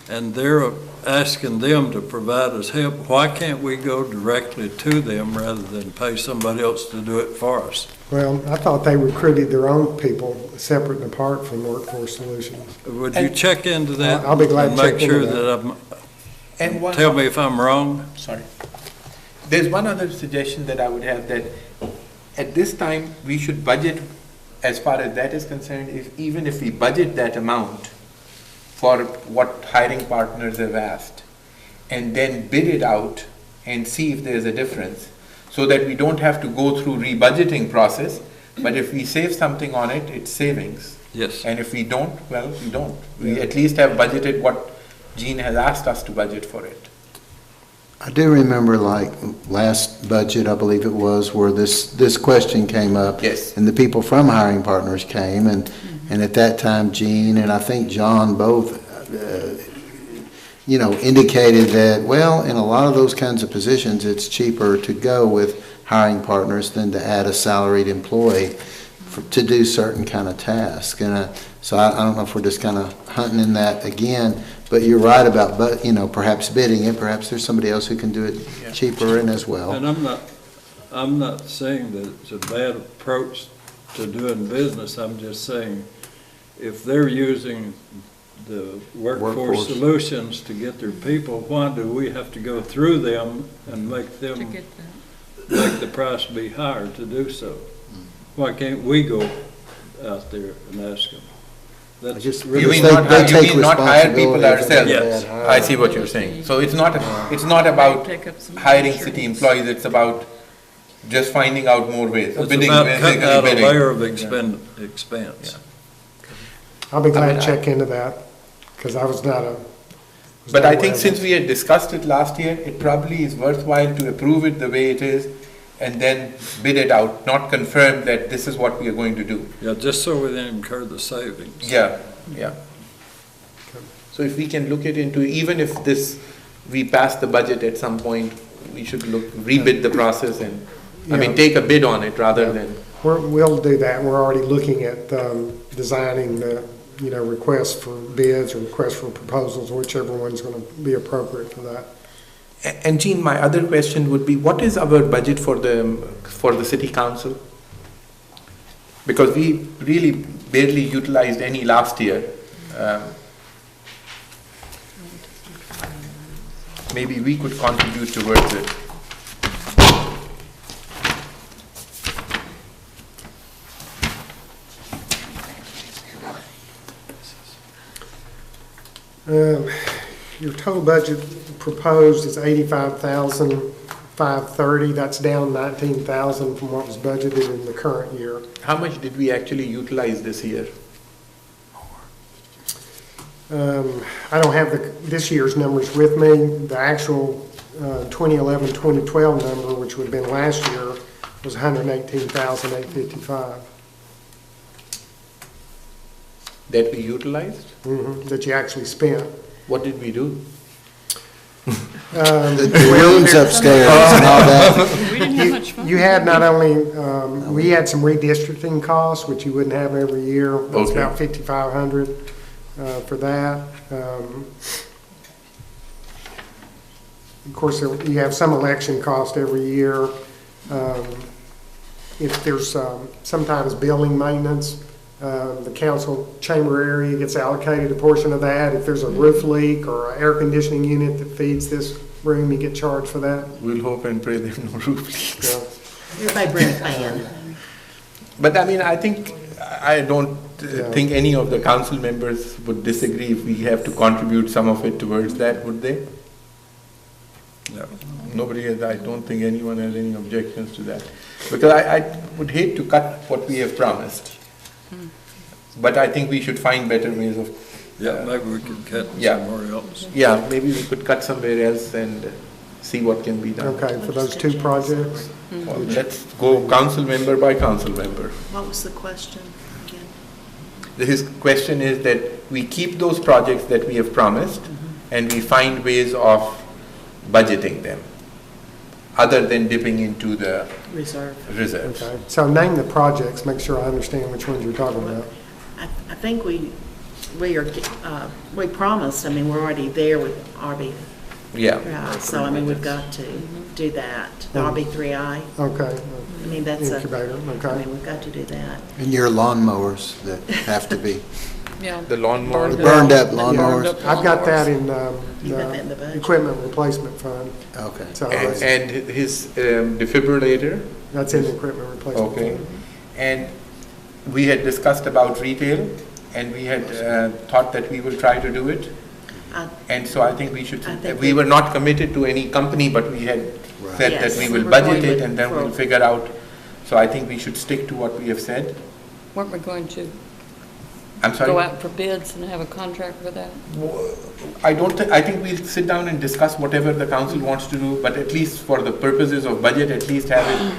And they're asking them to provide us help. Why can't we go directly to them rather than pay somebody else to do it for us? Well, I thought they recruited their own people separate and apart from Workforce Solutions. Would you check into that? I'll be glad to and check make sure into that. And one- tell me if I'm wrong. Sorry. There's one other suggestion that I would have, that at this time, we should budget, as far as that is concerned, even if we budget that amount for what hiring partners have asked, and then bid it out and see if there's a difference, so that we don't have to go through rebudgeting process, but if we save something on it, it's savings. Yes. And if we don't, well, we don't. We at least have budgeted what Gene has asked us to budget for it. I do remember, like, last budget, I believe it was, where this question came up. Yes. And the people from Hiring Partners came, and at that time, Gene and I think John both, indicated that, well, in a lot of those kinds of positions, it's cheaper to go with Hiring Partners than to add a salaried employee to do certain kind of tasks. And so I don't know if we're just kind of hunting in that again, but you're right about, perhaps bidding it, perhaps there's somebody else who can do it cheaper and as well. And I'm not saying that it's a bad approach to doing business. I'm just saying, if they're using the Workforce Workforce. Solutions to get their people, why do we have to go through them and make To them, get that. make the price be higher to do so? Why can't we go out there and ask them? That's just- You really. mean They- not, they you take mean not hire people responsibility if ourselves? Yes. they had I see what you're saying. So it's not about Take up some hiring insurance. city employees, it's about just finding out more ways. It's Bidding, about basically cutting out a bidding. layer of expense. I'll be glad mean, to check into that, because I was not a. But I think since we had discussed it last year, it probably is worthwhile to approve it the way it is and then bid it out, not confirm that this is what we are going to do. Yeah, just so we didn't incur the savings. Yeah, yeah. So if we can look it into, even if this, we pass the budget at some point, we should rebid the process and, Yeah. take a bid on it rather Yeah. than, We'll do that. We're already looking at designing the, requests for bids or requests for proposals, whichever one's going to be appropriate for that. And Jean, my other question would be, what is our budget for the city council? Because we really barely utilized any last year. Maybe we could contribute towards it. Your total budget proposed is $85,530. That's down $19,000 from what was budgeted in the current year. How much did we actually utilize this year? I don't have this year's numbers with me. The actual 2011, 2012 number, which would have been last year, was $118,855 That we utilized? that you actually spent. What did we do? The rooms upstairs and all that. We didn't have much fun. You had not only, we had some redistricting costs, which you wouldn't have every year. That's Okay. about $5,500 for that. Of course, you have some election cost every year. If there's sometimes building maintenance, the council chamber area gets allocated a portion of that. If there's a roof leak or an air conditioning unit that feeds this room, you get charged for that. We'll hope and pray there's no roof leaks. So, Everybody bring a fan. But I think, I don't Yeah. think any of the council members would disagree if we have to contribute some of it towards that, would they? No. Nobody has, I don't think anyone has any objections to that. Because I would hate to cut what we have promised. But I think we should find better ways of, Yeah, maybe we could cut Yeah. somewhere else. yeah, maybe we could cut somewhere else and see what can be done. Okay, for those two projects? Well, let's go council member by council member. What was the question again? His question is that we keep those projects that we have promised and we find ways of budgeting them, other than dipping into the Reserve. reserves. Okay, so name the projects, make sure I understand which ones you're talking about. I think we promised, we're already there with RB, Yeah. so we've got to do that. The RB3I, Okay, that's incubator, okay. we've got to do that. And your lawnmowers that have to be Yeah. The lawnmower. burned up lawnmowers. I've got that in You got that in the the budget? equipment replacement fund, Okay. so And his defibrillator, that's in the equipment replacement okay. fund. And we had discussed about retail, and we had thought that we will try to do it. I- And so I think we should, I think we were not committed to any company, but we had said that Yes, we we will were budget going it with- and then we'll for- figure out. So I think we should stick to what we have said. Weren't we going to I'm sorry? go out for bids and have a contract for that? I think we'll sit down and discuss whatever the council wants to do, but at least for the purposes of budget, at least have it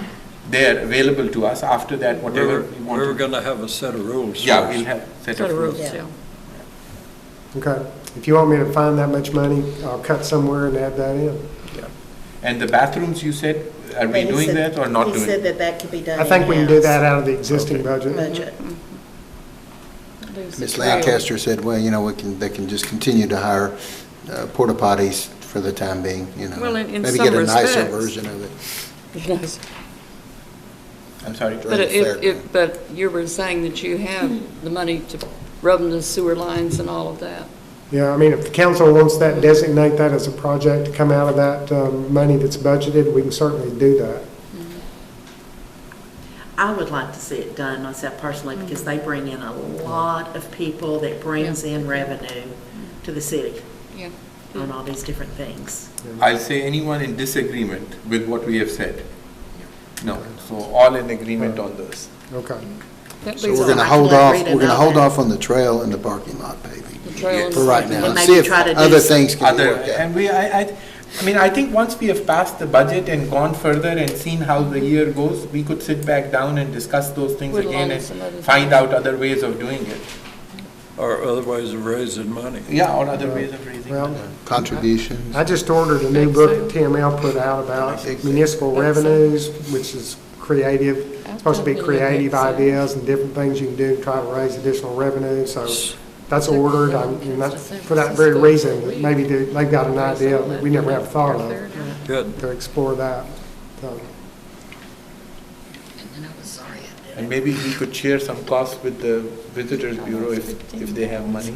there available to us. After that, whatever we want We were to. gonna have a set of rules. Yeah, first. we'll have set Set of of rules, rules. yeah. Okay, if you want me to find that much money, I'll cut somewhere and add that in. Yeah. And the bathrooms, you said, are we He doing said- that or not doing He said it? that could be done I think we can do that in-house out of the existing budget. budget. Ms. Lancaster said, well, they can just continue to hire porta potties for the time being, Well, in Maybe some get a nicer respects. version of it. Yes. I'm sorry. But Right, fair. but you were saying that you have the money to rubbing the sewer lines and all of that. Yeah, I mean, if the council wants that, designate that as a project to come out of that money that's budgeted, we can certainly do that. I would like to see it done myself personally, because they bring in a lot of people that brings in revenue to the city Yeah. on all these different things. I'll say anyone in disagreement with what we have said? No, so all in agreement on this. Okay. That So leaves we're a- gonna I can hold let off, Rita we're gonna know hold that. off on the trail and the parking lot paving the trail and for right the- now. And And maybe see if try to do other some things can be Other, worked out. and I mean, I think once we have passed the budget and gone further and seen how the year goes, we could sit back down and discuss those things Whittle again on and some other find things. out other ways of doing it. Or other ways of raising money. Yeah, or other ways of raising Well, money. Contributions. I just ordered a new book TML put out about municipal revenues, which is creative, supposed to be creative ideas and different things you can do to try to raise additional revenue, so that's ordered, and that's for that very reason, that maybe they've got an idea that we never have thought of, Good. to explore that. So, And maybe we could share some costs with the Visitors Bureau if they have money.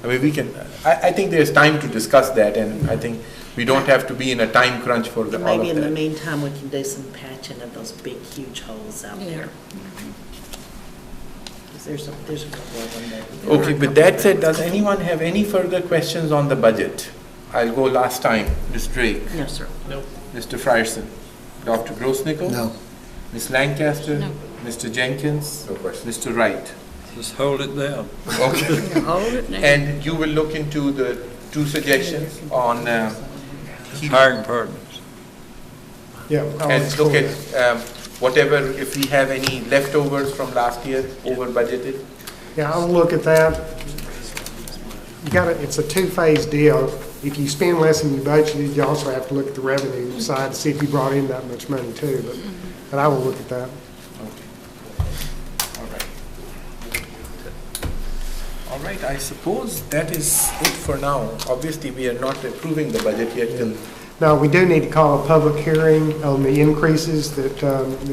I mean, we can, I think there's time to discuss that, and I think we don't have to be in a time crunch for all Maybe of in the that. meantime, we can do some patching of those big, huge holes out Yeah. there. 'Cause there's a couple of them that. Okay, with that said, does anyone have any further questions on the budget? I'll go last time. Ms. Drake, No, sir. Mr. Frierson, Dr. Grossnickel? No. Ms. Lancaster? No. Mr. Jenkins? No question. Mr. Wright? Just hold it down. Okay. Hold it now. And you will look into the two suggestions on, Hiring partners. yeah. I'll and look explore at whatever, if we have any leftovers from last year, over budgeted. Yeah, I'll look at that. You gotta, it's a two-phase deal. If you spend less than you budgeted, you also have to look at the revenue side to see if you brought in that much money too, but I will look at that. All right. All right, I suppose that is it for now. Obviously, we are not approving the budget yet till, Now, we do need to call a public hearing on the increases that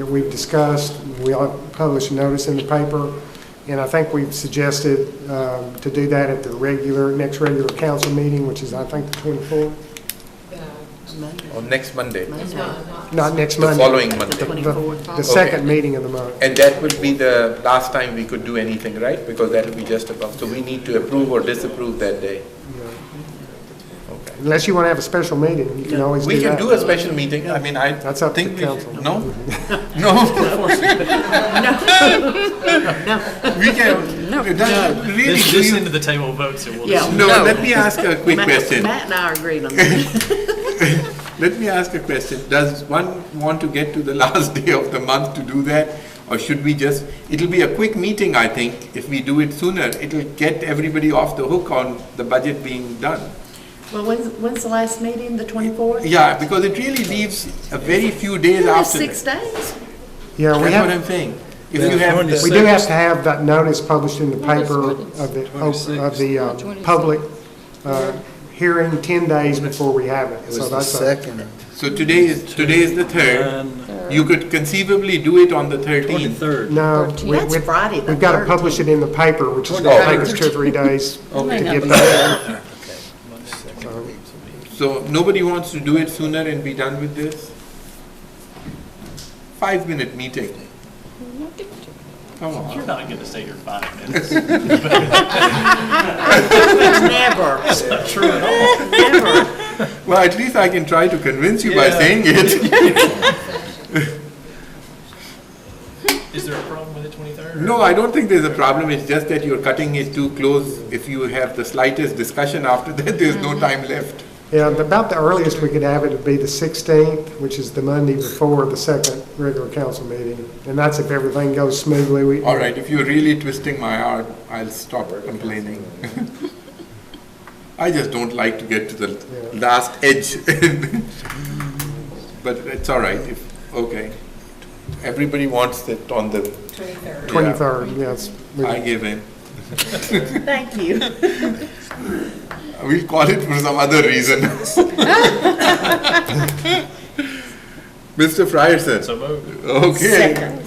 we've discussed. We'll publish a notice in the paper, and I think we've suggested to do that at the next regular council meeting, which is, I think, the 24th. on next Monday. Not next The Monday. following Monday. The second meeting of the month. And that would be the last time we could do anything, right? Because that will be just above. So we need to approve or disapprove that day. Okay. Unless you want to have a special meeting, you can always do We that. can do a special meeting. I mean, I That's up to think we council. No? No? We can, really, This end of the table votes, and we'll Yeah. just. no, No. let me ask a quick Matt question. Matt and I are agreed on that. Let me ask a question. Does one want to get to the last day of the month to do that? Or should we just, it'll be a quick meeting, I think. If we do it sooner, it'll get everybody off the hook on the budget being done. Well, when's the last meeting, the 24th? Yeah, because it really leaves a very few days You have after 6 that. days. Yeah, That's we what have, I'm saying. If Yeah, you have, when you the- we do have to have that notice published in the Well, that's paper what of it's- the public hearing 10 days before we have it. It So was the that's a- second. so today is the 3rd. And You could conceivably do it on the 13th. 23rd. No, That's Friday, the we've got to 13th. publish it in the paper, which is Oh. going to take us 2 or 3 days to may not get be that. So nobody wants to do it sooner and be done with this? 5-minute meeting. Come on. You're not going to say your 5 minutes. Never. True at all. Never. Well, at least I can try to convince you by Yeah. saying it. Is there a problem with the 23rd? No, I don't think there's a problem. It's just that you're cutting it too close. If you have the slightest discussion after that, there's no time left. Yeah, about the earliest we could have it would be the 16th, which is the Monday before the second regular council meeting. And that's if everything goes smoothly. All right, if you're really twisting my arm, I'll stop complaining. I just don't like to get to the last edge. But it's all right. Okay. Everybody wants it on the 23rd, yes. I give in. Thank you. We'll call it for some other reason. Mr. Frierson. So moved. Okay. Second.